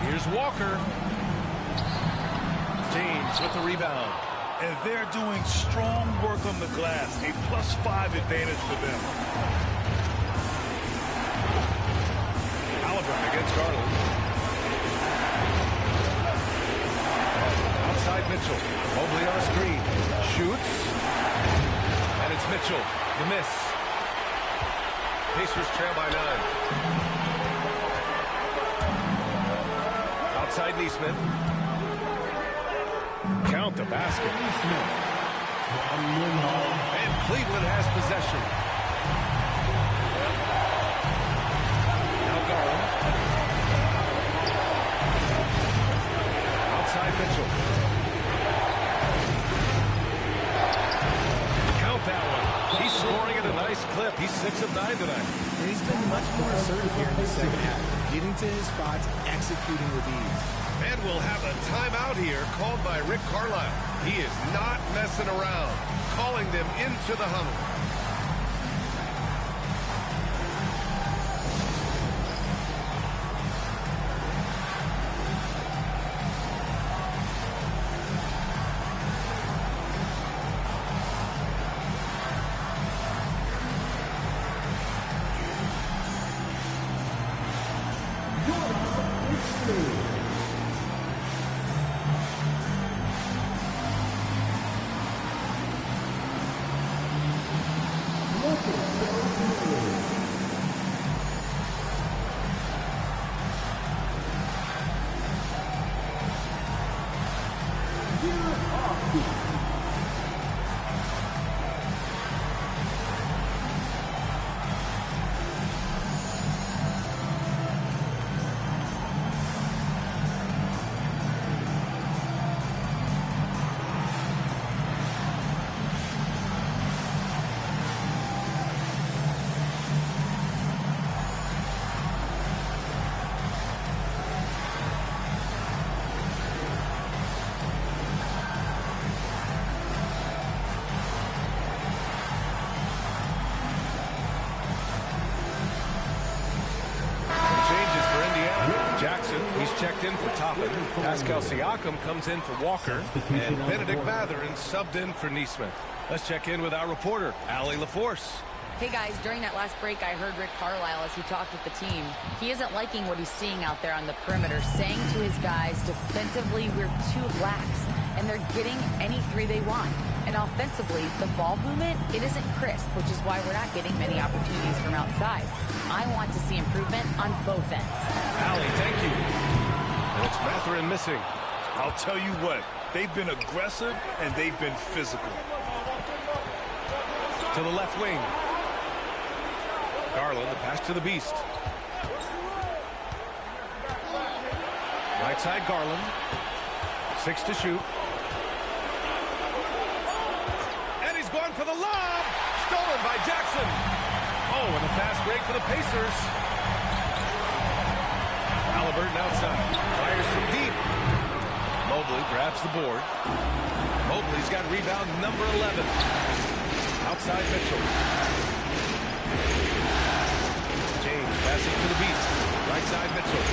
S5: Here's Walker. James with the rebound.
S6: And they're doing strong work on the glass. A +5 advantage for them.
S5: Halliburton against Garland. Outside Mitchell. Mobley on a screen. Shoots. And it's Mitchell. The miss. Pacers trail by 9. Outside Neesmith. Count the basket. And Cleveland has possession. Now Garland. Outside Mitchell. Count that one. He's scoring at a nice clip. He's 6 of 9 tonight.
S1: And he's been much more assertive here in the second half. Getting to his spots, executing with ease.
S5: And we'll have a timeout here called by Rick Carlisle. He is not messing around, calling them into the huddle. checked in for Toppin. Pascal Siakam comes in for Walker. And Benedict Mathurin subbed in for Neesmith. Let's check in with our reporter, Allie LaForce.
S7: Hey guys, during that last break, I heard Rick Carlisle as he talked with the team. He isn't liking what he's seeing out there on the perimeter, saying to his guys, defensively, we're too lax, and they're getting any three they want. And offensively, the ball movement, it isn't crisp, which is why we're not getting many opportunities from outside. I want to see improvement on both ends.
S5: Allie, thank you. And it's Mathurin missing.
S6: I'll tell you what, they've been aggressive and they've been physical.
S5: To the left wing. Garland, the pass to the Beast. Right side, Garland. 6 to shoot. And he's going for the lob. Stolen by Jackson. Oh, and a fast break for the Pacers. Halliburton outside. Fires from deep. Mobley grabs the board. Mobley's got rebound number 11. Outside Mitchell. James passes to the Beast. Right side Mitchell.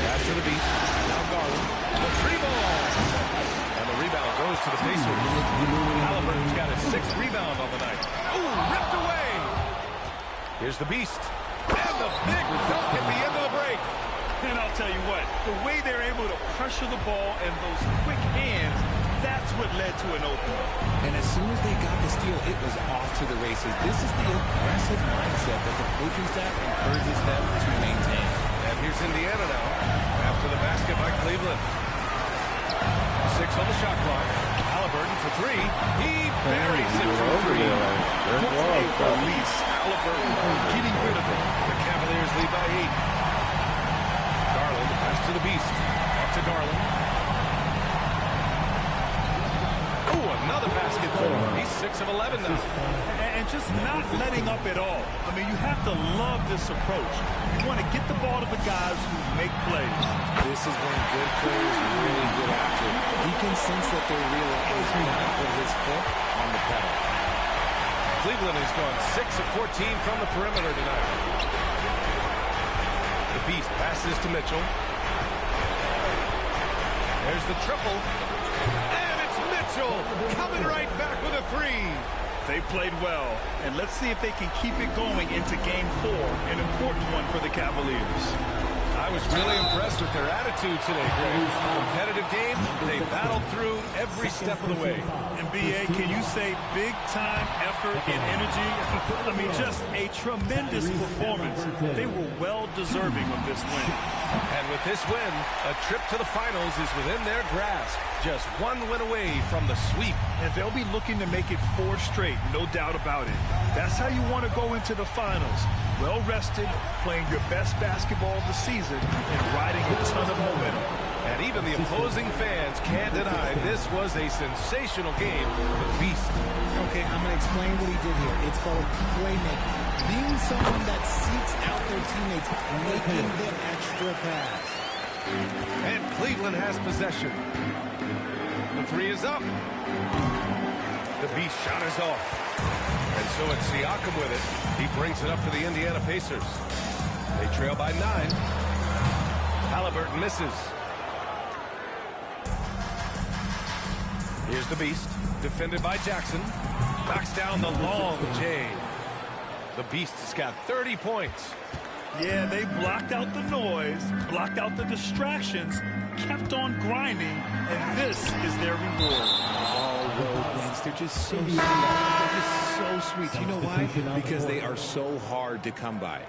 S5: Pass to the Beast. Now Garland. The free ball. And the rebound goes to the Pacers. Halliburton's got his 6th rebound on the night. Ooh, ripped away. Here's the Beast. And the big dunk at the end of the break.
S6: And I'll tell you what, the way they're able to pressure the ball and those quick hands, that's what led to an opener.
S1: And as soon as they got the steal, it was off to the races. This is the aggressive mindset that the coaching staff encourages them to maintain.
S5: And here's Indiana now, after the basket by Cleveland. 6 on the shot clock. Halliburton for 3. He buries it from 3.
S6: Release Halliburton getting rid of it.
S5: The Cavaliers lead by 8. Garland, the pass to the Beast. Back to Garland. Ooh, another basket for him. He's 6 of 11 now.
S6: And just not letting up at all. I mean, you have to love this approach. You want to get the ball to the guys who make plays.
S1: This is when good players really get after it. He can sense that they're reeling, and he's going to put his foot on the pedal.
S5: Cleveland has gone 6 of 14 from the perimeter tonight. The Beast passes to Mitchell. There's the triple. And it's Mitchell coming right back with a 3.
S6: They played well, and let's see if they can keep it going into Game 4, an important one for the Cavaliers.
S5: I was really impressed with their attitude today, Greg. Competitive game, they battled through every step of the way.
S6: And B.A., can you say big-time effort and energy? I mean, just a tremendous performance. They were well-deserving of this win.
S5: And with this win, a trip to the finals is within their grasp. Just one win away from the sweep.
S6: And they'll be looking to make it 4 straight, no doubt about it. That's how you want to go into the finals. Well-rested, playing your best basketball of the season, and riding a ton of momentum.
S5: And even the opposing fans can't deny this was a sensational game for the Beast.
S1: Okay, I'm going to explain what he did here. It's called playmaking. Being someone that seeks out their teammates, making the extra pass.
S5: And Cleveland has possession. The 3 is up. The Beast shot is off. And so it's Siakam with it. He brings it up for the Indiana Pacers. They trail by 9. Halliburton misses. Here's the Beast, defended by Jackson. Knocks down the long J. The Beast has got 30 points.
S6: Yeah, they blocked out the noise, blocked out the distractions, kept on grinding, and this is their reward.
S1: All road wins. They're just so sweet. They're just so sweet. You know why? Because they are so hard to come by.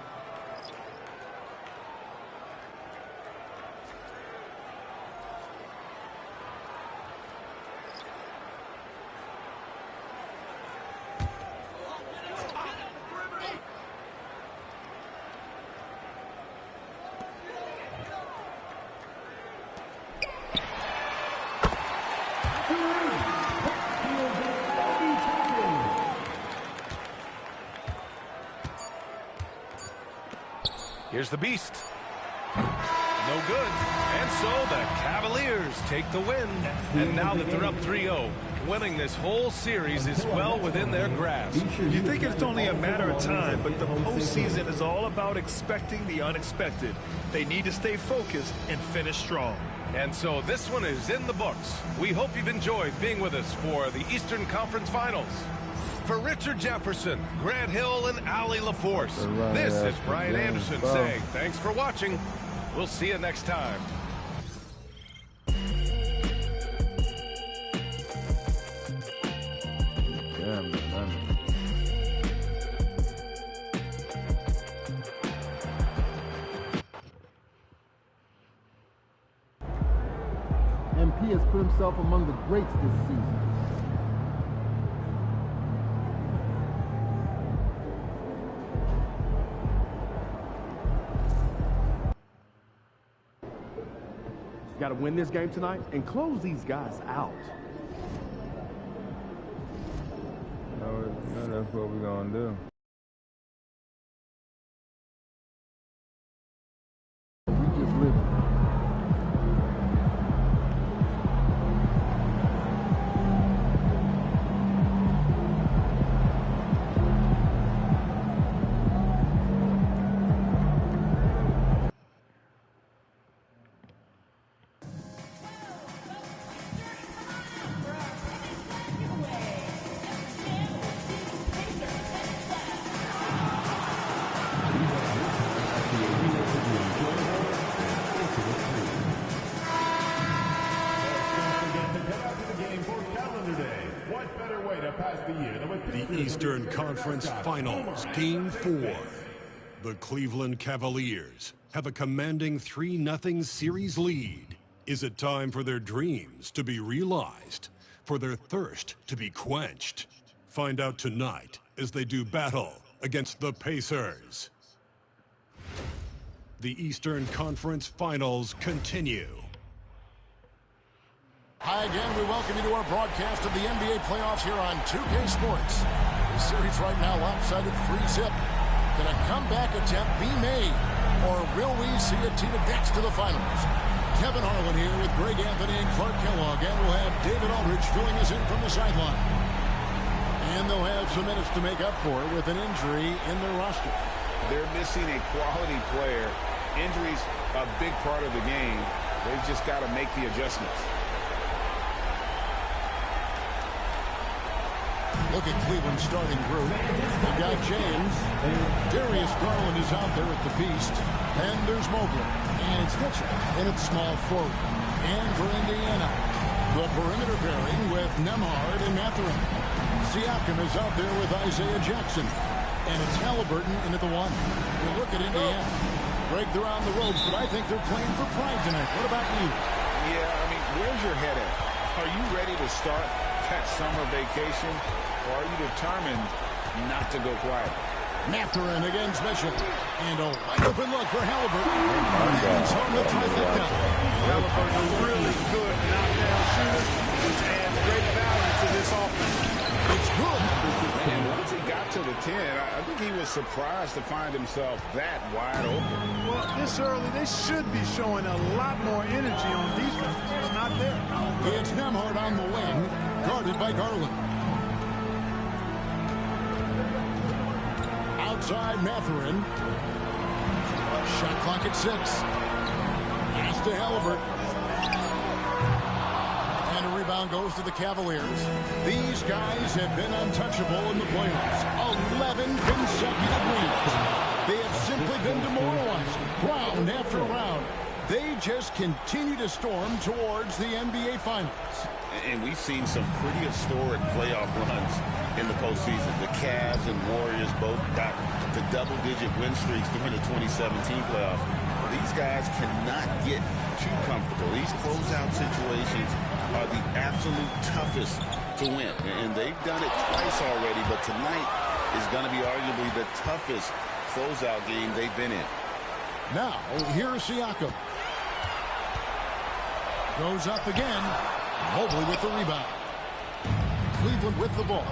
S5: Here's the Beast. No good. And so the Cavaliers take the win. And now that they're up 3-0, winning this whole series is well within their grasp.
S6: You think it's only a matter of time, but but the postseason is all about expecting the unexpected. They need to stay focused and finish strong.
S5: And so this one is in the books. We hope you've enjoyed being with us for the Eastern Conference Finals. For Richard Jefferson, Grant Hill, and Allie LaForce, this is Brian Anderson saying thanks for watching. We'll see you next time.
S18: MP has put himself among the greats this season. Got to win this game tonight and close these guys out.
S8: No, that's what we're going to do.
S18: We just live it.
S4: The Eastern Conference Finals, Game 4. The Cleveland Cavaliers have a commanding 3-0 series lead. Is it time for their dreams to be realized? For their thirst to be quenched? Find out tonight as they do battle against the Pacers. The Eastern Conference Finals continue.
S13: Hi again, we welcome you to our broadcast of the NBA playoffs here on 2K Sports. The series right now lopsided 3-zip. Can a comeback attempt be made? Or will we see a team advance to the finals? Kevin Harlan here with Greg Anthony and Clark Kellogg, and we'll have David Aldridge filling us in from the sideline. And they'll have some minutes to make up for with an injury in their roster.
S14: They're missing a quality player. Injuries a big part of the game. They've just got to make the adjustments.
S13: Look at Cleveland's starting group. They've got James. Darius Garland is out there at the Beast. And there's Mobley. And it's Mitchell. And it's small forward. And for Indiana, the perimeter pairing with Nembhard and Mathurin. Siakam is out there with Isaiah Jackson. And it's Halliburton in at the 1. You look at Indiana. Greg, they're on the ropes, but I think they're playing for pride tonight. What about you?
S14: Yeah, I mean, where's your head at? Are you ready to start that summer vacation? Or are you determined not to go quiet?
S13: Mathurin against Mitchell. And a wide open look for Halliburton. He's on the trifecta.
S2: Halliburton, a really good knockdown shooter, which adds great value to this offense.
S13: It's good.
S14: And once he got to the 10, I think he was surprised to find himself that wide open.
S2: Well, this early, they should be showing a lot more energy on defense. It's not there.
S13: It's Nembhard on the wing, guarded by Garland. Outside Mathurin. Shot clock at 6. Pass to Halliburton. And a rebound goes to the Cavaliers. These guys have been untouchable in the playoffs. 11 consecutive wins. They have simply been demoralized, round after round. They just continue to storm towards the NBA Finals.
S14: And we've seen some pretty historic playoff runs in the postseason. The Cavs and Warriors both got the double-digit win streaks during the 2017 playoffs. These guys cannot get too comfortable. These closeout situations are the absolute toughest to win. And they've done it twice already, but tonight is going to be arguably the toughest closeout game they've been in.
S13: Now, here's Siakam. Goes up again. Mobley with the rebound. Cleveland with the ball.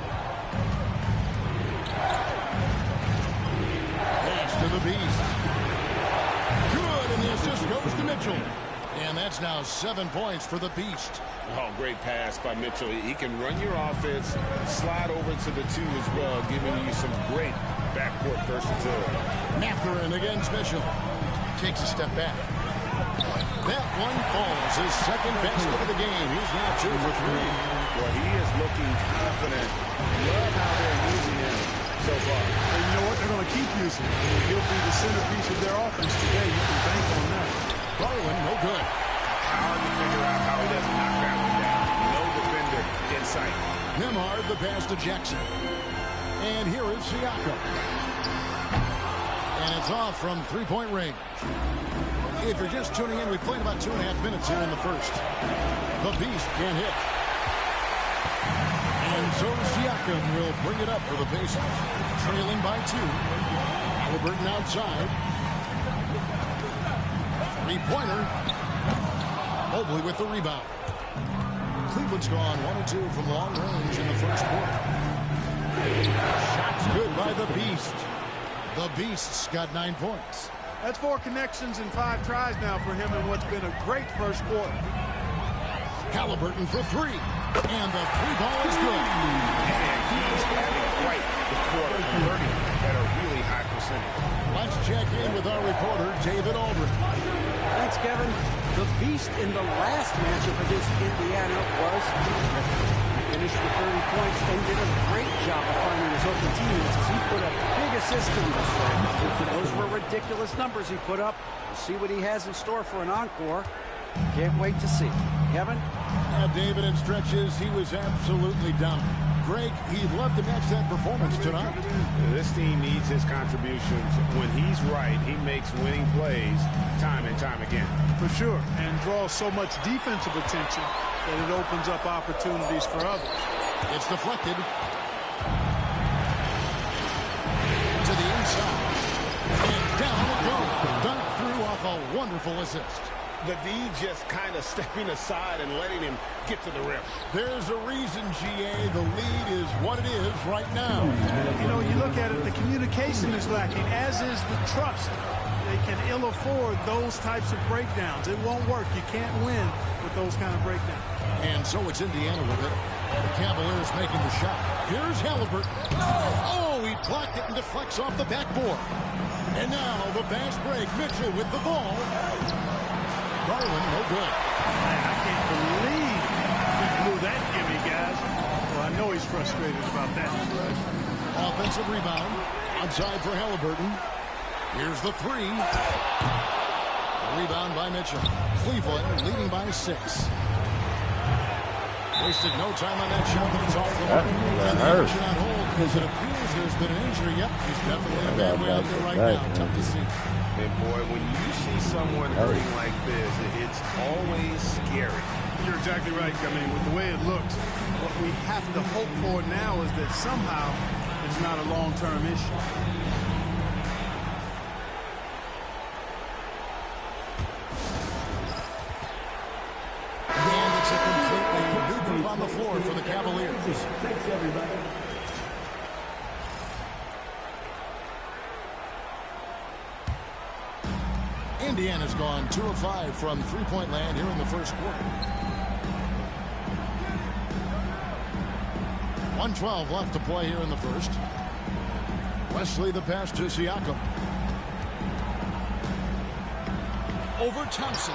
S13: Pass to the Beast. Good, and the assist goes to Mitchell. And that's now 7 points for the Beast.
S14: Oh, great pass by Mitchell. He can run your offense, slide over to the 2 as well, giving you some great backcourt versatility.
S13: Mathurin against Mitchell. Takes a step back. That one falls. His second basket of the game. He's now 2 for 3.
S14: Well, he is looking confident. Love how they're using him so far.
S10: And you know what? They're going to keep using him. He'll be the centerpiece of their offense today. You can bank on that.
S13: Garland, no good.
S14: Hard to figure out how he doesn't knock that one down. No defender in sight.
S13: Nembhard, the pass to Jackson. And here is Siakam. And it's off from three-point range. If you're just tuning in, we played about 2.5 minutes here in the first. The Beast can't hit. And so Siakam will bring it up for the Pacers. Trailing by 2. Halliburton outside. Three-pointer. Mobley with the rebound. Cleveland's gone 1 or 2 from long range in the first quarter. Shots good by the Beast. The Beast's got 9 points.
S2: That's 4 connections and 5 tries now for him in what's been a great first quarter.
S13: Halliburton for 3. And the 3 ball is good.
S14: And he's having quite the quarter, converting at a really high percentage.
S13: Let's check in with our reporter, David Aldridge.
S16: Thanks, Kevin. The Beast in the last matchup against Indiana was terrific. He finished with 30 points and did a great job of finding his open teammates as he put a big assist in this one. Those were ridiculous numbers he put up. We'll see what he has in store for an encore. Can't wait to see. Kevin?
S13: Yeah, David, in stretches, he was absolutely dominant. Greg, he'd love to match that performance tonight.
S14: This team needs his contributions. When he's right, he makes winning plays time and time again.
S2: For sure, and draws so much defensive attention that it opens up opportunities for others.
S13: It's deflected. To the inside. And down it goes. Dunked through off a wonderful assist.
S14: The D just kind of stepping aside and letting him get to the rim.
S13: There's a reason, GA, the lead is what it is right now.
S2: You know, you look at it, the communication is lacking, as is the trust. They can ill afford those types of breakdowns. It won't work. You can't win with those kind of breakdowns.
S13: And so it's Indiana with it. The Cavaliers making the shot. Here's Halliburton. Oh, he blocked it and deflects off the backboard. And now the fast break. Mitchell with the ball. Garland, no good.
S2: Man, I can't believe he blew that gimme, guys. Well, I know he's frustrated about that.
S13: Offensive rebound. Outside for Halliburton. Here's the 3. Rebound by Mitchell. Cleveland leading by 6. Wasted no time on that shot, but it's off the mark. And the action on hold because it appears there's been an injury. Yep, he's definitely in a bad way out there right now. Tough to see.
S14: And boy, when you see someone hurting like this, it's always scary.
S2: You're exactly right. I mean, with the way it looks, what we have to hope for now is that somehow it's not a long-term issue.
S13: And it's a completely new group on the floor for the Cavaliers.
S12: Thanks, everybody.
S13: Indiana's gone 2 of 5 from three-point land here in the first quarter. 1:12 left to play here in the first. Wesley the pass to Siakam. Over Thompson.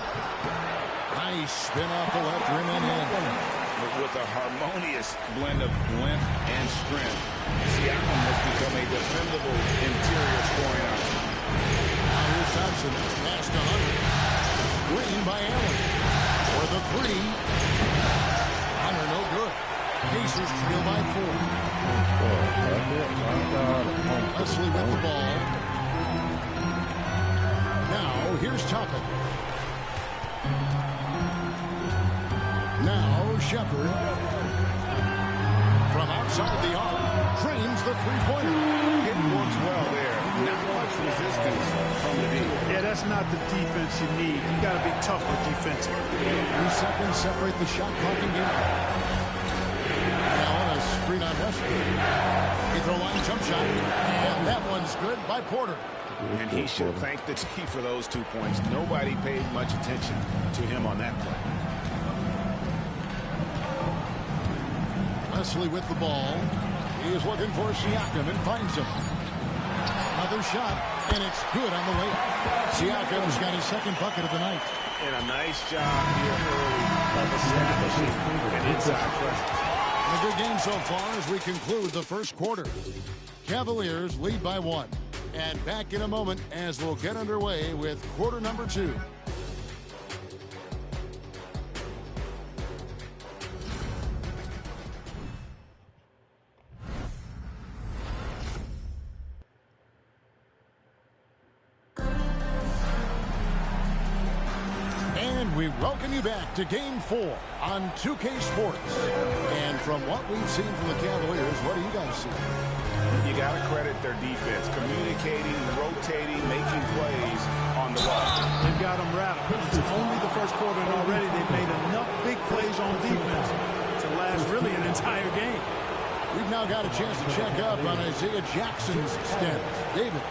S13: Nice spin off the left rim and in.
S14: With a harmonious blend of length and strength, Siakam has become a dependable interior scoring option.
S13: Now here's Thompson. Pass to Hunter. Green by Allen. For the 3. Hunter no good. Pacers trail by 4. Wesley with the ball. Now here's Toppin. Now Shepard. From outside the arc. Drains the three-pointer.
S14: It works well there. Not much resistance from the deep.
S2: Yeah, that's not the defense you need. You got to be tougher defensively.
S13: 3 seconds separate the shot clock and game. Now on a screen on Westbrook. Free throw line jump shot. And that one's good by Porter.
S14: And he should thank the team for those 2 points. Nobody paid much attention to him on that play.
S13: Wesley with the ball. He is looking for Siakam and finds him. Another shot, and it's good on the way. Siakam's got his second bucket of the night.
S5: And a nice job here early of establishing an inside presence.
S13: And a good game so far as we conclude the first quarter. Cavaliers lead by 1. And back in a moment as we'll get underway with quarter number 2. We welcome you back to Game 4 on 2K Sports. And from what we've seen from the Cavaliers, what do you guys see?
S14: You got to credit their defense, communicating, rotating, making plays on the ball.
S2: They've got them rattled. It's only the first quarter, and already they've made enough big plays on defense to last really an entire game.
S13: We've now got a chance to check up on Isaiah Jackson's stats. David.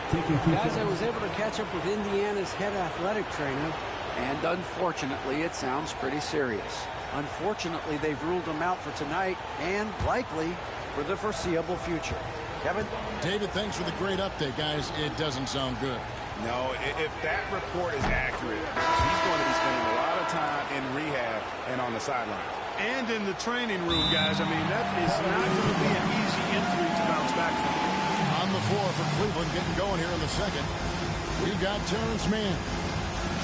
S16: Guys, I was able to catch up with Indiana's head athletic trainer. And unfortunately, it sounds pretty serious. Unfortunately, they've ruled him out for tonight and likely for the foreseeable future. Kevin?
S13: David, thanks for the great update, guys. It doesn't sound good.
S14: No, if that report is accurate, he's going to be spending a lot of time in rehab and on the sideline.
S2: And in the training room, guys. I mean, that is not going to be an easy injury to bounce back from.
S13: On the floor for Cleveland, getting going here in the second. We've got Terrence Mann.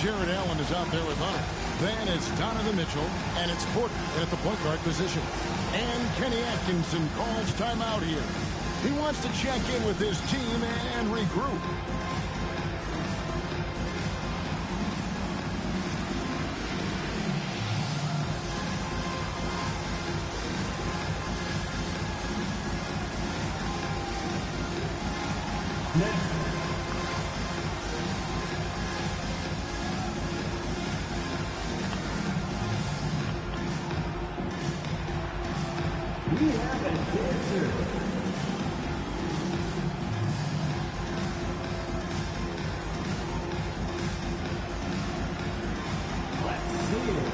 S13: Jared Allen is out there with Hunter. Then it's Donovan Mitchell, and it's Porter at the point guard position. And Kenny Atkinson calls timeout here. He wants to check in with his team and regroup.
S12: Next. We have a dancer. Let's see it.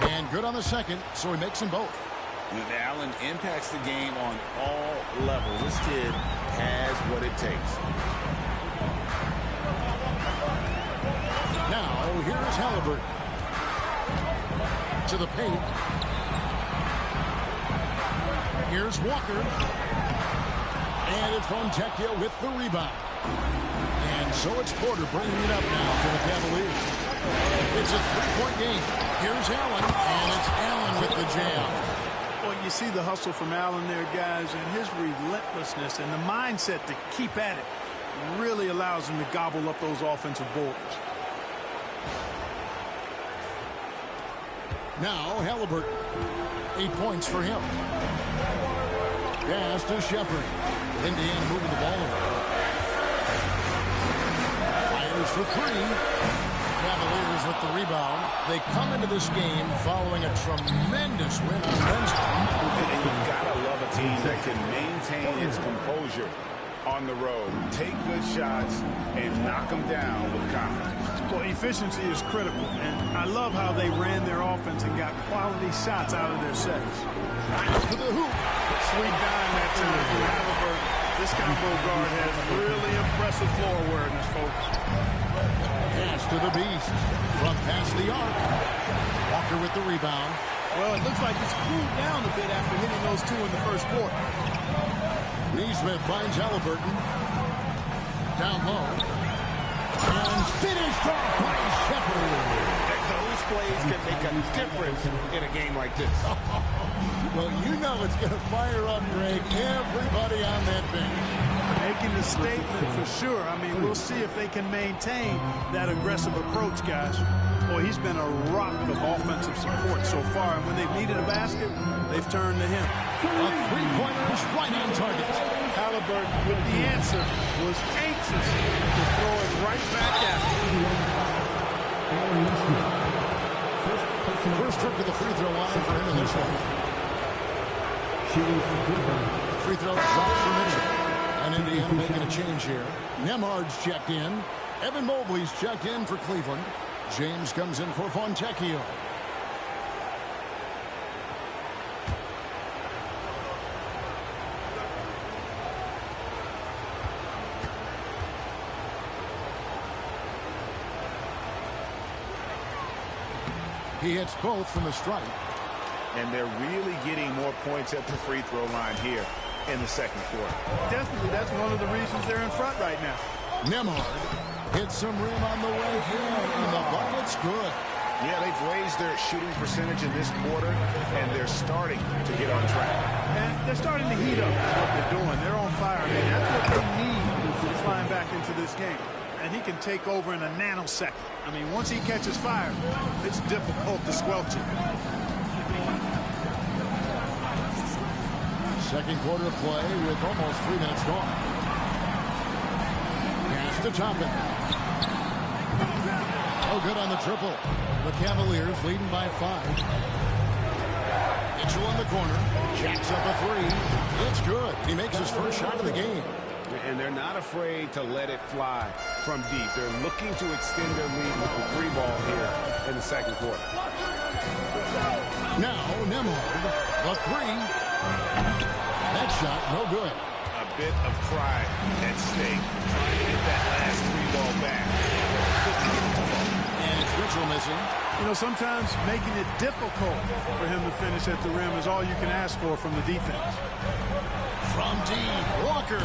S13: And good on the second, so he makes them both.
S14: And Allen impacts the game on all levels. This kid has what it takes.
S13: Now, here's Halliburton. To the paint. Here's Walker. And it's Fontecchio with the rebound. And so it's Porter bringing it up now for the Cavaliers. It's a three-point game. Here's Allen, and it's Allen with the jam.
S2: Well, you see the hustle from Allen there, guys, and his relentlessness and the mindset to keep at it really allows him to gobble up those offensive boards.
S13: Now, Halliburton. 8 points for him. Pass to Shepherd. Indiana moving the ball around. Fires for three. Cavaliers with the rebound. They come into this game following a tremendous win on Wednesday.
S14: And you've got to love a team that can maintain its composure on the road, take good shots, and knock them down with confidence.
S2: Well, efficiency is critical, and I love how they ran their offense and got quality shots out of their sets.
S13: To the hoop.
S2: Sweet dime that time from Halliburton. This combo guard has really impressive floor awareness, folks.
S13: Pass to the beast. From past the arc. Walker with the rebound.
S2: Well, it looks like he's cooled down a bit after hitting those two in the first quarter.
S13: Neesmith finds Halliburton. Down low. And finished off by Shepherd.
S14: The things can make a difference in a game like this.
S13: Well, you know it's going to fire up, Greg, everybody on that bench.
S2: Making the statement for sure. I mean, we'll see if they can maintain that aggressive approach, guys. Boy, he's been a rock of offensive support so far, and when they've needed a basket, they've turned to him.
S13: A three-pointer is right on target.
S2: Halliburton, with the answer, was anxious to throw it right back at him.
S13: First trip to the free throw line for him in this one. Free throw drops for Mitchell. And Indiana making a change here. Nembhard's checked in. Evan Mobley's checked in for Cleveland. James comes in for Fontecchio. He hits both from the stripe.
S14: And they're really getting more points at the free throw line here in the second quarter.
S2: Definitely, that's one of the reasons they're in front right now.
S13: Nembhard hits some rim on the way in, and the bucket's good.
S14: Yeah, they've raised their shooting percentage in this quarter, and they're starting to get on track.
S2: And they're starting to heat up. That's what they're doing. They're on fire, man. That's what they need flying back into this game. And he can take over in a nanosecond. I mean, once he catches fire, it's difficult to squelch it.
S13: Second quarter of play with almost 3 minutes gone. Pass to Toppin. Oh, good on the triple. The Cavaliers leading by 5. Mitchell in the corner. Jacks up a three. It's good. He makes his first shot of the game.
S14: And they're not afraid to let it fly from deep. They're looking to extend their lead with the three ball here in the second quarter.
S13: Now, Nembhard, the three. That shot, no good.
S14: A bit of pride at stake. Trying to get that last three ball back.
S13: And it's Mitchell missing.
S2: You know, sometimes making it difficult for him to finish at the rim is all you can ask for from the defense.
S13: From deep, Walker.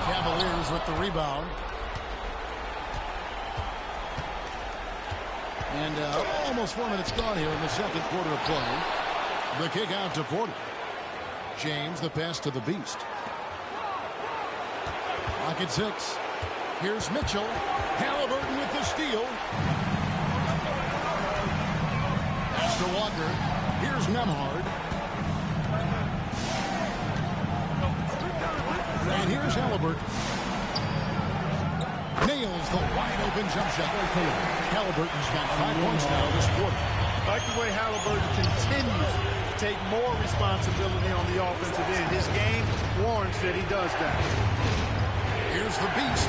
S13: Cavaliers with the rebound. And almost 4 minutes gone here in the second quarter of play. The kick out to Porter. James, the pass to the Beast. Rocket 6. Here's Mitchell. Halliburton with the steal. Pass to Walker. Here's Nembhard. And here's Halliburton. Nails the wide-open jump shot. Halliburton's got 5 points now this quarter.
S2: I like the way Halliburton continues to take more responsibility on the offensive end. His game warrants that he does that.
S13: Here's the Beast.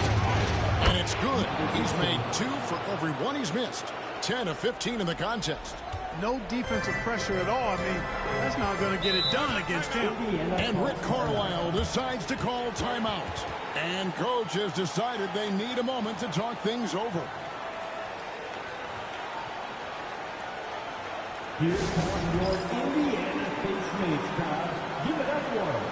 S13: And it's good. He's made 2 for every one he's missed. 10 of 15 in the contest.
S2: No defensive pressure at all. I mean, that's not going to get it done against him.
S13: And Rick Carlisle decides to call timeout. And coach has decided they need a moment to talk things over.
S12: Here come your Indiana base mates, crowd. Give it up for them.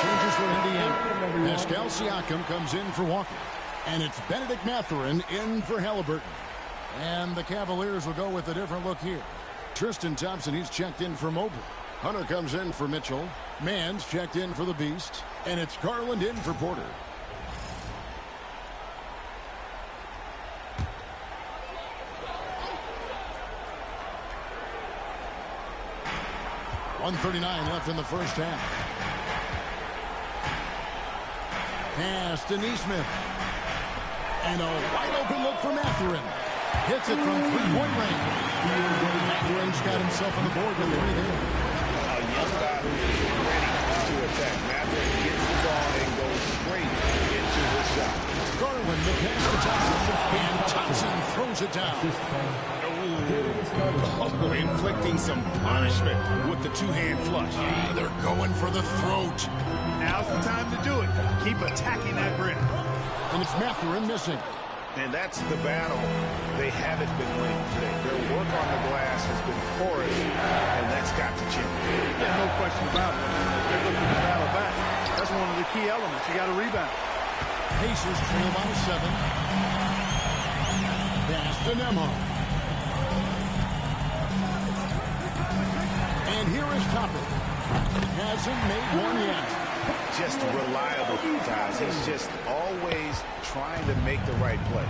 S13: Changes for Indiana. Pascal Siakam comes in for Walker. And it's Benedict Mathurin in for Halliburton. And the Cavaliers will go with a different look here. Tristan Thompson, he's checked in for Mobley. Hunter comes in for Mitchell. Mann's checked in for the Beast. And it's Garland in for Porter. .139 left in the first half. Pass to Neesmith. And a wide open look for Mathurin. Hits it from three-point range. Mathurin's got himself on the board with 3 there.
S14: A young guy who is ready to attack. Mathurin gets the ball and goes straight into the shot.
S13: Garland, the pass to Johnson. And Johnson throws it down.
S14: Oh, inflicting some punishment with the two-hand flush.
S13: They're going for the throat.
S2: Now's the time to do it. Keep attacking that rim.
S13: And it's Mathurin missing.
S14: And that's the battle they haven't been winning today. Their work on the glass has been porous, and that's got to change.
S2: Yeah, no question about it. They're looking to battle back. That's one of the key elements. You got to rebound.
S13: Pacers trail by 7. Pass to Nembhard. And here is Toppin. Hasn't made one yet.
S14: Just reliable, guys. He's just always trying to make the right play.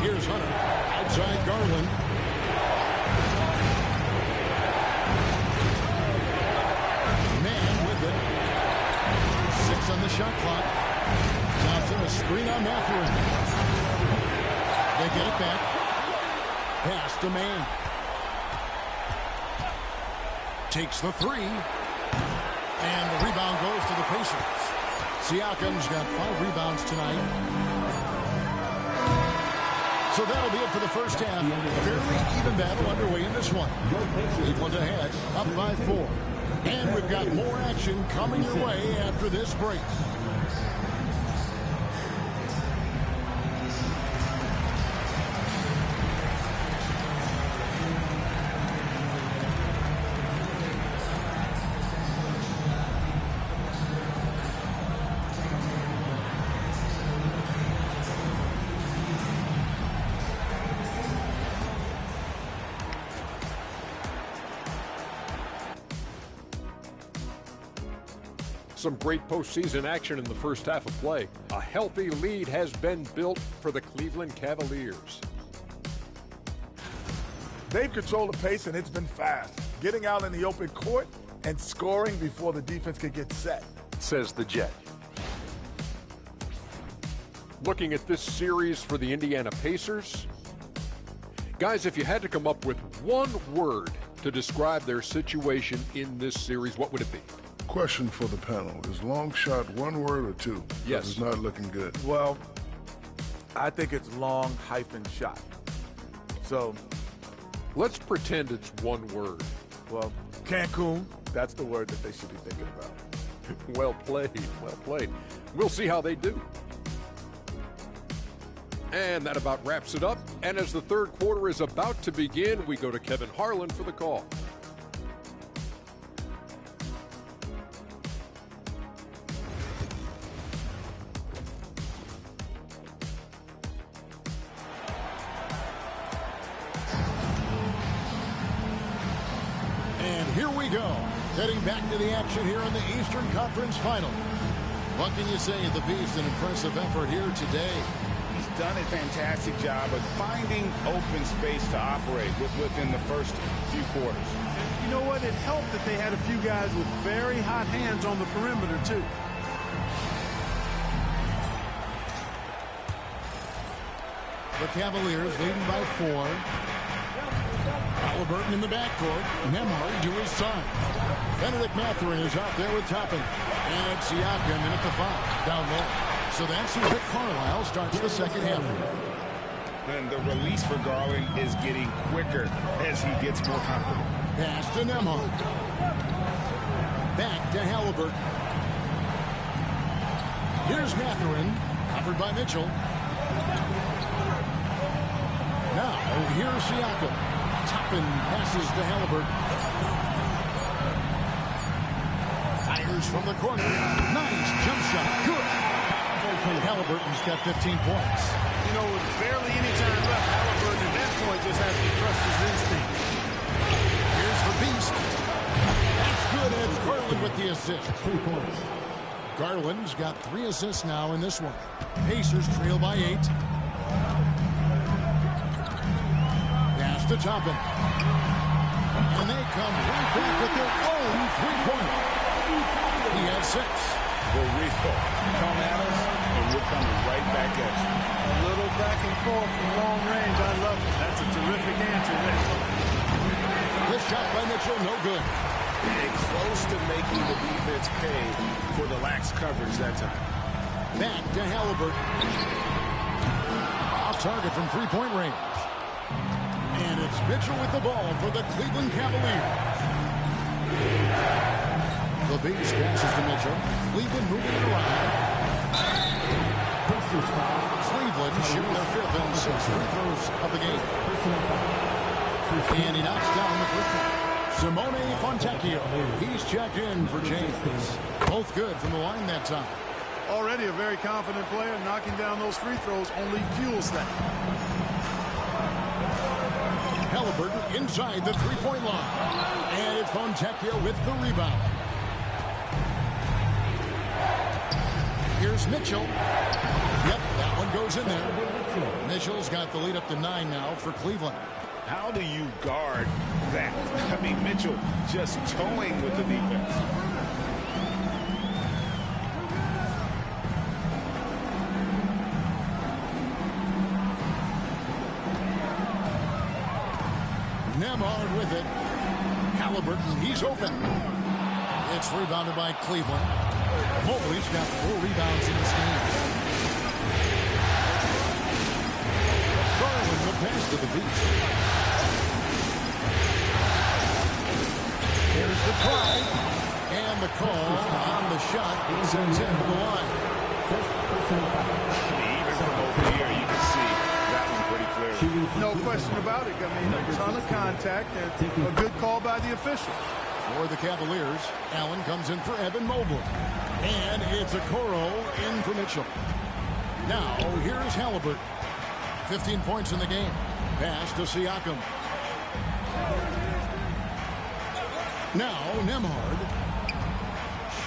S13: Here's Hunter. Outside Garland. Man with it. 6 on the shot clock. Johnson, a screen on Mathurin. They get it back. Pass to Man. Takes the 3. And the rebound goes to the Pacers. Siakam's got 5 rebounds tonight. So that'll be it for the first half. Fairly even battle underway in this one. Cleveland ahead, up by 4. And we've got more action coming your way after this break.
S9: Some great postseason action in the first half of play. A healthy lead has been built for the Cleveland Cavaliers.
S11: They've controlled the pace, and it's been fast. Getting out in the open court and scoring before the defense can get set.
S9: Says the Jet. Looking at this series for the Indiana Pacers. Guys, if you had to come up with one word to describe their situation in this series, what would it be?
S11: Question for the panel. Is long shot one word or two?
S9: Yes.
S11: It's not looking good.
S10: Well, I think it's long hyphen shot. So
S9: let's pretend it's one word.
S10: Well, Cancun, that's the word that they should be thinking about.
S9: Well played, well played. We'll see how they do. And that about wraps it up. And as the third quarter is about to begin, we go to Kevin Harlan for the call.
S13: Here we go. Heading back to the action here in the Eastern Conference Final. What can you say of the Beast? An impressive effort here today.
S14: He's done a fantastic job of finding open space to operate within the first few quarters.
S2: And you know what? It helped that they had a few guys with very hot hands on the perimeter, too.
S13: The Cavaliers leading by 4. Halliburton in the backcourt. Nembhard to his side. Benedict Mathurin is out there with Toppin. And Siakam in at the 5. Down low. So that's who Rick Carlisle starts the second half.
S14: And the release for Garland is getting quicker as he gets more comfortable.
S13: Pass to Nembhard. Back to Halliburton. Here's Mathurin. Covered by Mitchell. Now, here's Siakam. Toppin passes to Halliburton. Fires from the corner. Nice jump shot. Good. Halliburton's got 15 points.
S2: You know, with barely any time left, Halliburton at that point just has to trust his instincts.
S13: Here's the beast. That's good. It's Garland with the assist.
S12: 3 points.
S13: Garland's got 3 assists now in this one. Pacers trail by 8. Pass to Toppin. And they come right back with their own 3-pointer. He had 6.
S14: The recall. Come at us, and we're coming right back at you.
S2: A little back and forth from long range. I love it. That's a terrific answer there.
S13: This shot by Mitchell, no good.
S14: And close to making the defense pay for the lax coverage that time.
S13: Back to Halliburton. Off target from 3-point range. And it's Mitchell with the ball for the Cleveland Cavaliers. The base passes to Mitchell. Cleveland moving it around. Cleveland shooting their 5th and 6th free throws of the game. And he knocks down the first one. Simone Fontecchio. He's checked in for James. Both good from the line that time.
S2: Already a very confident player. Knocking down those free throws only fuels that.
S13: Halliburton inside the 3-point line. And it's Fontecchio with the rebound. Here's Mitchell. Yep, that one goes in there. Mitchell's got the lead up to 9 now for Cleveland.
S14: How do you guard that? I mean, Mitchell just toying with the defense.
S13: Nembhard with it. Halliburton, he's open. It's rebounded by Cleveland. Mobley's got 4 rebounds in this game. Garland, the pass to the beast. Here's the try. And the call on the shot sends him to the line.
S14: Even from over here, you can see that one pretty clearly.
S2: No question about it. I mean, a ton of contact and a good call by the official.
S13: For the Cavaliers, Allen comes in for Evan Mobley. And it's Okoro in for Mitchell. Now, here's Halliburton. 15 points in the game. Pass to Siakam. Now, Nembhard.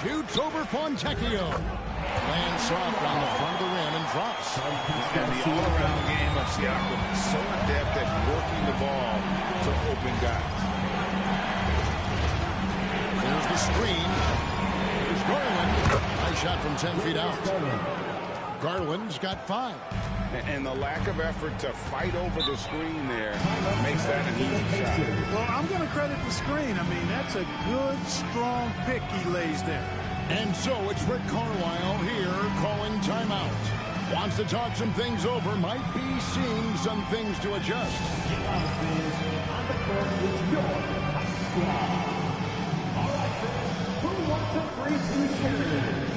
S13: Shoots over Fontecchio. Lands soft on the front of the rim and drops.
S14: And the all-around game of Siakam is so adept at working the ball to open guys.
S13: There's the screen. Here's Garland. Nice shot from 10 feet out. Garland's got 5.
S14: And the lack of effort to fight over the screen there makes that an easy shot.
S2: Well, I'm going to credit the screen. I mean, that's a good, strong pick he lays there.
S13: And so it's Rick Carlisle here calling timeout. Wants to talk some things over. Might be seeing some things to adjust.
S12: Who wants a free t-shirt?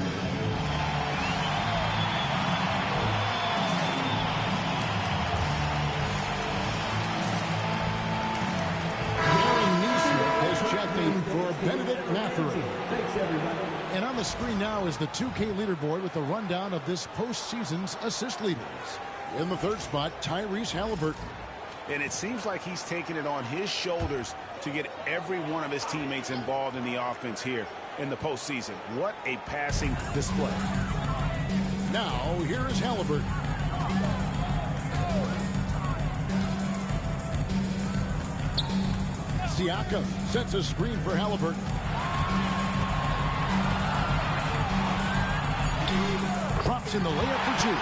S13: For Benedict Mathurin.
S12: Thanks, everybody.
S13: And on the screen now is the 2K leaderboard with the rundown of this postseason's assist leaders. In the 3rd spot, Tyrese Halliburton.
S14: And it seems like he's taking it on his shoulders to get every one of his teammates involved in the offense here in the postseason. What a passing display.
S13: Now, here is Halliburton. Siakam sets a screen for Halliburton. Drops in the layup for 2.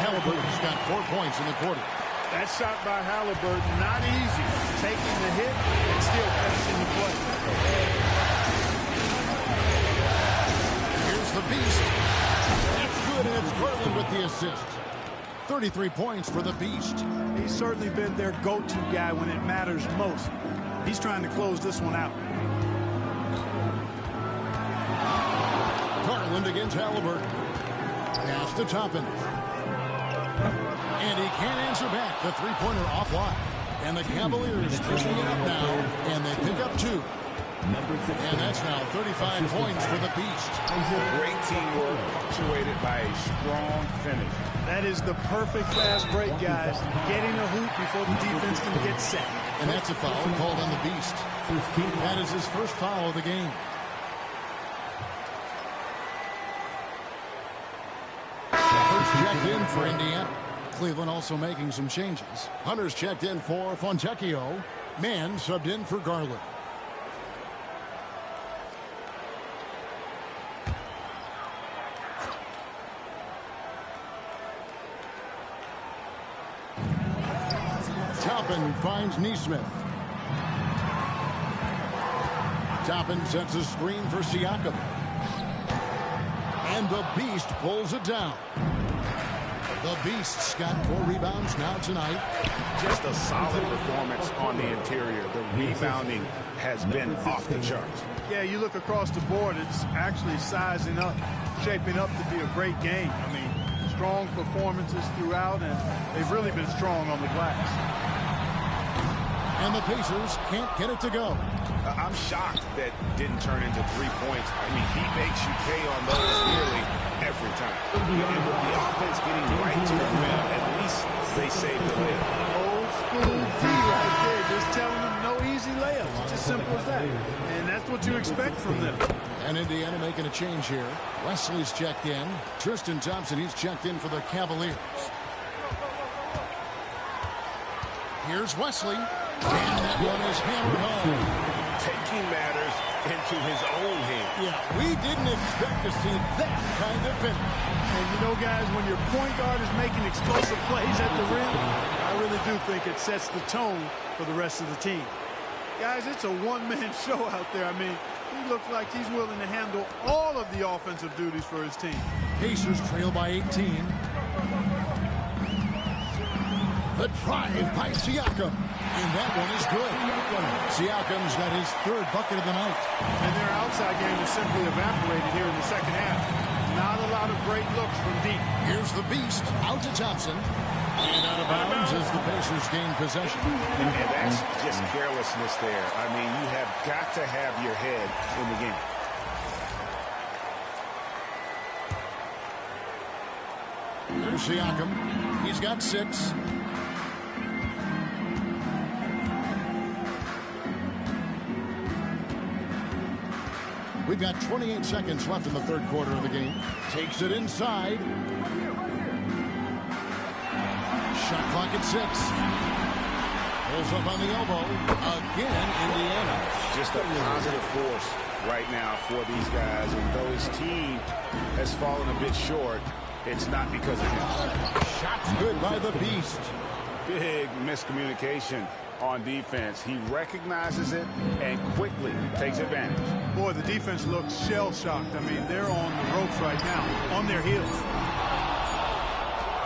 S13: Halliburton's got 4 points in the quarter.
S2: That shot by Halliburton, not easy. Taking the hit and still finishing the play.
S13: Here's the beast. That's good, and it's Garland with the assist. 33 points for the beast.
S2: He's certainly been their go-to guy when it matters most. He's trying to close this one out.
S13: Garland against Halliburton. Pass to Toppin. And he can't answer back. The 3-pointer offline. And the Cavaliers pushing it up now. And they pick up 2. And that's now 35 points for the Beast.
S14: Great teamwork, punctuated by a strong finish.
S2: That is the perfect fast break, guys. Getting a hoop before the defense can get set.
S13: And that's a foul called on the Beast. That is his first foul of the game. Hunter's checked in for Indiana. Cleveland also making some changes. Hunter's checked in for Fontecchio. Mann subbed in for Garland. Toppin finds Nesmith. Toppin sets a screen for Siakam. And the Beast pulls it down. The Beast's got 4 rebounds now tonight.
S14: Just a solid performance on the interior. The rebounding has been off the charts.
S2: Yeah, you look across the board, it's actually sizing up, shaping up to be a great game. I mean, strong performances throughout, and they've really been strong on the glass.
S13: And the Pacers can't get it to go.
S14: I'm shocked that didn't turn into 3 points. I mean, he makes you pay on those nearly every time. And with the offense getting right to the rim, at least they saved the layup.
S2: Old school D right there, just telling them no easy layups. It's as simple as that. And that's what you expect from them.
S13: And Indiana making a change here. Wesley's checked in. Tristan Thompson, he's checked in for the Cavaliers. Here's Wesley. And that one is hammered home.
S14: Taking matters into his own hands.
S13: Yeah, we didn't expect to see that kind of finish.
S2: And you know, guys, when your point guard is making explosive plays at the rim, I really do think it sets the tone for the rest of the team. Guys, it's a one-man show out there. I mean, he looks like he's willing to handle all of the offensive duties for his team.
S13: Pacers trail by 18. The drive by Siakam. And that one is good. Siakam's got his 3rd bucket of the night.
S2: And their outside game is simply evaporated here in the second half. Not a lot of great looks from deep.
S13: Here's the Beast out to Thompson. And out of bounds as the Pacers gain possession.
S14: And that's just carelessness there. I mean, you have got to have your head in the game.
S13: There's Siakam. He's got 6. We've got 28 seconds left in the 3rd quarter of the game. Takes it inside. Shot clock at 6. Pulls up on the elbow. Again, Indiana.
S14: Just a positive force right now for these guys. And though his team has fallen a bit short, it's not because of him.
S13: Shots good by the Beast.
S14: Big miscommunication on defense. He recognizes it and quickly takes advantage.
S2: Boy, the defense looks shell-shocked. I mean, they're on the ropes right now, on their heels.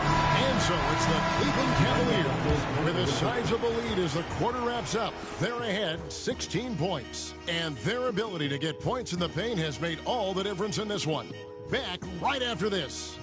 S13: And so it's the Cleveland Cavaliers with a sizable lead as the quarter wraps up. They're ahead 16 points. And their ability to get points in the paint has made all the difference in this one. Back right after this.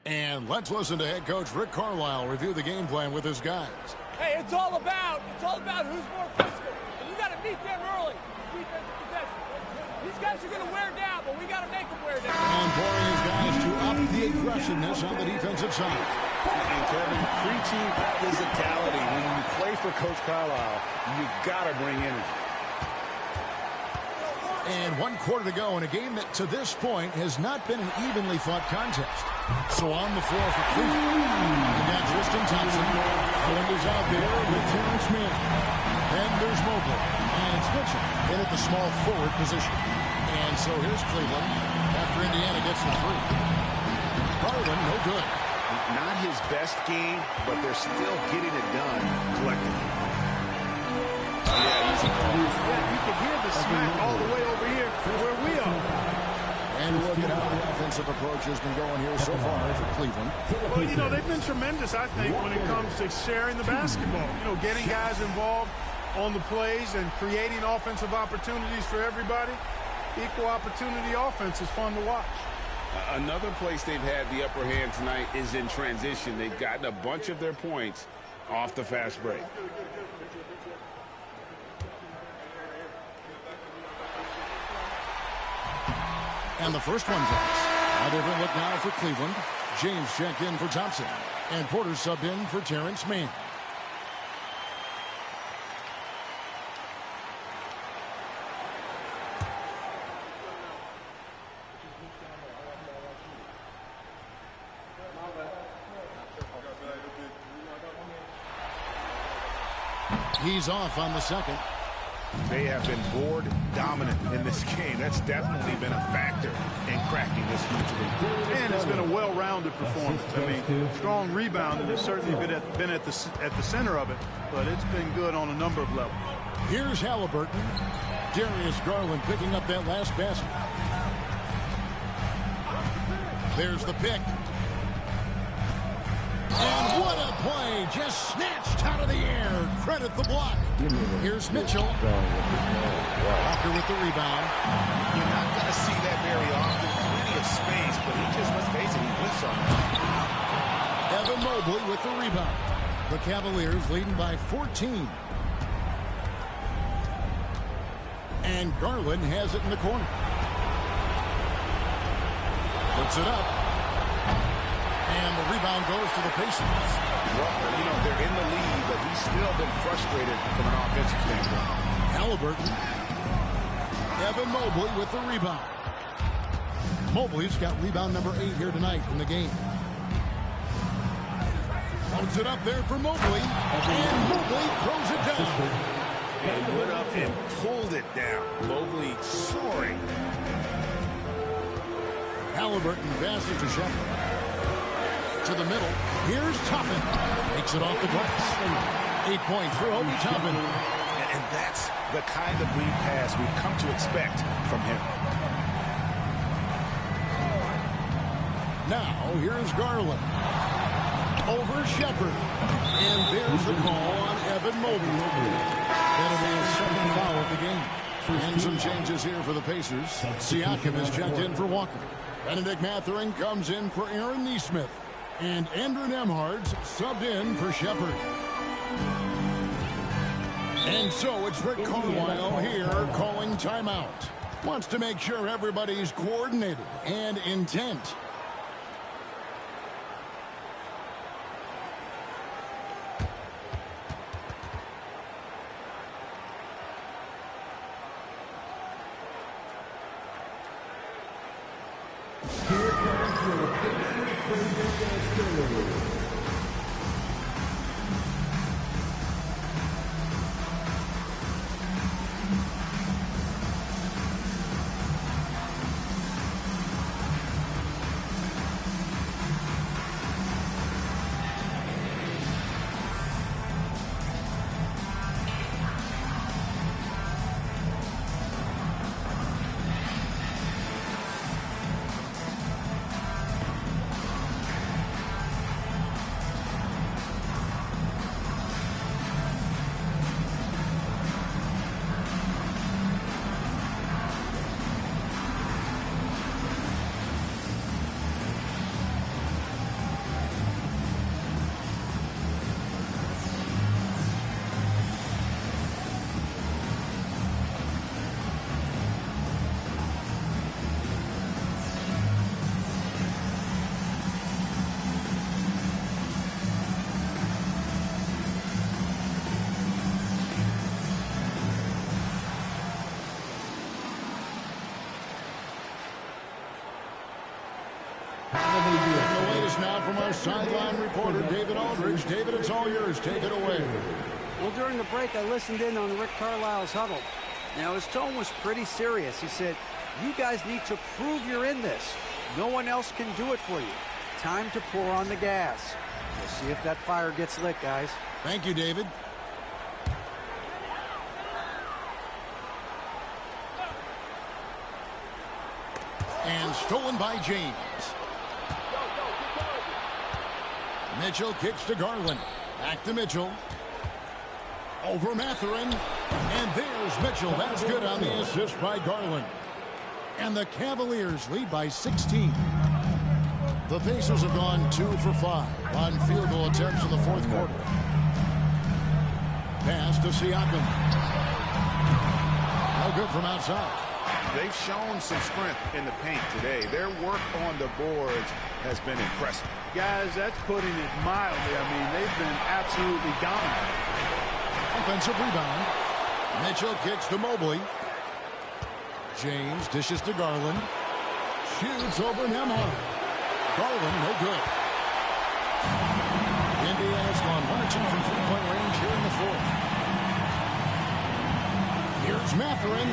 S13: And let's listen to head coach Rick Carlisle review the game plan with his guys.
S3: Hey, it's all about who's more physical. And you got to meet them early. Defensive possession. These guys are going to wear down, but we got to make them wear down.
S13: And pouring his guys to up the aggressiveness on the defensive side.
S14: And Kevin, preaching physicality. When you play for Coach Carlisle, you got to bring energy.
S13: And 1 quarter to go in a game that to this point has not been an evenly fought contest. So on the floor for Cleveland, you got Tristan Thompson. Holland is out there with Terrence Mann. And there's Mobley. And switching in at the small forward position. And so here's Cleveland after Indiana gets the 3. Garland, no good.
S14: Not his best game, but they're still getting it done collectively. Yeah, easy call.
S2: You can hear the smack all the way over here where we are.
S13: And look at how the offensive approach has been going here so far for Cleveland.
S2: Well, you know, they've been tremendous, I think, when it comes to sharing the basketball. You know, getting guys involved on the plays and creating offensive opportunities for everybody. Equal opportunity offense is fun to watch.
S14: Another place they've had the upper hand tonight is in transition. They've gotten a bunch of their points off the fast break.
S13: And the first one drops. A different look now for Cleveland. James checked in for Thompson. And Porter subbed in for Terrence Mann. He's off on the second.
S2: They have been board dominant in this game. That's definitely been a factor in cracking this huge lead. And it's been a well-rounded performance. I mean, strong rebounding has certainly been at the center of it, but it's been good on a number of levels.
S13: Here's Halliburton. Darius Garland picking up that last basket. There's the pick. And what a play. Just snatched out of the air. Credit the block. Here's Mitchell. Walker with the rebound.
S19: You're not going to see that very often. Plenty of space, but he just, let's face it, he whiffs on it.
S13: Evan Mobley with the rebound. The Cavaliers leading by 14. And Garland has it in the corner. Puts it up. And the rebound goes to the Pacers.
S19: Well, you know, they're in the lead, but he's still been frustrated from an offensive standpoint.
S13: Halliburton. Evan Mobley with the rebound. Mobley's got rebound number 8 here tonight in the game. Holds it up there for Mobley. And Mobley throws it down.
S19: And went up and pulled it down. Mobley soaring.
S13: Halliburton passes to Shepherd. To the middle. Here's Toppin. Takes it off the glass. 8 points for Obi Toppin.
S19: And that's the kind of lead pass we've come to expect from him.
S13: Now, here's Garland. Over Shepherd. And there's the call on Evan Mobley. That'll be his second foul of the game. And some changes here for the Pacers. Siakam is checked in for Walker. Benedict Mathurin comes in for Aaron Nesmith. And Andrew Nembhard's subbed in for Shepherd. And so it's Rick Carlisle here calling timeout. Wants to make sure everybody's coordinated and intent.
S12: Here comes your
S13: The latest now from our sideline reporter, David Aldridge. David, it's all yours. Take it away.
S16: Well, during the break, I listened in on Rick Carlisle's huddle. Now, his tone was pretty serious. He said, you guys need to prove you're in this. No one else can do it for you. Time to pour on the gas. We'll see if that fire gets lit, guys.
S13: Thank you, David. And stolen by James. Mitchell kicks to Garland. Back to Mitchell. Over Mathurin. And there's Mitchell. That's good on the assist by Garland. And the Cavaliers lead by 16. The Pacers have gone 2 for 5 on field goal attempts in the fourth quarter. Pass to Siakam. No good from outside.
S2: They've shown some strength in the paint today. Their work on the boards has been impressive.
S10: Guys, that's putting it mildly. I mean, they've been absolutely dominant.
S13: Offensive rebound. Mitchell kicks to Mobley. James dishes to Garland. Shoots over Nembhard. Garland, no good. Indiana's gone 1 or 2 from three-point range here in the fourth. Here's Mathurin.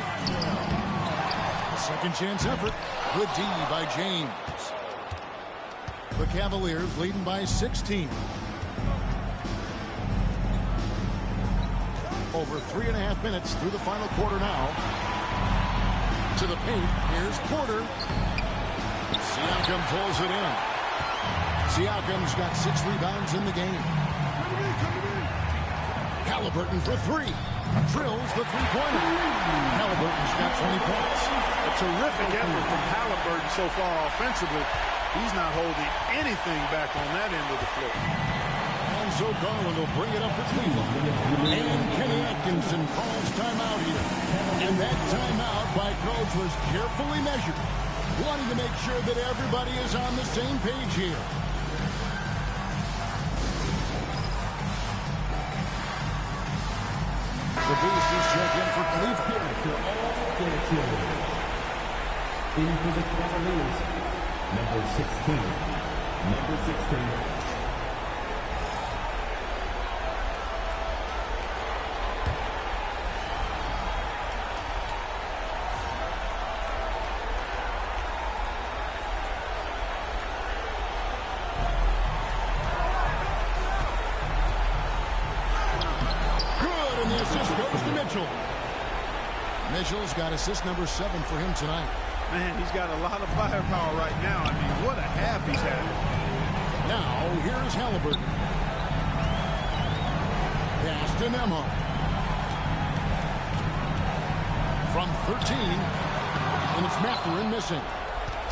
S13: Second chance effort. Good D by James. The Cavaliers leading by 16. Over 3.5 minutes through the final quarter now. To the paint. Here's Porter. Siakam pulls it in. Siakam's got 6 rebounds in the game. Halliburton for 3. Drills the three-pointer. Halliburton's got 20 points.
S2: A terrific effort from Halliburton so far offensively. He's not holding anything back on that end of the floor.
S13: And so Garland will bring it up for Cleveland. And Kenny Atkinson calls timeout here. And that timeout by Coach was carefully measured, wanting to make sure that everybody is on the same page here. The Beasties check in for Cleveland.
S12: In for the Cavaliers, number 16. Number 16.
S13: Mitchell's got assist number 7 for him tonight.
S2: Man, he's got a lot of firepower right now. I mean, what a half he's had.
S13: Now, here's Halliburton. Pass to Nembhard. From 13, and it's Mathurin missing.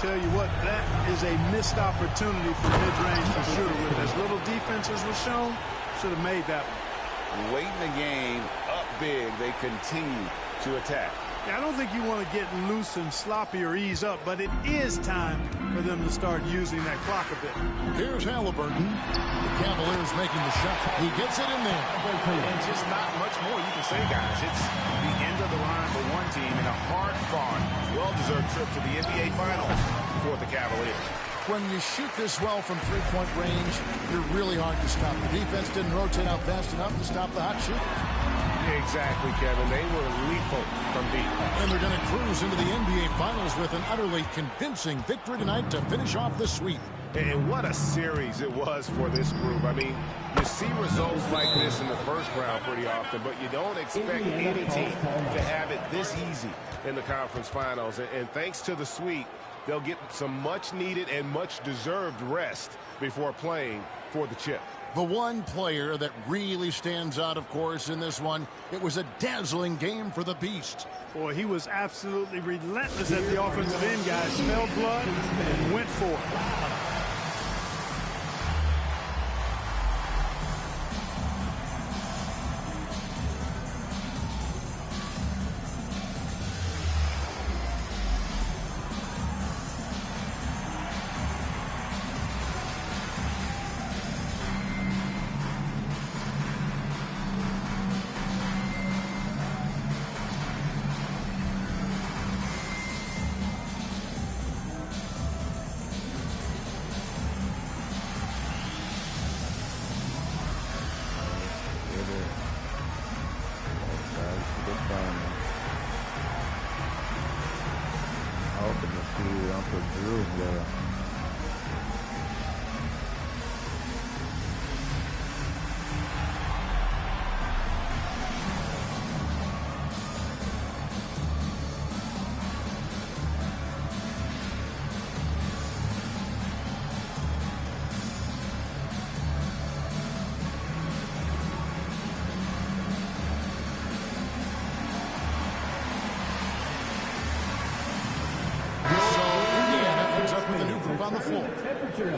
S2: Tell you what, that is a missed opportunity for mid-range for shooter. With as little defense as was shown, should have made that one.
S14: Late in the game, up big, they continue to attack.
S2: Yeah, I don't think you want to get loose and sloppy or ease up, but it is time for them to start using that clock a bit.
S13: Here's Halliburton. The Cavaliers making the shot. He gets it in there.
S19: And just not much more you can say, guys. It's the end of the line for one team and a hard-fought, well-deserved trip to the NBA Finals for the Cavaliers.
S13: When you shoot this well from three-point range, you're really hard to stop. The defense didn't rotate out fast enough to stop the hot shoot.
S19: Exactly, Kevin. They were lethal from deep.
S13: And they're going to cruise into the NBA Finals with an utterly convincing victory tonight to finish off the sweep.
S19: And what a series it was for this group. I mean, you see results like this in the first round pretty often, but you don't expect any team to have it this easy in the conference finals. And thanks to the sweep, they'll get some much-needed and much-deserved rest before playing for the chip.
S13: The one player that really stands out, of course, in this one, it was a dazzling game for the Beast.
S2: Boy, he was absolutely relentless at the offensive end, guys. Smelled blood and went for it.
S13: on the floor.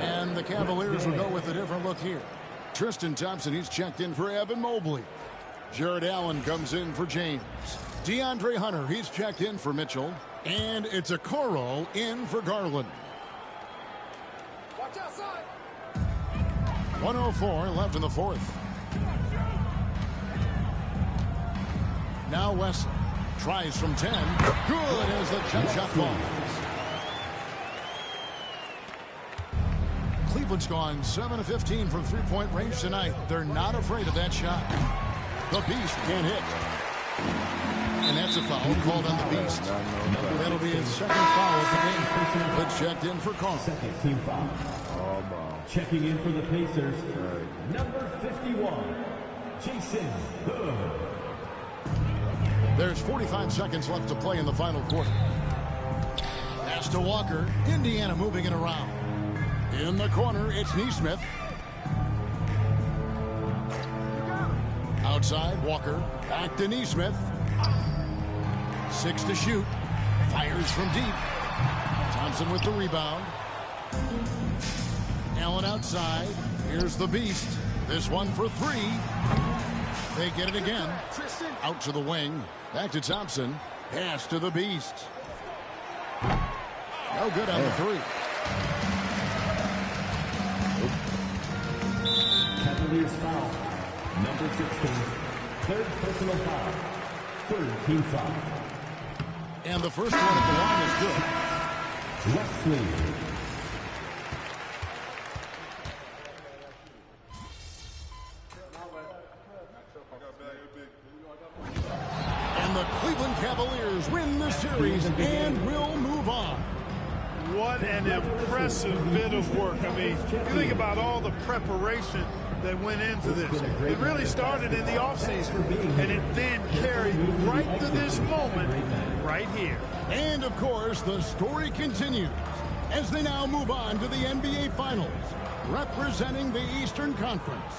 S13: And the Cavaliers will go with a different look here. Tristan Thompson, he's checked in for Evan Mobley. Jared Allen comes in for James. DeAndre Hunter, he's checked in for Mitchell. And it's Okoro in for Garland.
S3: Watch outside.
S13: 1:04 left in the fourth. Now Wesley tries from 10. Good as the jump shot falls. Cleveland's gone 7 of 15 from three-point range tonight. They're not afraid of that shot. The Beast can't hit. And that's a foul called on the Beast. That'll be his second foul of the game. But checked in for Carl.
S12: Second team foul. Checking in for the Pacers, number 51, Jason Hood.
S13: There's 45 seconds left to play in the final quarter. Pass to Walker. Indiana moving it around. In the corner, it's Nesmith. Outside, Walker. Back to Nesmith. 6 to shoot. Fires from deep. Thompson with the rebound. Allen outside. Here's the Beast. This one for 3. They get it again. Out to the wing. Back to Thompson. Pass to the Beast. No good on the 3.
S12: Cavaliers foul. Number 16. Third personal foul. Third team foul.
S13: And the first one at the line is good.
S12: Wesley.
S13: And the Cleveland Cavaliers win the series and will move on.
S2: What an impressive bit of work. I mean, you think about all the preparation that went into this. It really started in the offseason, and it then carried right to this moment right here.
S13: And, of course, the story continues as they now move on to the NBA Finals, representing the Eastern Conference.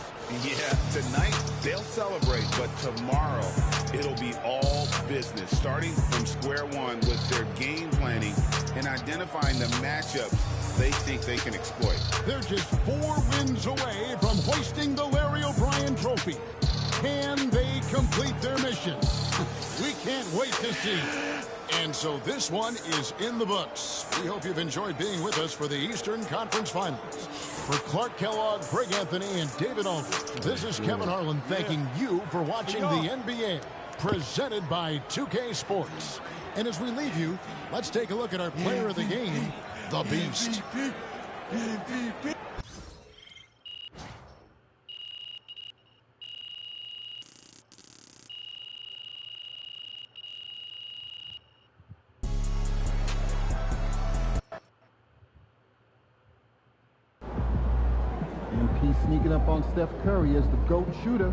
S14: Yeah, tonight they'll celebrate, but tomorrow it'll be all business, starting from square one with their game planning and identifying the matchups they think they can exploit.
S13: They're just 4 wins away from hoisting the Larry O'Brien Trophy. Can they complete their mission? We can't wait to see. And so this one is in the books. We hope you've enjoyed being with us for the Eastern Conference Finals. For Clark Kellogg, Greg Anthony, and David Aldridge, this is Kevin Harlan thanking you for watching the NBA, presented by 2K Sports. And as we leave you, let's take a look at our player of the game, the Beast.
S18: MP sneaking up on Steph Curry as the GOAT shooter.